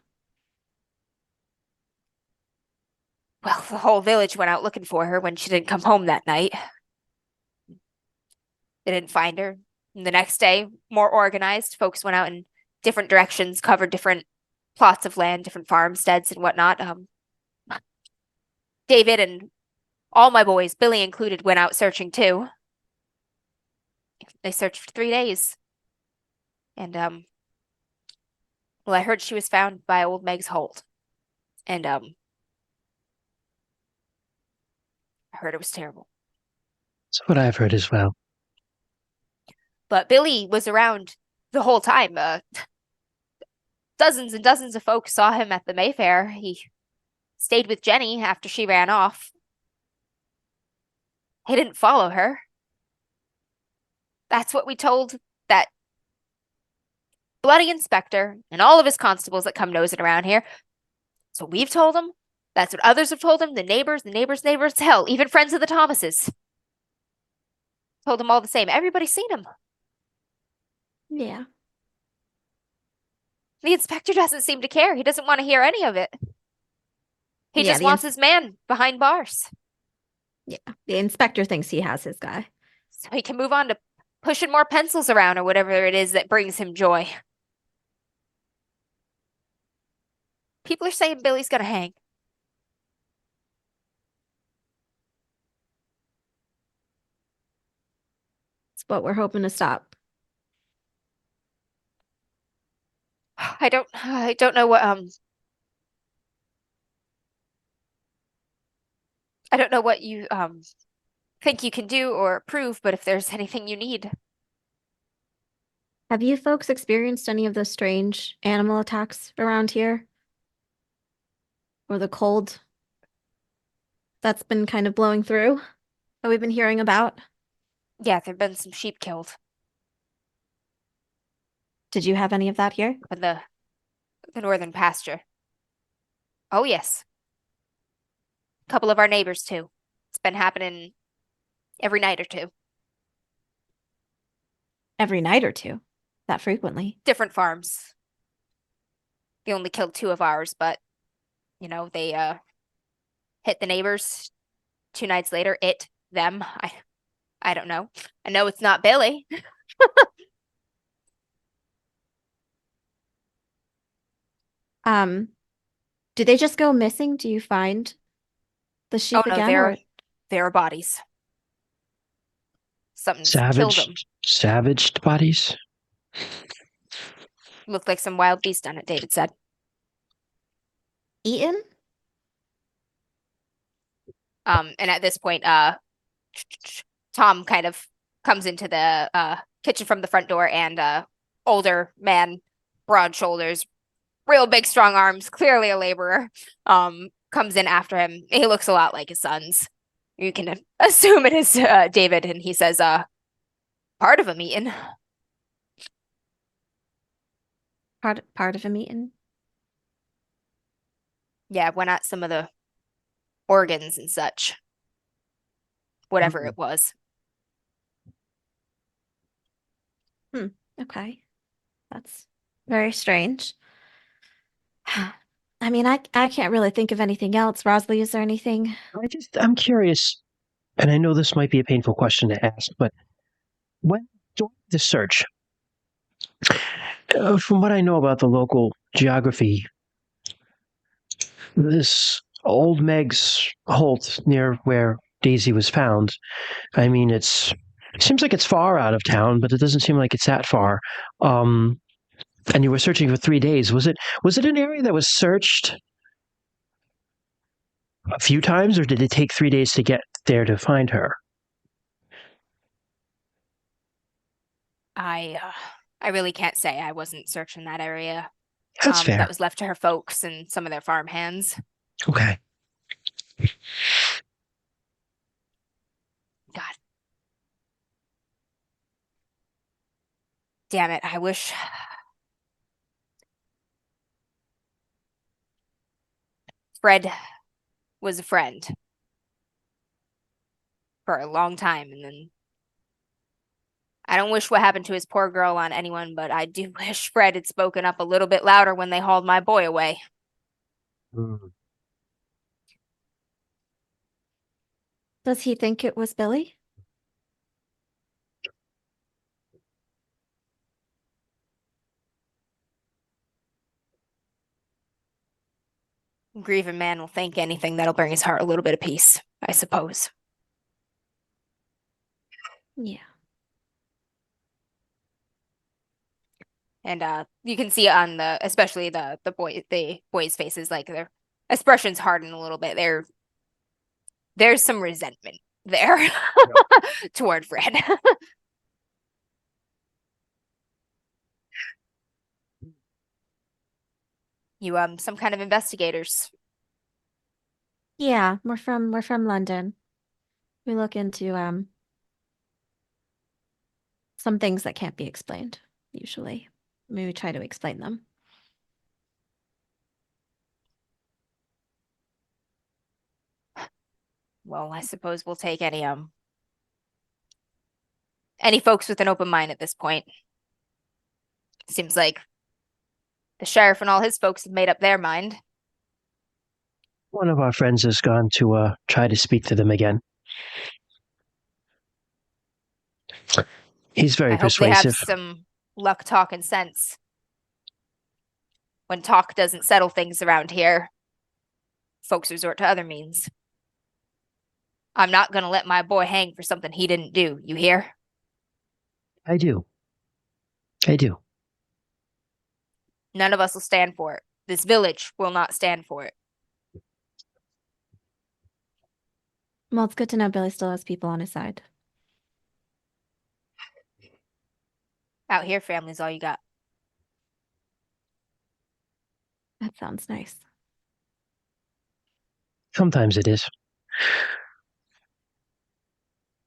Well, the whole village went out looking for her when she didn't come home that night. They didn't find her. And the next day, more organized, folks went out in different directions, covered different plots of land, different farmsteads and whatnot. David and all my boys, Billy included, went out searching too. They searched for 3 days. And, well, I heard she was found by old Meg's Holt. And, I heard it was terrible. That's what I've heard as well. But Billy was around the whole time. Dozens and dozens of folks saw him at the Mayfair. He stayed with Jenny after she ran off. He didn't follow her. That's what we told that bloody inspector and all of his constables that come nosing around here. That's what we've told him. That's what others have told him. The neighbors, hell, even friends of the Thomases. Told him all the same. Everybody's seen him. Yeah. The inspector doesn't seem to care. He doesn't want to hear any of it. He Yeah, just wants his man behind bars. The inspector thinks he has his guy. So he can move on to pushing more pencils around or whatever it is that brings him joy. People are saying Billy's gonna hang. It's what we're hoping to stop. I don't know what I don't know what you think you can do or prove, but if there's anything you need. Have you folks experienced any of the strange animal attacks around here? Or the cold that's been kind of blowing through that we've been hearing about? Yeah, there've been some sheep killed Did you have any of that here? in the northern pasture. Oh yes. A couple of our neighbors too. It's been happening every night or two. Every night or two? That frequently? Different farms. They only killed 2 of ours, but they hit the neighbors 2 nights later. Them. I don't know. I know it's not Billy. Did they just go missing? Do you find the sheep Oh no, again? Or there are bodies. Something's killed them. Savaged bodies? Looked like some wild beast on it, David said. eaten? And at this point, Tom kind of comes into the kitchen from the front door, and older man, broad shoulders, real big strong arms, clearly a laborer, comes in after him. He looks a lot like his sons. You can assume it is David, and he says, part of him eaten. Part of him eaten? Yeah, went at some of the organs and such. Whatever it was. Okay. That's very strange. I mean, I can't really think of anything else. Rosalie, is there anything? I'm curious, and I know this might be a painful question to ask, but during the search, from what I know about the local geography, this old Meg's Holt near where Daisy was found, I mean, it seems like it's far out of town, but it doesn't seem like it's that far. And you were searching for 3 days. Was it an area that was searched a few times, or did it take 3 days to get there to find her? I really can't say. I wasn't searching that area. That's fair. That was left to her folks and some of their farm hands. Okay. God. Damn it. I wish. Fred was a friend for a long time, and then I don't wish what happened to his poor girl on anyone, but I do wish Fred had spoken up a little bit louder when they hauled my boy away. Does he think it was Billy? Grieving man will think anything that'll bring his heart a little bit of peace, I suppose. Yeah. And you can see on especially the boys' faces, like their expressions harden a little bit. There's some resentment there toward Fred. You some kind of investigators. Yeah, we're from London. We look into some things that can't be explained, usually. I mean, we try to explain them. Well, I suppose we'll take any folks with an open mind at this point. Seems like the sheriff and all his folks have made up their mind. One of our friends has gone to try to speak to them again. He's very I hope they have persuasive. some luck talking sense. When talk doesn't settle things around here, folks resort to other means. I'm not gonna let my boy hang for something he didn't do, you hear? I do. I do. None of us will stand for it. This village will not stand for it. Well, it's good to know Billy still has people on his side. Out here, family's all you got. That sounds nice. Sometimes it is.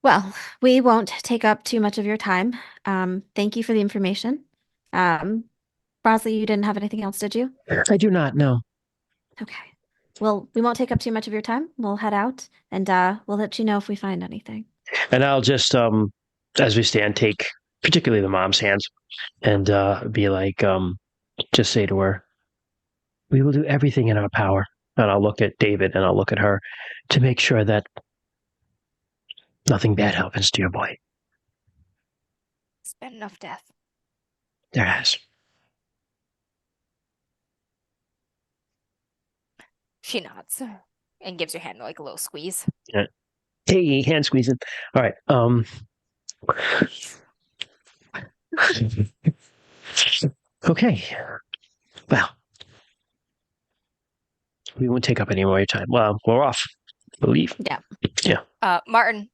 Well, we won't take up too much of your time. Thank you for the information. Bosley, you didn't have anything else, did you? I do not know. Okay. Well, we won't take up too much of your time. We'll head out and we'll let you know if we find anything. And I'll just, as we stand, take particularly the mom's hands and be like, just say to her, we will do everything in our power. And I'll look at David and I'll look at her to make sure that nothing bad happens to your boy. It's been enough death. There has. She nods and gives your hand like a little squeeze. Yeah. Hey, hand squeezing. All right. Okay. Well, we won't take up any more of your time. Well, we're off. I believe. Yeah. Martin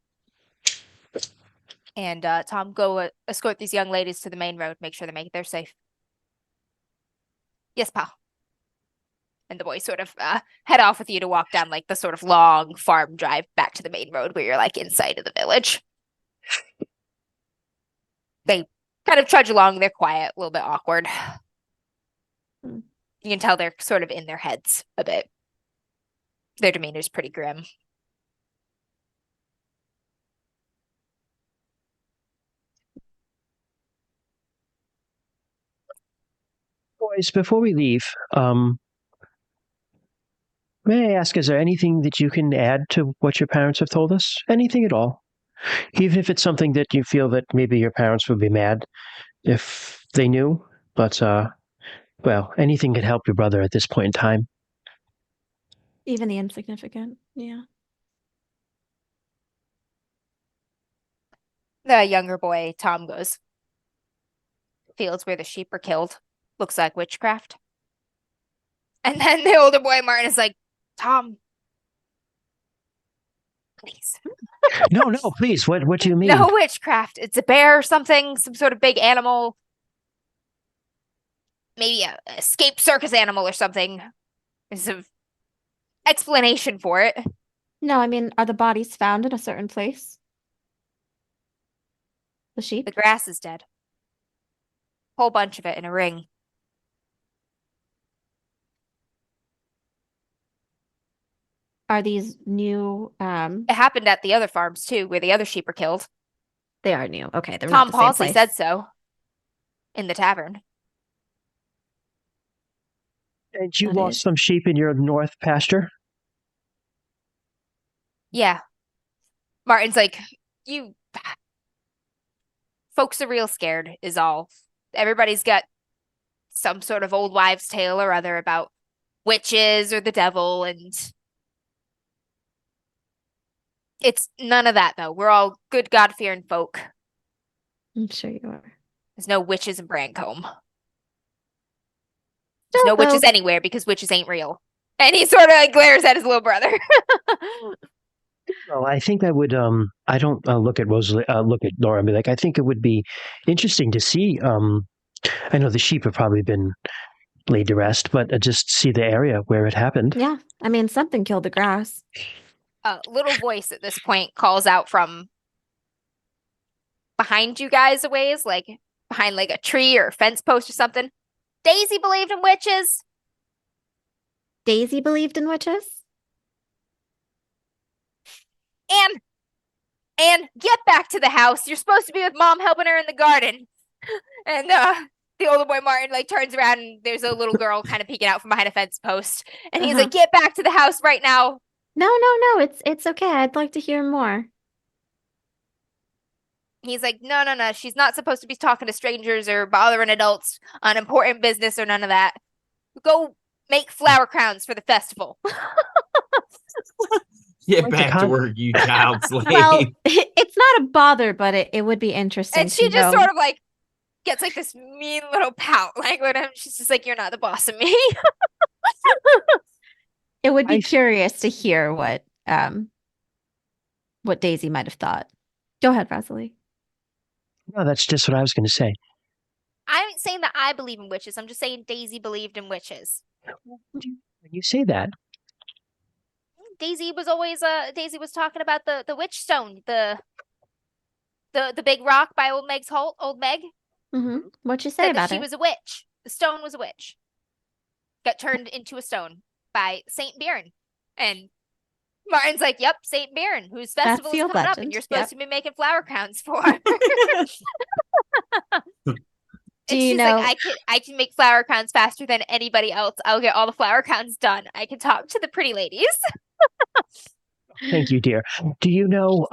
and Tom, go escort these young ladies to the main road. Make sure they make it there safe. Yes, pal. And the boys sort of head off with you to walk down like the sort of long farm drive back to the main road where you're like in sight of the village. They kind of trudge along. They're quiet, a little bit awkward. Hmm. You can tell they're sort of in their heads a bit. Their demeanor's pretty grim. Boys, before we leave, may I ask, is there anything that you can add to what your parents have told us? Anything at all? Even if it's something that you feel that maybe your parents would be mad if they knew, but, well, anything can help your brother at this point in time. Even the insignificant. Yeah. The younger boy, Tom, goes, fields where the sheep are killed. Looks like witchcraft. And then the older boy, Martin, is like, Tom, please. No, please. What do you mean? No witchcraft. It's a bear or something, some sort of big animal. Maybe a escaped circus animal or something. There's an explanation for it. No, I mean, are the bodies found in a certain place? The sheep? The grass is dead. Whole bunch of it in a ring. Are these new? It happened at the other farms too, where the other sheep are killed. They are new. Okay, they're Tom not the same Halsey place. said so. In the tavern. And you That lost is- some sheep in your north pasture? Yeah. Martin's like, you folks are real scared, is all. Everybody's got some sort of old wives' tale or other about witches or the devil, and it's none of that, though. We're all good, God-fearing folk. I'm sure you are. There's no witches in Brancombe. Still, There's no witches though- anywhere because witches ain't real. And he sort of like glares at his little brother. Well, I think I would. I don't look at Rosalie. Look at Nora and be like, I think it would be interesting to see. I know the sheep have probably been laid to rest, but just see the area where it happened. Yeah, I mean, something killed the grass. A little voice at this point calls out from behind you guys a ways, like behind like a tree or a fence post or something. Daisy believed in witches. Daisy believed in witches? And get back to the house. You're supposed to be with mom helping her in the garden. And the older boy Martin like turns around and there's a little girl kind of peeking out from behind a fence post. And he's like, get back to the house right now. No. It's okay. I'd like to hear more. He's like, no. She's not supposed to be talking to strangers or bothering adults on important business or none of that. Go make flower crowns for the festival. Get Like back to work, you child slave. Well, it's not a bother, but it would be interesting And she to just know. sort of like gets like this mean little pout. Like when she's just like, you're not the boss of me. It would be I- curious to hear what Daisy might have thought. Go ahead, Rosalie. No, that's just what I was going to say. I ain't saying that I believe in witches. I'm just saying Daisy believed in witches. When you say that, Daisy was always talking about the witch stone, the big rock by old Meg's Holt, old Meg. Mm-hmm. What'd you say Said that about she it? was a witch. The stone was a witch. Got turned into a stone by Saint Bjorn. And Martin's like, yep, Saint Bjorn, whose festival is the old coming up and legend, you're supposed yep. to be making flower crowns for. Do And you she's know? like, I can make flower crowns faster than anybody else. I'll get all the flower crowns done. I can talk to the pretty ladies. thank you, dear. Do you know,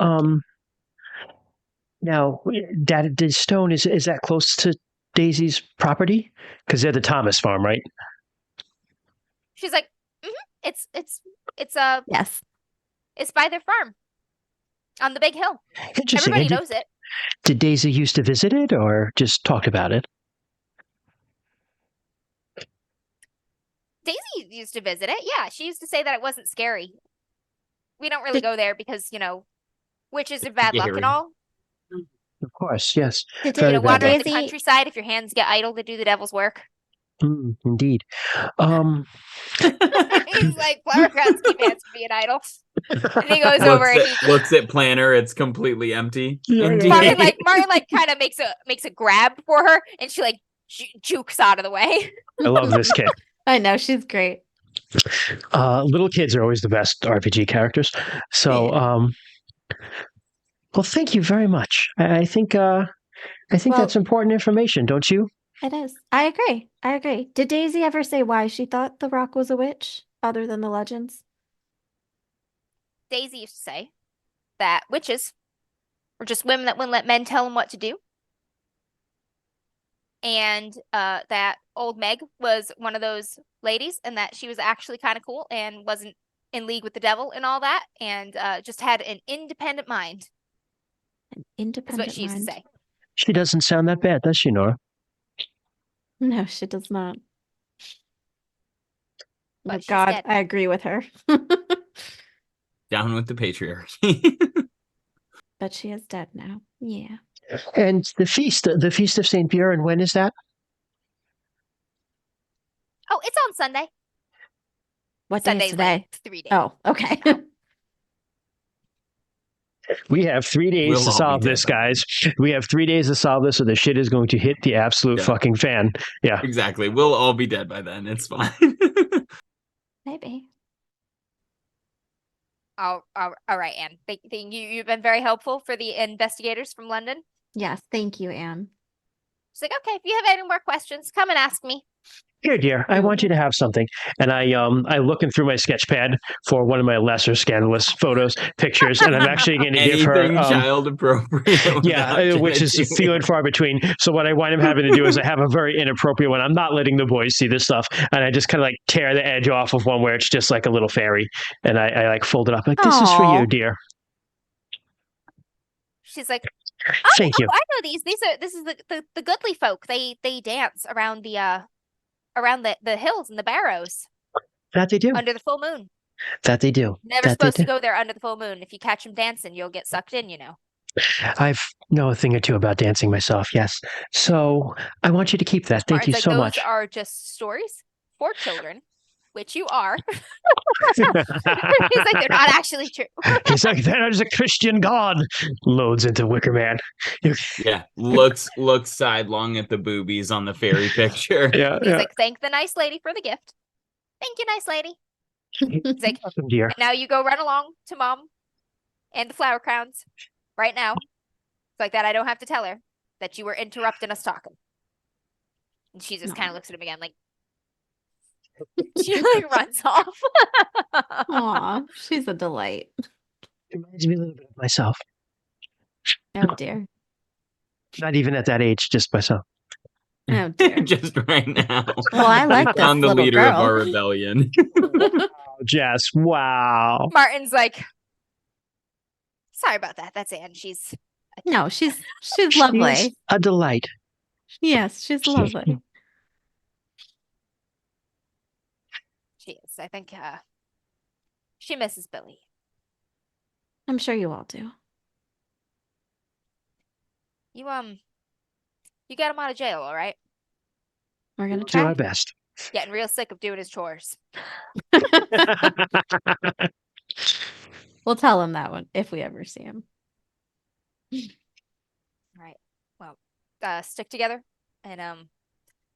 now, that the stone, is that close to Daisy's property? Because they're the Thomas farm, right? She's like, it's Yes. it's by their farm on the big hill. Interesting. Everybody And knows it. did Daisy used to visit it or just talked about it? Daisy used to visit it. Yeah, she used to say that it wasn't scary. We don't really go there because, witches are bad luck Scary. and all. Of course, yes. Did Very You know, bad wander luck. in the Daisy- countryside if your hands get idle to do the devil's work. Indeed. He's like, flower crowns keep hands from being idle. And he goes over and he looks at Planner. It's completely empty. Yeah, Indeed. Martin like kind of makes a grab for her, and she like jukes out of the way. I love this kid. I know, she's great. Little kids are always the best RPG characters. So, well, thank you very much. I think Well- that's important information, don't you? It is. I agree. Did Daisy ever say why she thought the rock was a witch, other than the legends? Daisy used to say that witches were just women that wouldn't let men tell them what to do. And that old Meg was one of those ladies, and that she was actually kind of cool and wasn't in league with the devil and all that, and just had an independent mind. An Is independent what she used to mind. say. She doesn't sound that bad, does she, Nora? No, she does not. But Oh she's God, dead. I agree with her. Down with the patriarchy. But she is dead now. Yeah. And the feast of Saint Bjorn, when is that? Oh, it's on Sunday. What day is Sunday's today? like 3 days. Oh, okay. We have 3 days We'll to all be solve dead this, by then. guys. We have 3 days to solve this, or the shit is going to hit the absolute Yeah. fucking fan. Yeah. Exactly. We'll all be dead by then. It's fine. Maybe. All right, Anne. Thank you. You've been very helpful for the investigators from London. Yes, thank you, Anne. She's like, okay, if you have any more questions, come and ask me. Here, dear, I want you to have something. And I looking through my sketch pad for one of my lesser scandalous pictures, and I'm actually going to give her Anything child appropriate. yeah, which is few and far between. So what I wind up having to do is I have a very inappropriate one. I'm not letting the boys see this stuff, and I just kind of like tear the edge off of one where it's just like a little fairy, and I like fold it up like, this is for Aw. you, dear. She's like, Thank you. I know these. This is the goodly folk. They dance around the hills and the barrows That they do. under the full moon. That they do. Never That they supposed to do. go there under the full moon. If you catch them dancing, you'll get sucked in, I've know a thing or two about dancing myself, yes. So I want you to keep that. Thank Martin's you like, so those much. are just stories for children, which you are. He's like, they're not actually true. He's like, there's a Christian God. Loads into Wicker Man. Yeah. Looks sidelong at the boobies on the fairy picture. Yeah, He's yeah. like, thank the nice lady for the gift. Thank you, nice lady. He's like, Welcome, dear. and now you go run along to mom and the flower crowns right now. It's like that I don't have to tell her that you were interrupting us talking. And she just kind of looks at him again like, She like runs off. Aw, she's a delight. Reminds me a little bit of myself. Oh dear. Not even at that age, just myself. Oh dear. Just right now. Well, I like this Found the little leader of girl. our rebellion. Oh, Jess, wow. Martin's like, sorry about that. That's Anne. She's No, she's lovely. She's a delight. Yes, she's lovely. she is. I think she misses Billy. I'm sure you all do. You got him out of jail, all right? We're gonna Do try. our best. Getting real sick of doing his chores. We'll tell him that one if we ever see him. All right. Well, stick together and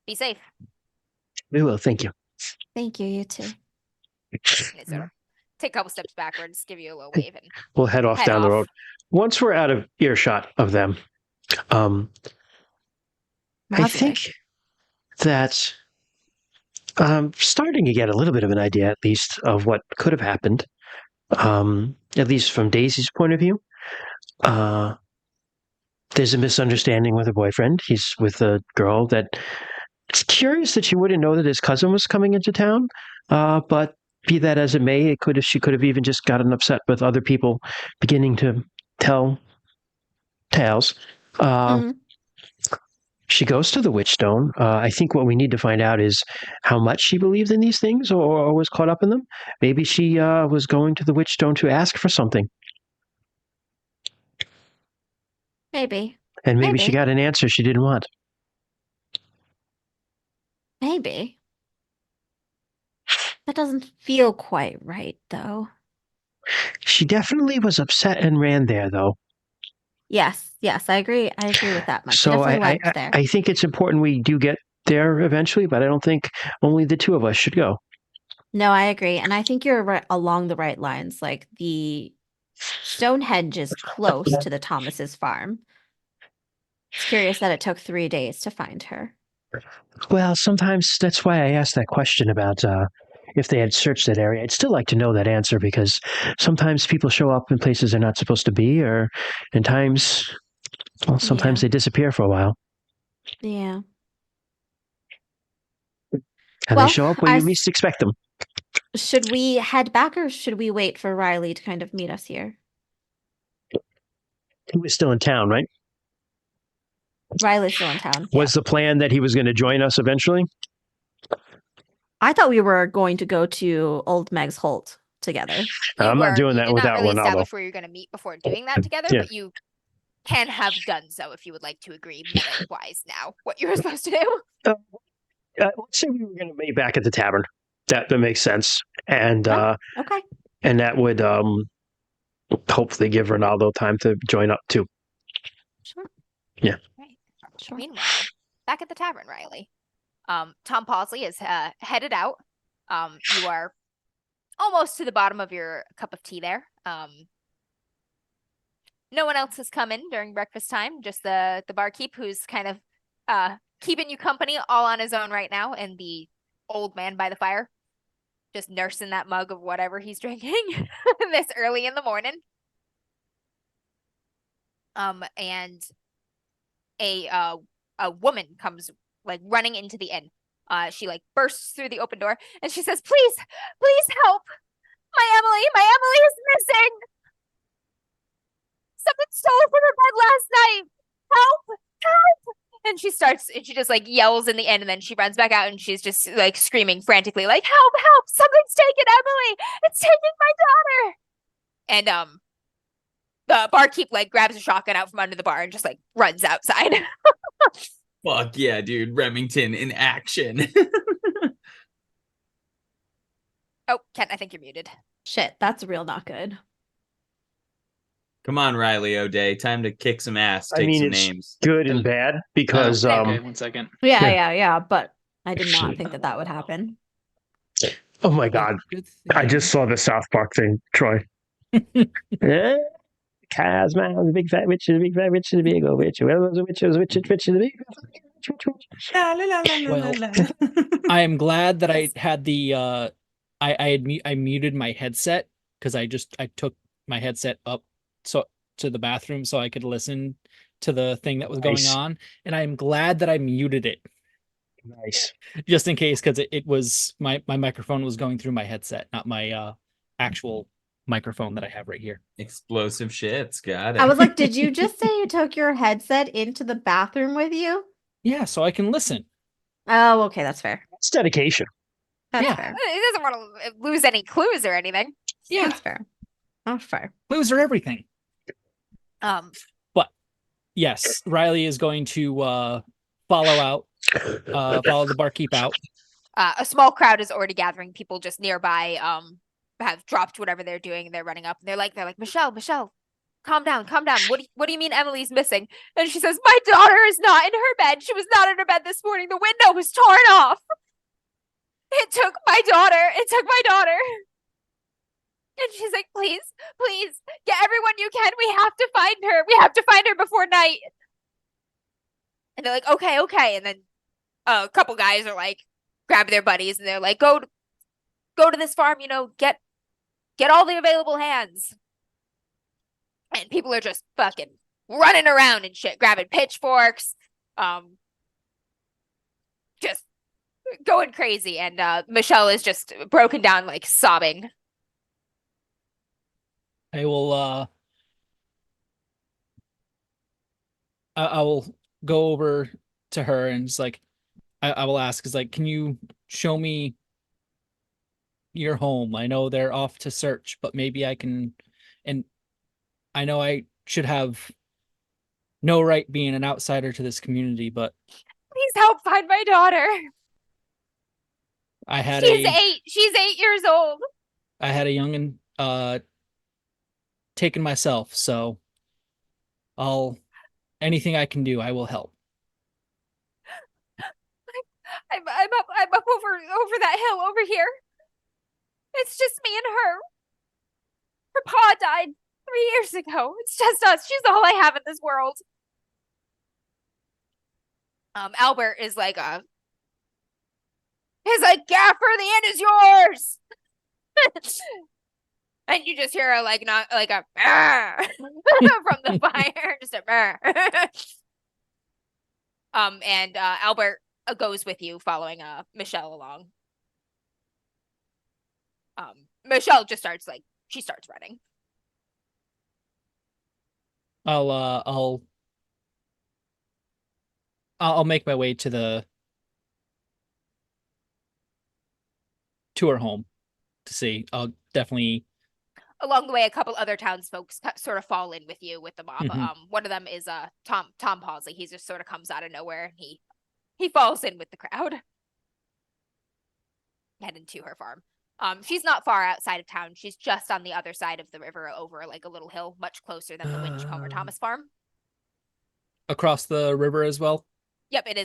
be safe. We will, thank you. Thank you, you too. And it's sort of take a couple steps backwards, give you a little wave, and We'll head off down the road. Once we're out of earshot of them, I Lovely. think that I'm starting to get a little bit of an idea, at least, of what could have happened. At least from Daisy's point of view. There's a misunderstanding with her boyfriend. He's with a girl that it's curious that she wouldn't know that his cousin was coming into town. But be that as it may, she could have even just gotten upset with other people beginning to tell tales. Mhm. She goes to the Witchstone. I think what we need to find out is how much she believed in these things or was caught up in them. Maybe she was going to the Witchstone to ask for something. Maybe. And maybe she Maybe. got an answer she didn't want. Maybe. That doesn't feel quite right, though. She definitely was upset and ran there, though. Yes, I agree. I agree with that much. She So definitely went there. I think it's important we do get there eventually, but I don't think only the two of us should go. No, I agree. And I think you're right along the right lines. Like the Stonehenge is close to the Thomas's farm. It's curious that it took 3 days to find her. Well, sometimes that's why I asked that question about if they had searched that area. I'd still like to know that answer because sometimes people show up in places they're not supposed to be, or in times, well, sometimes Yeah. they disappear for a while. Yeah. And Well, they show up when you least expect them. Should we head back or should we wait for Riley to kind of meet us here? He was still in town, right? Riley's still in town. Was the plan that he was going to join us eventually? I thought we were going to go to Old Meg's Holt together. I'm not doing that did without not really Ronaldo. establish where you're going to meet before doing that together, Yeah. but you can have done so if you would like to agree minute-wise now what you were supposed to do. Let's say we were going to meet back at the tavern. That makes sense. And Okay. and that would hopefully give Ronaldo time to join up too. Sure. Yeah. Right. Sure. Meanwhile, back at the tavern, Riley, Tom Pausley is headed out. You are almost to the bottom of your cup of tea there. No one else has come in during breakfast time, just the barkeep who's kind of keeping you company all on his own right now, and the old man by the fire, just nursing that mug of whatever he's drinking this early in the morning. And a woman comes like running into the inn. She like bursts through the open door and she says, please help. My Emily is missing. Someone stole from her bed last night. Help. And she just like yells in the inn, and then she runs back out and she's just like screaming frantically, like, help, something's taken Emily. It's taking my daughter. And the barkeep like grabs a shotgun out from under the bar and just like runs outside. Fuck yeah, dude. Remington in action. Oh, Kent, I think you're muted. Shit, that's real not good. Come on, Riley O'Day. Time to kick some ass. Take some names. Good and bad because Okay, 1 second. Yeah. But I did not think that would happen. oh my god, I just saw the South Park thing, Troy. Kazma, the big fat witch, the big fat witch, the big old witch. Well, was a witch, was a witch, witch, the big Well, I am glad that I had the I muted my headset because I took my headset up to the bathroom so I could listen to the thing that was going Nice. on, and I am glad that I muted it Nice. just in case because it was my microphone was going through my headset, not my actual microphone that I have right here. Explosive shits. Got it. I was like, did you just say you took your headset into the bathroom with you? Yeah, so I can listen. Oh, okay, that's fair. It's dedication. That's Yeah. fair. It doesn't want to lose any clues or anything. Yeah, That's fair. That's fair. clues are everything. But yes, Riley is going to follow the barkeep out. A small crowd is already gathering. People just nearby have dropped whatever they're doing and they're running up and they're like Michelle, calm down. What do you mean Emily's missing? And she says, my daughter is not in her bed. She was not in her bed this morning. The window was torn off. It took my daughter. And she's like, please, get everyone you can. We have to find her. We have to find her before night. And they're like, okay. And then a couple guys are like, grab their buddies and they're like, go to this farm, get all the available hands. And people are just fucking running around and shit, grabbing pitchforks, just going crazy. And Michelle is just broken down, like sobbing. I will I will go over to her and just like I will ask is like, can you show me your home? I know they're off to search, but maybe I can, and I know I should have no right being an outsider to this community, but Please help find my daughter. I had She's 8. She's 8 years old. I had a youngin taken myself, so anything I can do, I will help. I'm up over that hill over here. It's just me and her. Her pa died 3 years ago. It's just us. She's all I have in this world. Albert is like Gaffer, the inn is yours. And you just hear a not like a from the fire, just a and Albert goes with you, following Michelle along. Michelle just starts running. I'll make my way to her home to see. I'll definitely. Along the way, a couple other townsfolk sort of fall in with you with the mob. Mm-hmm. One of them is Tom Pawsley. He just sort of comes out of nowhere and he falls in with the crowd, heading to her farm. She's not far outside of town. She's just on the other side of the river, over like a little hill, much closer than the Winchcombe Thomas farm. Across the river as well. Yep, it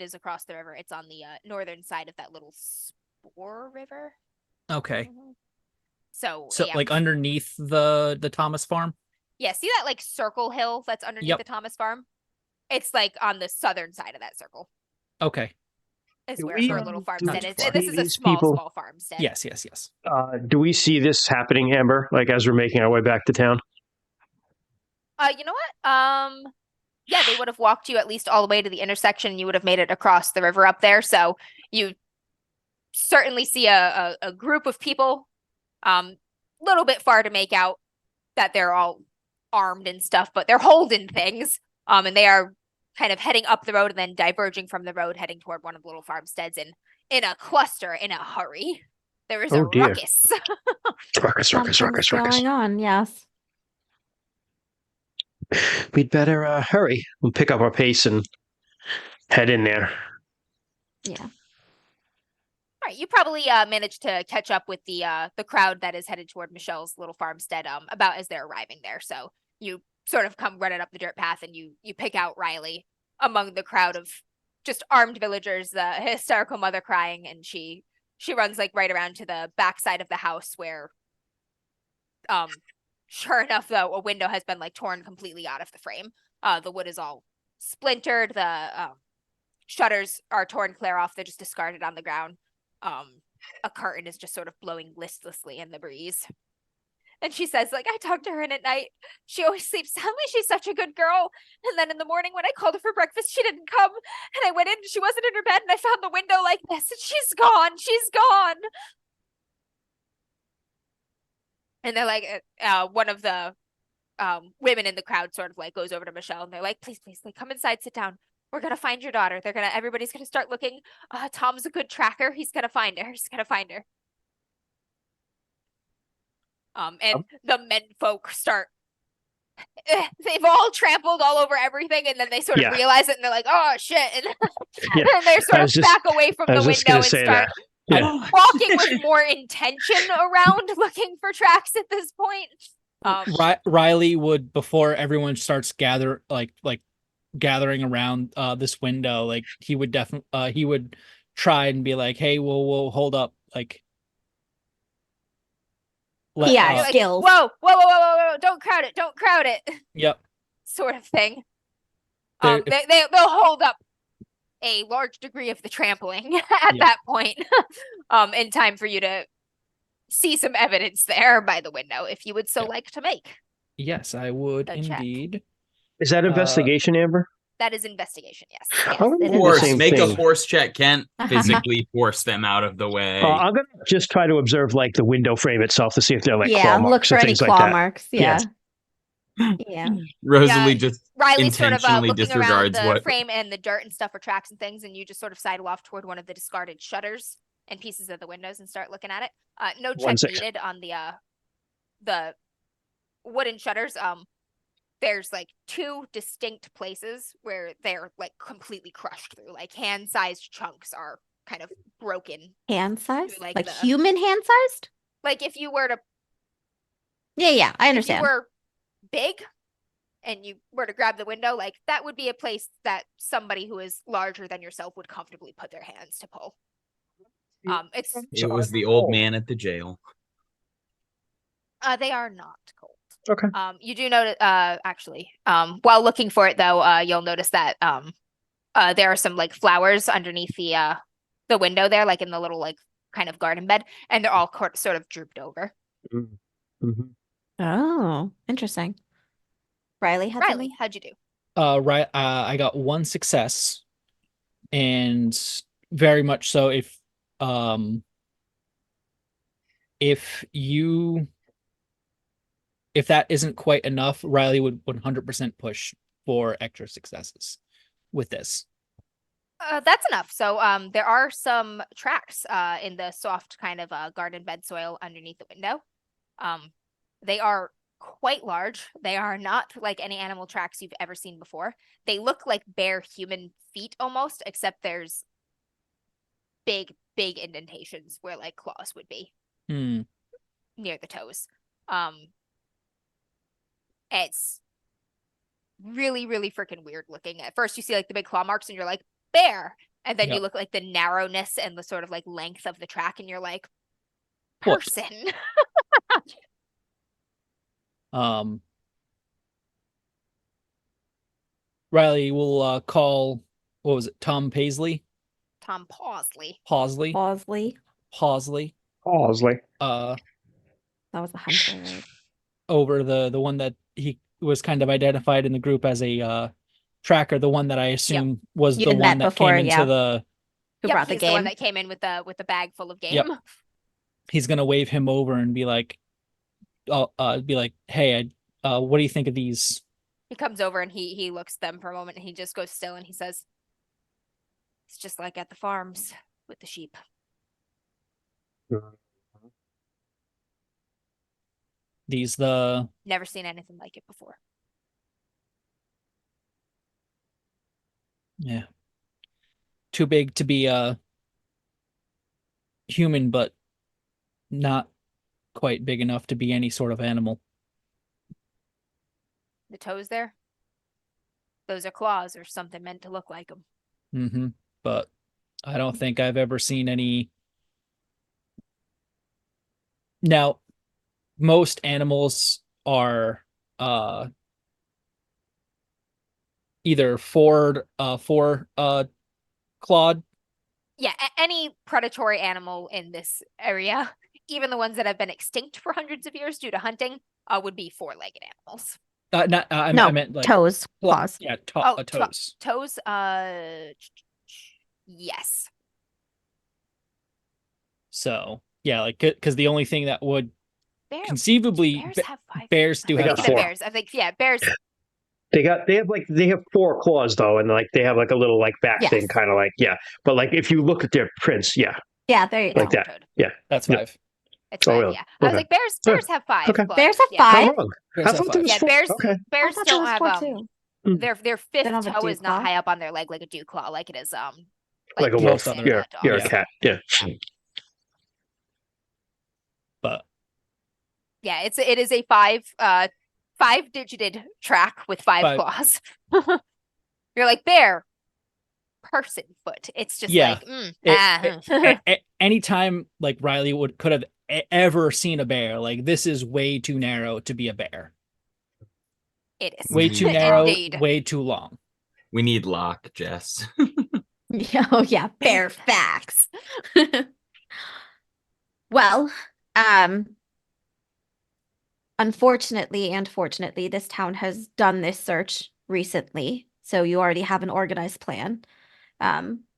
is across the river. It's on the northern side of that little Spore River. Okay. So yeah. Like underneath the Thomas farm? Yeah, see that like circle hill that's underneath the Thomas farm? It's like on the southern side of that circle. Okay. Is where her little farmstead is. This is a small farmstead. Yes. Do we see this happening, Amber, like as we're making our way back to town? You know what? Yeah, they would have walked you at least all the way to the intersection and you would have made it across the river up there. So you certainly see a group of people, little bit far to make out that they're all armed and stuff, but they're holding things. And they are kind of heading up the road and then diverging from the road, heading toward one of the little farmsteads in a cluster, in a hurry. There is a ruckus. ruckus. Going on, yes. We'd better hurry. We'll pick up our pace and head in there. Yeah. All right, you probably managed to catch up with the crowd that is headed toward Michelle's little farmstead about as they're arriving there. So you sort of come running up the dirt path and you pick out Riley among the crowd of just armed villagers, the hysterical mother crying, and she runs like right around to the backside of the house where sure enough, though, a window has been like torn completely out of the frame. The wood is all splintered. The shutters are torn clear off. They're just discarded on the ground. A curtain is just sort of blowing listlessly in the breeze. And she says, like, I talked to her in at night. She always sleeps soundly. She's such a good girl. And then in the morning when I called her for breakfast, she didn't come. And I went in and she wasn't in her bed. And I found the window like this. And she's gone. She's gone. And they're like, one of the women in the crowd sort of like goes over to Michelle and they're like, please, like, come inside, sit down. We're going to find your daughter. Everybody's going to start looking. Tom's a good tracker. He's going to find her. And the men folk start, they've all trampled all over everything, and then they sort of realize it, and they're like, oh, shit. And then they sort of back away from the window and start walking with more intention around looking for tracks at this point. Riley would, before everyone starts gathering around this window, like he would definitely he would try and be like, hey, we'll hold up, like skills. Whoa, don't crowd it. Yep. Sort of thing. They'll hold up a large degree of the trampling at that point. In time for you to see some evidence there by the window, if you would so like to make. Yes, I would indeed. Is that investigation, Amber? That is investigation, yes. Of course, make a force check. Can't physically force them out of the way. I'm going to just try to observe like the window frame itself to see if they're like claw marks. Look for any claw marks. Yeah. Rosalie just Riley sort of intentionally looking around disregards the frame and the dirt and stuff for tracks and things, and you just sort of sidle off toward one of the discarded shutters and pieces of the windows and start looking at it. No check needed on the wooden shutters. There's like two distinct places where they're like completely crushed through, like hand-sized chunks are kind of broken. Hand-sized? Like human hand-sized? Like if you were to... Yeah, I understand. If you were big and you were to grab the window, like that would be a place that somebody who is larger than yourself would comfortably put their hands to pull. It was the old man at the jail. They are not cold. Okay. You do notice, actually, while looking for it though, you'll notice that there are some like flowers underneath the window there, like in the little like kind of garden bed, and they're all sort of drooped over. Mm-hmm. Oh, interesting. Riley, how'd you do? I got one success, and very much so. If that isn't quite enough, Riley would 100% push for extra successes with this. That's enough. So there are some tracks in the soft kind of garden bed soil underneath the window. They are quite large. They are not like any animal tracks you've ever seen before. They look like bare human feet almost, except there's big indentations where like claws would be near the toes. It's really freaking weird looking. At first you see like the big claw marks and you're like, bear. And then you look like the narrowness and the sort of like length of the track and you're like, person. Riley will call, what was it, Tom Paisley? Tom Pawsley. Pawsley. That was the hunter, right? Over the one that he was kind of identified in the group as a tracker, the one that I assume was the one that came into the... Who brought the game. The one that came in with the bag full of game. Yep. He's going to wave him over and be like, hey, what do you think of these? He comes over and he looks at them for a moment and he just goes still and he says, it's just like at the farms with the sheep. Never seen anything like it before. Yeah. Too big to be human, but not quite big enough to be any sort of animal. The toes there? Those are claws or something meant to look like them. Mm-hmm. But I don't think I've ever seen any. Now, most animals are either four clawed? Yeah, any predatory animal in this area, even the ones that have been extinct for hundreds of years due to hunting, would be four-legged animals. I meant like toes, claws. Yeah, toes. Toes. Yes. So yeah, like because the only thing that would conceivably bears have five. Bears do have four. Bears. I think bears. They have 4 claws though, and like they have like a little like back thing, kind of like But like if you look at their prints, there you like go. that, yeah, that's 5. It's 5, really? yeah. I was like bears have 5. Okay. Bears have I'm 5. wrong. Bears I have thought there was 5. 4. Bears. Okay. Bears don't have too. their fifth don't have a toe dew is not claw? high up on their leg like a dew claw, like it is Like a most wolf. other Yeah, dogs. a cat. Yeah. But yeah, it is a 5-digited track with 5 claws. You're like bear, person foot. It's just like anytime like Riley could have ever seen a bear, like this is way too narrow to be a bear. It is way too narrow, indeed. Way too long. We need Locke, Jess. Oh yeah, bear facts. Well, unfortunately and fortunately, this town has done this search recently, so you already have an organized plan.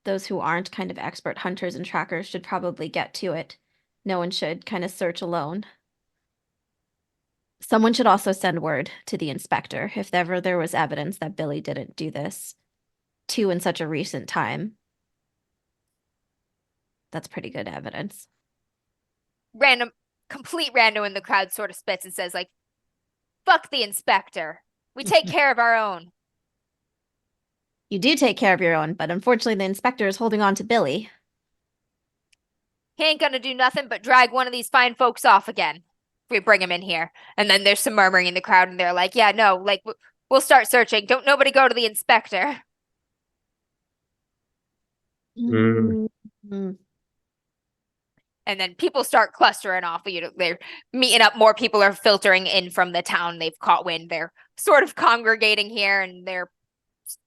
Those who aren't kind of expert hunters and trackers should probably get to it. No one should kind of search alone. Someone should also send word to the inspector if ever there was evidence that Billy didn't do this, too, in such a recent time. That's pretty good evidence. Complete random in the crowd sort of spits and says, like, fuck the inspector. We take care of our own. You do take care of your own, but unfortunately the inspector is holding on to Billy. He ain't gonna do nothing but drag one of these fine folks off again if we bring him in here. And then there's some murmuring in the crowd, and they're like, yeah, no, like, we'll start searching. Don't nobody go to the inspector. Mm-hmm. And then people start clustering off. They're meeting up. More people are filtering in from the town. They've caught wind. They're sort of congregating here, and they're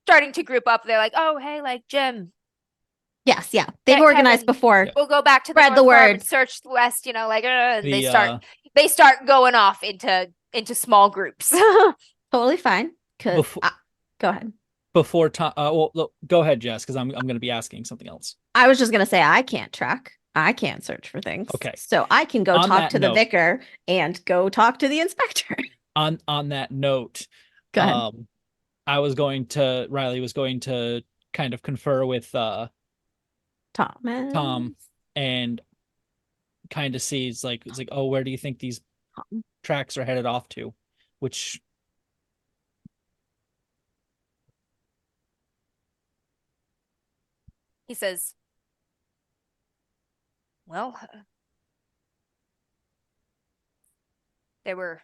starting to group up. They're like, oh, hey, like, Jim. Yes, yeah. They've organized Kevin, before. We'll go back to Spread the word. And search the west, like, and they start going off into small groups. Totally fine. Go ahead. Before Tom, well, go ahead, Jess, because I'm going to be asking something else. I was just going to say I can't track. I can't search for things. Okay. So I can go talk to the vicar and go talk to the inspector. On that note, go ahead. Riley was going to kind of confer with Tom and kind of see it's like, oh, where do you think these tracks are headed off to? Which he says, well, there were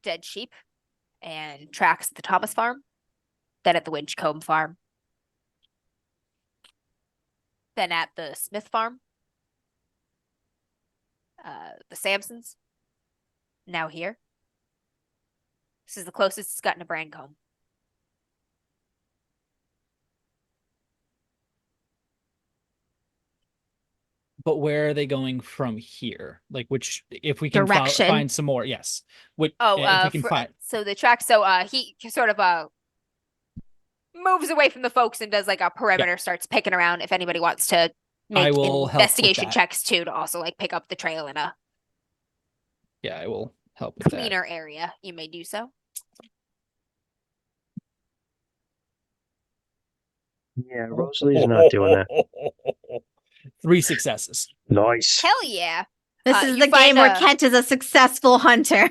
dead sheep and tracks at the Thomas farm, then at the Winchcombe farm, then at the Smith farm, the Sampsons, now here. This is the closest it's gotten to Brancombe. But where are they going from here? Like, which, if we can find some more, yes. If we can find. So the track, he sort of moves away from the folks and does like a perimeter, starts picking around if anybody wants to make investigation checks too, to also like pick up the trail in a I will help with cleaner area. You may do so. Yeah, Rosalie's not doing that. 3 successes. Nice. Hell yeah. This is the game where Kent is a successful hunter.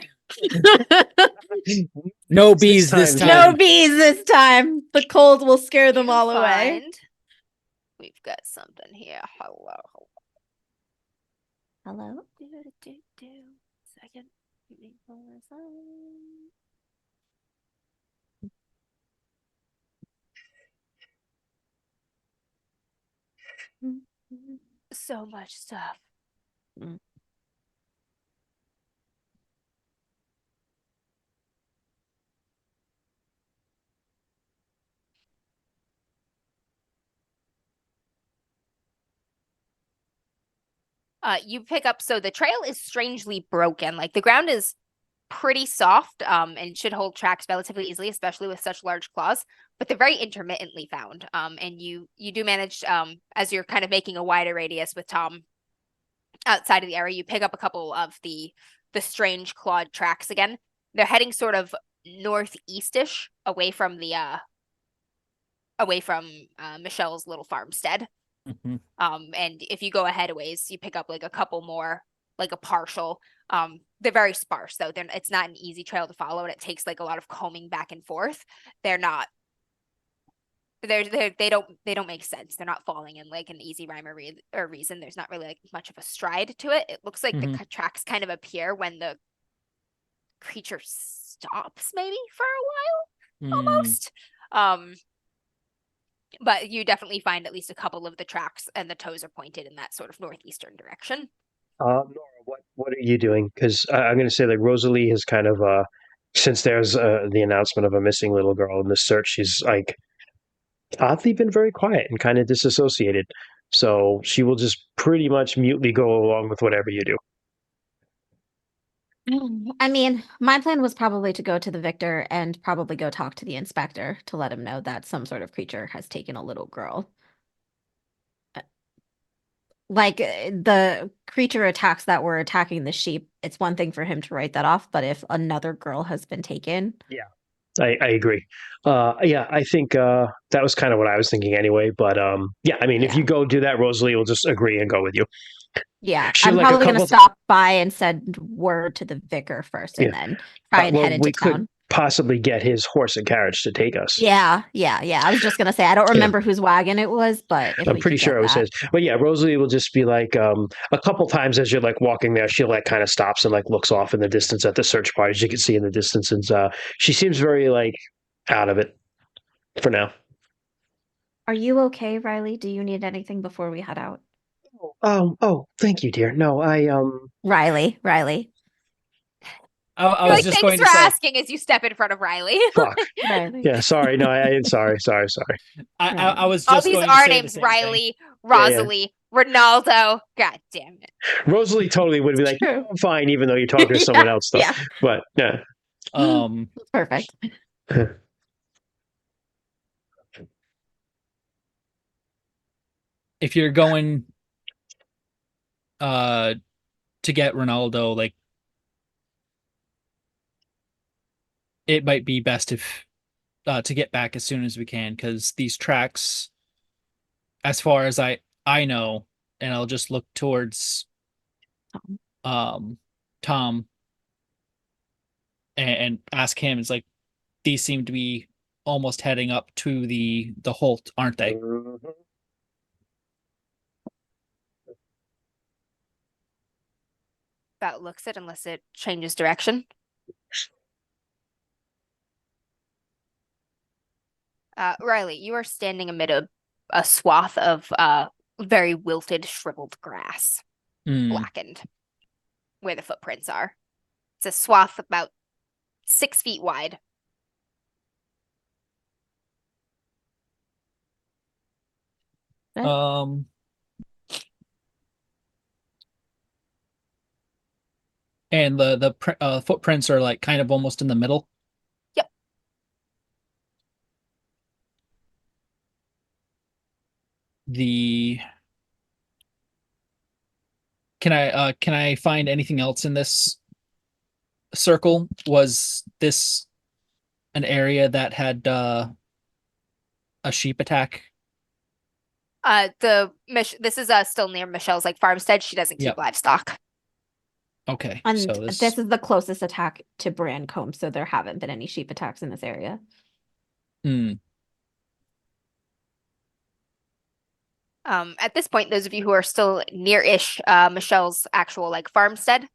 No bees this time. No bees this time. The cold will scare them all away. We've got something here. Hello. Second. So much stuff. You pick up, so the trail is strangely broken. Like the ground is pretty soft, and should hold tracks relatively easily, especially with such large claws, but they're very intermittently found. And you do manage, as you're kind of making a wider radius with Tom outside of the area, you pick up a couple of the strange clawed tracks again. They're heading sort of northeastish away from Michelle's little farmstead. Mm-hmm. And if you go ahead a ways, you pick up like a couple more, like a partial. They're very sparse though. It's not an easy trail to follow, and it takes like a lot of combing back and forth. They don't make sense. They're not falling in like an easy rhyme or reason. There's not really like much of a stride to it. It looks like the tracks kind of appear when the creature stops, maybe for a while, almost. But you definitely find at least a couple of the tracks, and the toes are pointed in that sort of northeastern direction. Nora, what are you doing? Because I'm going to say like Rosalie has kind of since there's the announcement of a missing little girl in the search, she's like oddly been very quiet and kind of disassociated. So she will just pretty much mutely go along with whatever you do. I mean, my plan was probably to go to the victor and probably go talk to the inspector to let him know that some sort of creature has taken a little girl. Like the creature attacks that were attacking the sheep, it's one thing for him to write that off, but if another girl has been taken. Yeah, I agree. Yeah, I think that was kind of what I was thinking anyway. But yeah, I mean, if you go do that, Rosalie will just agree and go with you. Yeah, I'm probably going to stop by and send word to the vicar first, and then try and head into town. Could possibly get his horse and carriage to take us. Yeah. I was just going to say, I don't remember whose wagon it was, but if I'm pretty sure it was his. But yeah, Rosalie will just be like, a couple times as you're like walking there, she'll like kind of stops and like looks off in the distance at the search party, as you can see in the distance. And she seems very like out of it for now. Are you okay, Riley? Do you need anything before we head out? Oh, thank you, dear. No, Riley. I was just going to say. Thanks for asking as you step in front of Riley. Fuck. Riley. Yeah, sorry. No, sorry. I was just all these are names: Riley, Rosalie, Ronaldo. God damn it. Rosalie totally would be like, I'm fine, even though you're talking to someone else, though. Yeah. But yeah. Perfect. If you're going to get Ronaldo, like it might be best if to get back as soon as we can, because these tracks, as far as I know, and I'll just look towards Tom and ask him, it's like these seem to be almost heading up to the Holt, aren't they? That looks it, unless it changes direction. Riley, you are standing amid a swath of very wilted, shriveled grass, blackened, where the footprints are. It's a swath about 6 feet wide. And the footprints are like kind of almost in the middle. Yep. Can I find anything else in this circle? Was this an area that had a sheep attack? This is still near Michelle's like farmstead. She doesn't keep livestock. Okay. And so this is the closest attack to Brancombe, so there haven't been any sheep attacks in this area. At this point, those of you who are still near-ish Michelle's actual like farmstead,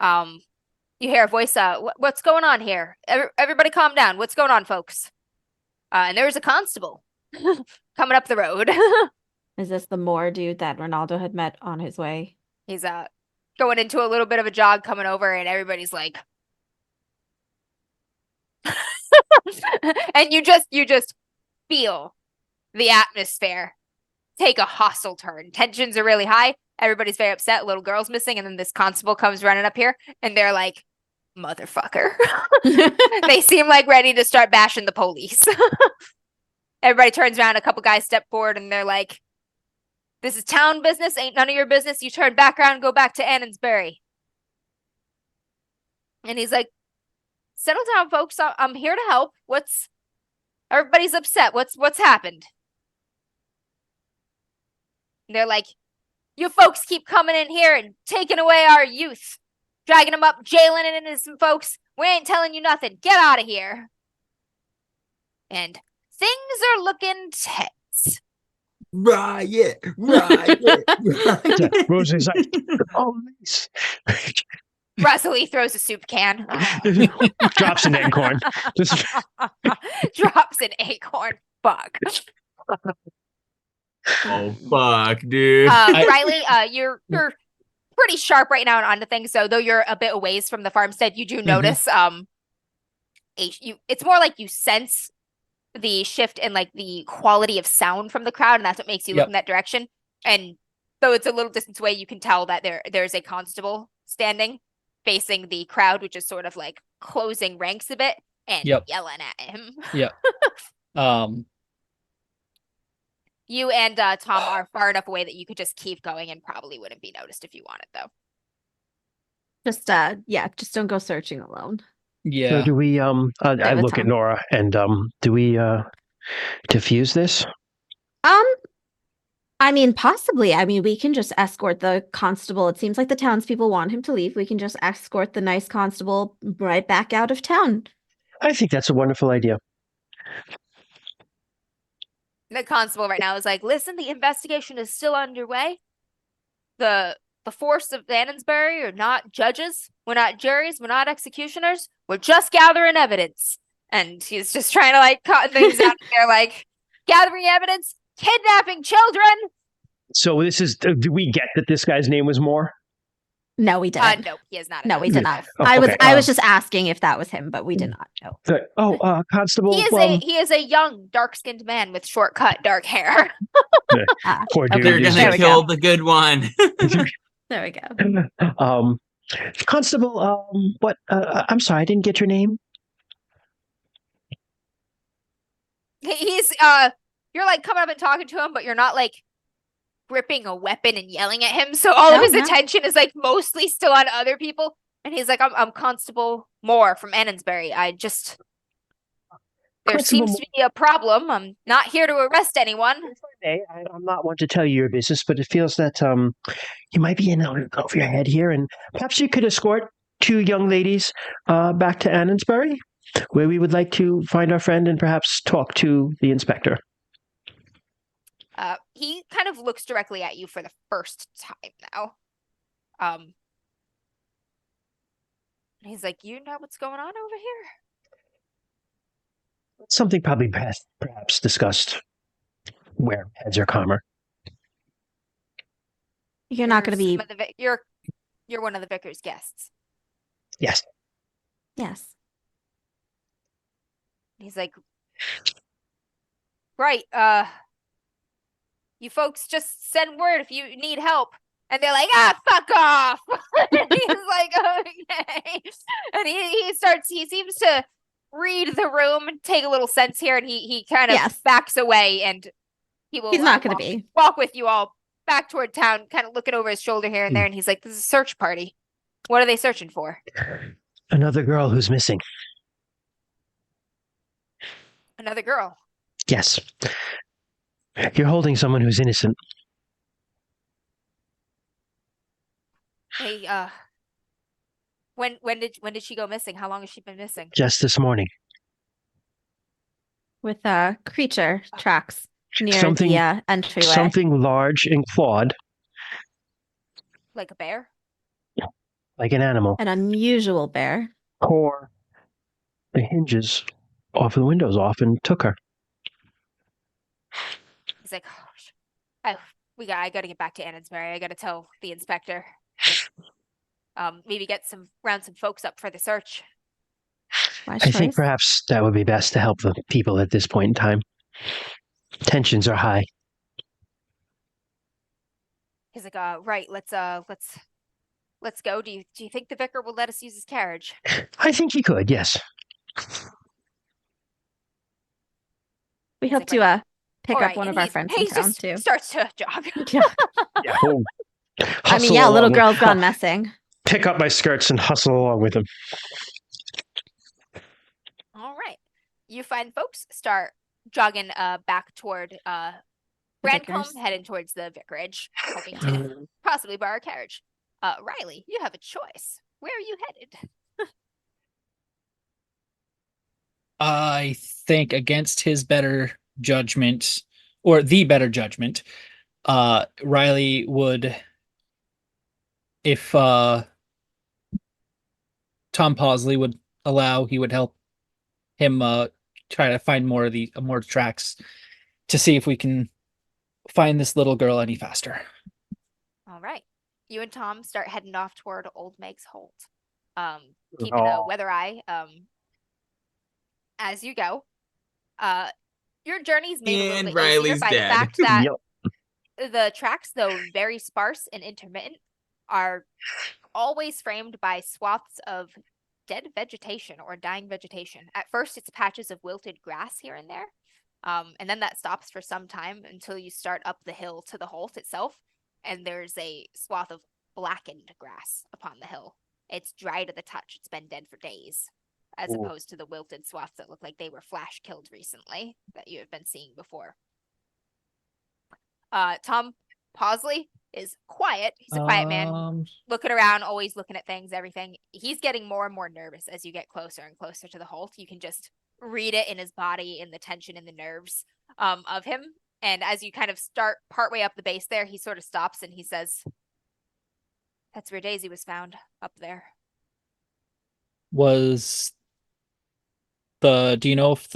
you hear a voice, what's going on here? Everybody calm down. What's going on, folks? And there's a constable coming up the road. Is this the Moor dude that Ronaldo had met on his way? He's going into a little bit of a jog, coming over, and everybody's like, and you just feel the atmosphere take a hostile turn. Tensions are really high. Everybody's very upset. Little girl's missing, and then this constable comes running up here, and they're like, "Motherfucker!" They seem like ready to start bashing the police. Everybody turns around. A couple guys step forward, and they're like, "This is town business. Ain't none of your business. You turn back around and go back to Annonsbury." And he's like, "Settle down, folks. I'm here to help. Everybody's upset. What's happened?" And they're like, "You folks keep coming in here and taking away our youth, dragging them up, jailing innocent folks. We ain't telling you nothing. Get out of here." And things are looking tense. Riot. Rosie's like, oh, nice. Rosalie throws a soup can. Drops an acorn. Just Drops an acorn. Fuck. Oh fuck, dude. Riley, you're pretty sharp right now and onto things. So though you're a bit away from the farmstead, you do notice it's more like you sense the shift in like the quality of sound from the crowd, and that's what makes you look in that direction. And though it's a little distance away, you can tell that there's a constable standing facing the crowd, which is sort of like closing ranks a bit and yelling at him. You and Tom are far enough away that you could just keep going and probably wouldn't be noticed if you wanted, though. Just don't go searching alone. So do we I look at Nora and do we diffuse this? I mean, possibly. I mean, we can just escort the constable. It seems like the townspeople want him to leave. We can just escort the nice constable right back out of town. I think that's a wonderful idea. The constable right now is like, "Listen, the investigation is still underway. The force of Annonsbury are not judges. We're not juries. We're not executioners. We're just gathering evidence." And he's just trying to like cut things out there, like gathering evidence, kidnapping children. So this is, do we get that this guy's name was Moore? No, we didn't. No, he is not. No, we did not. Oh, I okay. was just asking if that was him, but we did not know. Constable. He is a young, dark-skinned man with short-cut, dark hair. Poor dude. They're gonna kill the good one. There we go. Constable, what? I'm sorry, I didn't get your name. He's you're like coming up and talking to him, but you're not like gripping a weapon and yelling at him. So all of his attention is like mostly still on other people. And he's like, I'm Constable Moore from Annonsbury. There seems to be a problem. I'm not here to arrest anyone. I'm not one to tell you your business, but it feels that you might be in over your head here, and perhaps you could escort 2 young ladies back to Annonsbury, where we would like to find our friend and perhaps talk to the inspector. He kind of looks directly at you for the first time now. He's like, "You know what's going on over here?" Something probably best perhaps discussed where heads are calmer. You're not going to be... You're one of the vicar's guests. Yes. Yes. He's like, "Right, you folks just send word if you need help." And they're like, "Fuck off." And he's like, "Okay." And he seems to read the room and take a little sense here, and he kind of backs away, and he's not going to walk with you all back toward town, kind of looking over his shoulder here and there, and he's like, "This is a search party. What are they searching for?" Another girl who's missing. Another girl? Yes. You're holding someone who's innocent. Hey, when did she go missing? How long has she been missing? Just this morning. With creature tracks near Something, the entryway. Something large and clawed. Like a bear? Like an animal. An unusual bear. Tore the hinges off the windows off and took her. He's like, "Oh, I gotta get back to Annonsbury. I gotta tell the inspector. Maybe round some folks up for the search." I think perhaps that would be best to help the people at this point in time. Tensions are high. He's like, right, let's go. Do you think the vicar will let us use his carriage? I think he could, yes. We He's hope like, to right. pick All up right, one and of our he friends in town just too. starts to jog. Yeah. Yeah, we'll I mean, hustle yeah, little along. girl's gone missing. Pick up my skirts and hustle along with him. All right. You find folks start jogging back toward The Brancombe, vicars. heading towards the vicarage, hoping Yeah. to possibly borrow a carriage. Riley, you have a choice. Where are you headed? I think against his better judgment, or the better judgment, Riley would, if Tom Pausley would allow, he would help him try to find more tracks to see if we can find this little girl any faster. All right. You and Tom start heading off toward Old Meg's Holt. Keeping a Oh. weather eye as you go. Your journey's made a little And bit easier Riley's by the dead. fact that Yep. the tracks, though very sparse and intermittent, are always framed by swaths of dead vegetation or dying vegetation. At first, it's patches of wilted grass here and there, and then that stops for some time until you start up the hill to the Holt itself, and there's a swath of blackened grass upon the hill. It's dry to the touch. It's been dead for days, as Ooh. opposed to the wilted swaths that look like they were flash killed recently that you have been seeing before. Tom Pausley is quiet. He's a quiet man, looking around, always looking at things, everything. He's getting more and more nervous as you get closer and closer to the Holt. You can just read it in his body, in the tension in the nerves of him. And as you kind of start partway up the base there, he sort of stops and he says, "That's where Daisy was found, up there." Do you know if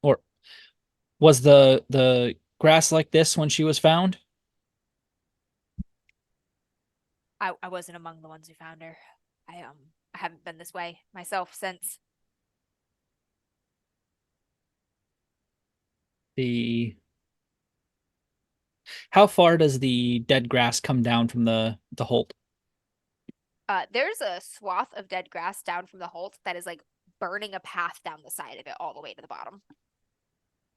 or was the grass like this when she was found? I wasn't among the ones who found her. I haven't been this way myself since. How far does the dead grass come down from the Holt? There's a swath of dead grass down from the Holt that is like burning a path down the side of it all the way to the bottom.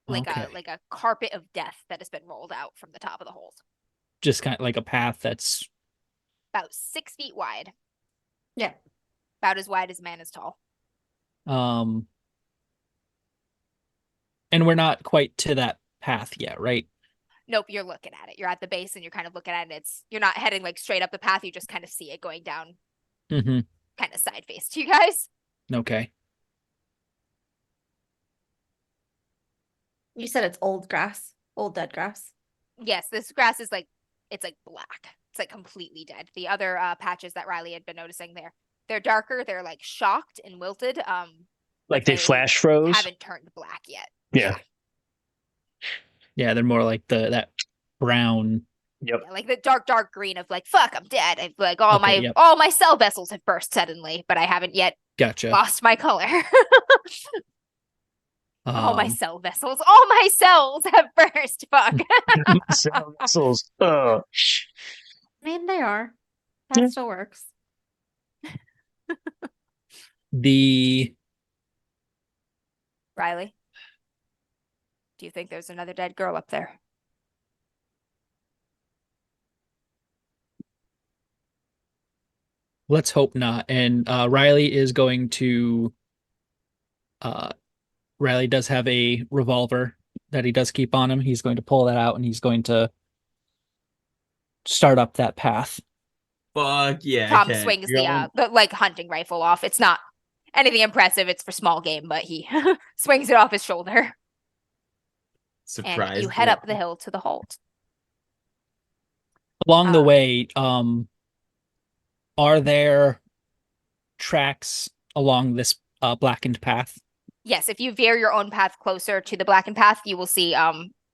Like a carpet of death that has been rolled out from the top of the Holt. Just kind of like a path that's about 6 feet wide. Yeah. About as wide as a man is tall. And we're not quite to that path yet, right? Nope, you're looking at it. You're at the base and you're kind of looking at it. You're not heading like straight up the path. You just kind of see it going down Mm-hmm. kind of side face to you guys. Okay. You said it's old grass, old dead grass. Yes, this grass is it's like black. It's like completely dead. The other patches that Riley had been noticing they're darker. They're like shocked and wilted. Like they flash froze? Haven't turned black yet. Yeah. Yeah, they're more like that brown. Yep. Yeah, like the dark green of like, fuck, I'm dead. I've like all Okay, my cell vessels have burst suddenly, but I haven't yet Gotcha. lost my color. All my Um, cell vessels, all my cells have burst. Fuck. Cell vessels. I mean, they are. That Yeah. still works. the Riley, do you think there's another dead girl up there? Let's hope not. And Riley is going to Riley does have a revolver that he does keep on him. He's going to pull that out and he's going to start up that path. Fuck yeah. Tom Ken. swings You're the like hunting rifle off. It's not anything impressive. It's for small game, but he swings it off his shoulder. surprised. And you head up the hill to the Holt. Along the way, are there tracks along this blackened path? Yes, if you veer your own path closer to the blackened path, you will see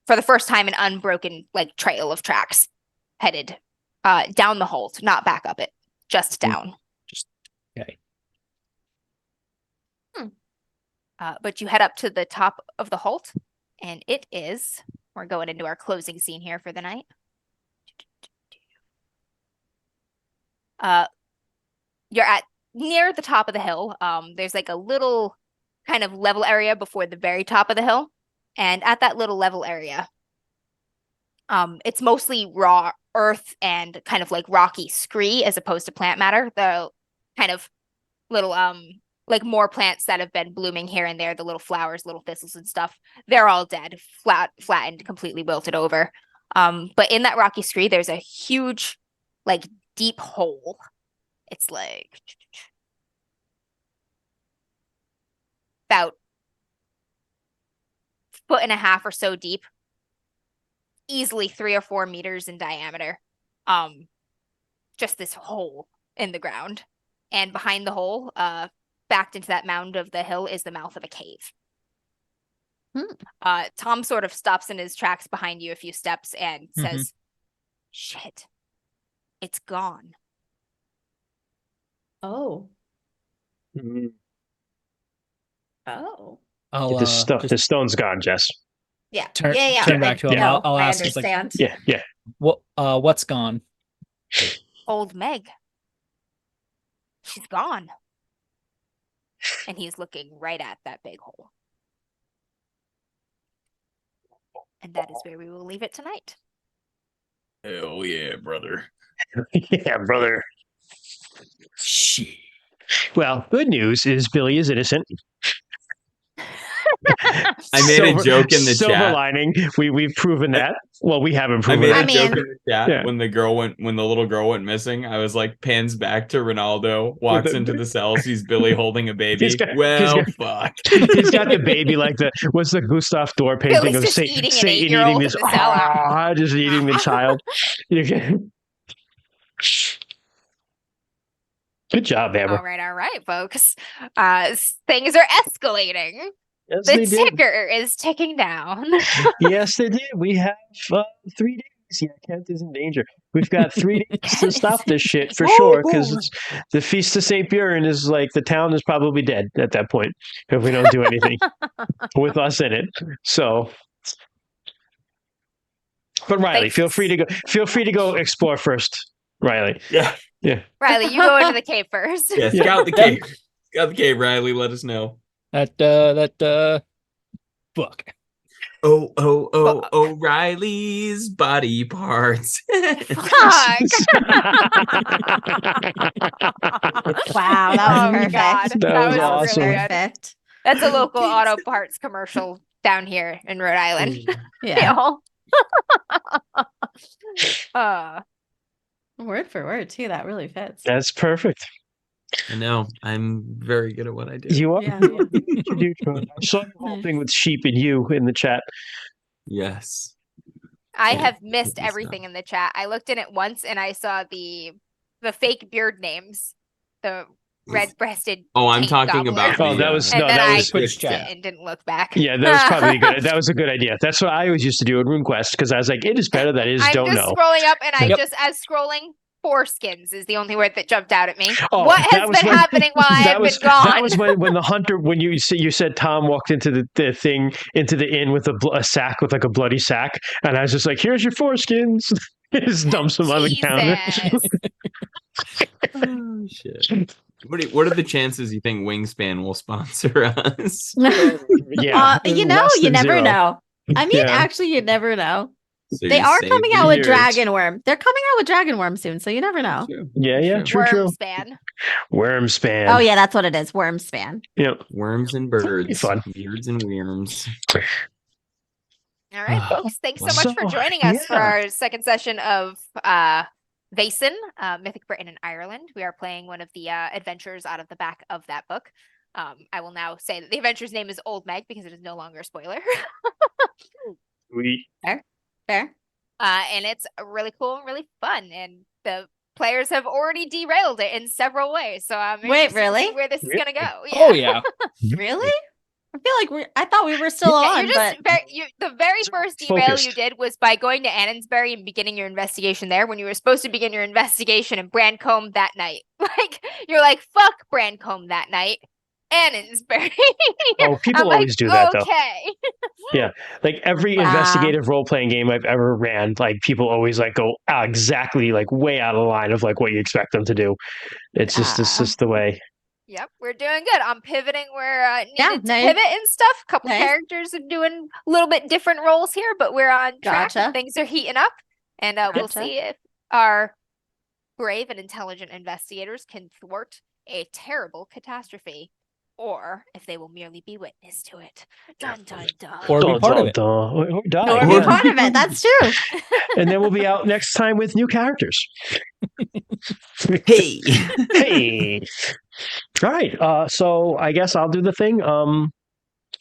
for the first time an unbroken like trail of tracks headed down the Holt, not back up it, just down. Okay. But you head up to the top of the Holt, and we're going into our closing scene here for the night. You're at near the top of the hill. There's like a little kind of level area before the very top of the hill. And at that little level area, it's mostly raw earth and kind of like rocky scree as opposed to plant matter. The kind of little like more plants that have been blooming here and there, the little flowers, little thistles and stuff, they're all dead, flattened, completely wilted over. But in that rocky scree, there's a huge, like, deep hole. It's like about 1.5 feet or so deep, easily 3 or 4 meters in diameter. Just this hole in the ground. And behind the hole, backed into that mound of the hill, is the mouth of a cave. Tom sort of stops in his tracks behind you a few steps and says, "Shit, it's gone." Oh. Mhm. Oh. I'll The stone's gone, Jess. Yeah. turn Yeah. back to him. No, I'll I ask. He's like, understand. Yeah. what's gone? Old Meg. She's gone. And he's looking right at that big hole. And that is where we will leave it tonight. Hell yeah, brother. Yeah, brother. Shit. Well, good news is Billy is innocent. I made a joke in the silver chat. lining. We've proven that. Well, we haven't I proven made that. a joke in the chat yeah. when the little girl went missing. I was like, pans back to Ronaldo, walks into the cell, sees Billy holding a baby. He's got- Fuck. He's got the baby like what's the Gustav Dor painting Billy's of just Satan eating an eating 8-year-old this in the cell. just eating the child. Good job, Amber. All right, folks. Things are escalating. Yes, The they did. ticker is ticking down. Yes, they did. We have 3 days. Yeah, Kent is in danger. We've got 3 days to stop this shit for sure, because the Feast of St. Buren is like, the town is probably dead at that point if we don't do anything with us in it. So, but Riley, feel free to go explore first, Riley. Yeah. Riley, you go into the cave first. Yeah, scout the cave. Scout the cave, Riley. Let us know. Fuck. Riley's body parts. Fuck. Wow, that was Oh, perfect. God. That was awesome. really good. Perfect. That's a local auto parts commercial down here in Rhode Island. Yeah. You know? Word for word, too. That really fits. That's perfect. I know. I'm very good at what I do. You are. Yeah. You do, Troy. I saw the whole thing with sheep and you in the chat. Yes. I Yeah, have missed good everything stuff. in the chat. I looked in it once and I saw the fake beard names. The red-breasted Oh, I'm taint talking gobbler. about Oh, the, that was And no, then that I was Twitch quit chat. and didn't look back. yeah, that was probably good. That was a good idea. That's what I always used to do in RuneQuest because I was like, it is better that is I'm don't just know. scrolling up and I Yep. just, as scrolling, foreskins is the only word that jumped out at me. Oh, What that has was been when- happening while I have been gone? That was when the hunter, when you said Tom walked into the thing, into the inn with a sack, with like a bloody sack. And I was just like, here's your foreskins. Just dumps them on the counter. Jesus. Oh, shit. What are the chances you think Wingspan will sponsor us? Yeah. You less than never 0. know. I mean, Yeah. actually, you never know. So They you are save coming the out with years. Dragon Worm. They're coming out with Dragon Worm soon, so you never know. True. Yeah, True. true. Worm span. Worm span. Oh, yeah, that's what it is. Worm span. Yeah. Worms and Be birds. fun. Beards and worms. All right, folks. Thanks so much for So, joining us for yeah. our second session of Vaesen, Mythic Britain and Ireland. We are playing one of the adventures out of the back of that book. I will now say that the adventure's name is Old Meg because it is no longer a spoiler. Sweet. Fair. And it's really cool and really fun. And the players have already derailed it in several ways. So I'm Wait, interested to really? see where this is Really? going to go. Oh yeah. Really? I feel like I thought we were still Yeah, on, you're just but the very first derail you Focused. did was by going to Annonsbury and beginning your investigation there when you were supposed to begin your investigation in Brancombe that night. Like, you're like, fuck Brancombe that night. Annensbury. Oh, people I'm always do that, though. okay. Yeah, like every Wow. investigative role playing game I've ever ran, like people always like go exactly like way out of line of like what you expect them to do. It's just the way. Yep, we're doing good. I'm pivoting where Yeah, needed to nice. pivot and stuff. Couple Nice. characters are doing a little bit different roles here, but we're on track. Gotcha. Things are heating up, and we'll Gotcha. see if our brave and intelligent investigators can thwart a terrible catastrophe, or if they will merely be witness to it. Dun dun dun. Or be part of it. Or die. Or be part of it. That's true. And then we'll be out next time with new characters. Hey. Hey. All right. So I guess I'll do the thing.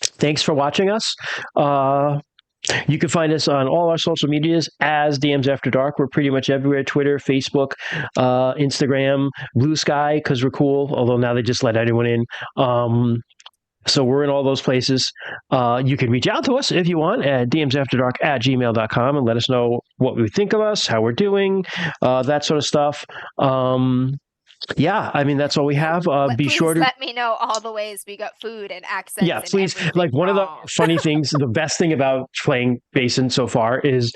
Thanks for watching us. You can find us on all our social medias as DMs After Dark. We're pretty much everywhere: Twitter, Facebook, Instagram, Blue Sky, because we're cool. Although now they just let anyone in. So we're in all those places. You can reach out to us if you want at dmsafterdark@gmail.com and let us know what we think of us, how we're doing, that sort of stuff. Yeah, I mean, that's all we have. Be Please sure to let me know all the ways we got food and accents. Yeah, and please. everything Like one of the wrong. funny things, the best thing about playing Vaesen so far is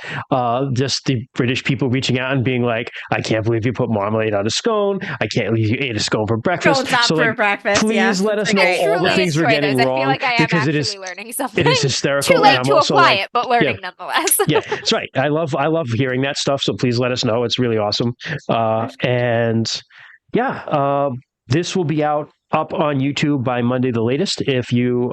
just the British people reaching out and being like, "I can't believe you put marmalade on a scone. I can't believe you ate a scone for breakfast." Don't stop So, for like, breakfast. please Yeah, let that's us know great. I all the truly things we're enjoy getting those. I wrong feel like I am because actually it is learning something. hysterical. Too and late I'm to also apply like, it, but learning nonetheless. yeah, that's right. I love hearing that stuff. So please let us know. It's really awesome. And yeah, this will be up on YouTube by Monday the latest. If you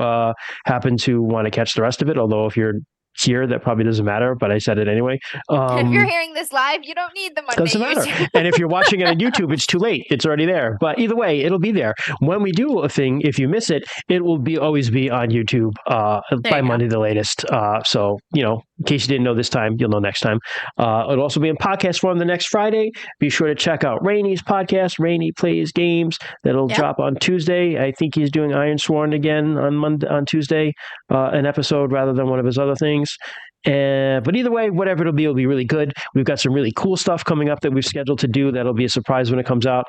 happen to want to catch the rest of it, although if you're here, that probably doesn't matter. But I said it anyway. If you're hearing this live, you don't need the Monday Doesn't matter. YouTube. And if you're watching it on YouTube, it's too late. It's already there. But either way, it'll be there. When we do a thing, if you miss it, it will always be on YouTube by Monday the latest. So, in case you didn't know this time, you'll know next time. It'll also be in podcast form the next Friday. Be sure to check out Rainy's podcast, Rainy Plays Games. That'll drop on Tuesday. I think he's doing Iron Sworn again on Tuesday, an episode rather than one of his other things. But either way, whatever it'll be really good. We've got some really cool stuff coming up that we've scheduled to do. That'll be a surprise when it comes out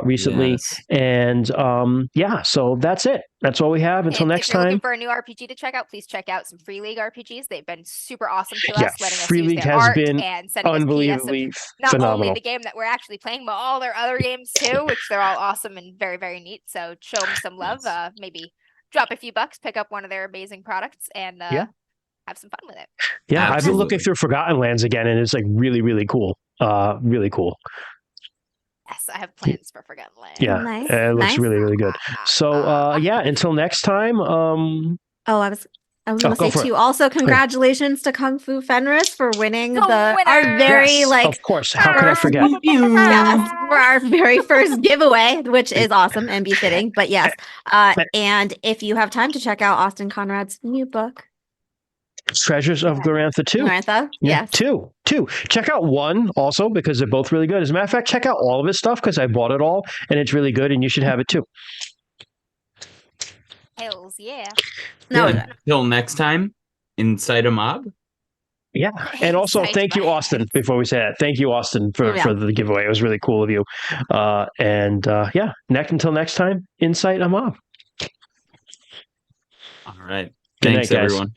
recently. Yes. And yeah, so that's it. That's all we have until next If you're time. looking for a new RPG to check out, please check out some Free League RPGs. They've been super awesome to Yeah, us, letting us Free use League their has art been and sending us PDFs of unbelievably not phenomenal. only the game that we're actually playing, but all their other games too, which they're all awesome and very, very neat. So show them some love. Maybe drop a few bucks, pick up one of their amazing products, and have some fun with it. Yeah, Absolutely. I've been looking through Forgotten Lands again, and it's like really, really cool. Really cool. Yes, I have plans for Forgotten Land. Yeah, Nice, it looks nice. really, really good. So yeah, until next time. Oh, I was going to go say for it. too. Also, congratulations to Kung Fu Fenris for winning The our winner! very Yes, of course. How could I forget? Yes, for our very first giveaway, which is awesome and befitting. But yes, and if you have time to check out Austin Conrad's new book, Treasures of Glorantha 2. Glorantha, Yeah, yes. two. Check out 1 also because they're both really good. As a matter of fact, check out all of his stuff because I bought it all and it's really good and you should have it too. Hells yeah. No, Until next time, inside a mob. Yeah. And also Inside thank you, my Austin, head. before we say that. Thank you, Austin, for the giveaway. It was really cool of you. Yeah, until next time, Insight a Mob. All right. Good Thanks, night, guys. everyone.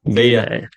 See ya. Good night.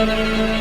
Thank you.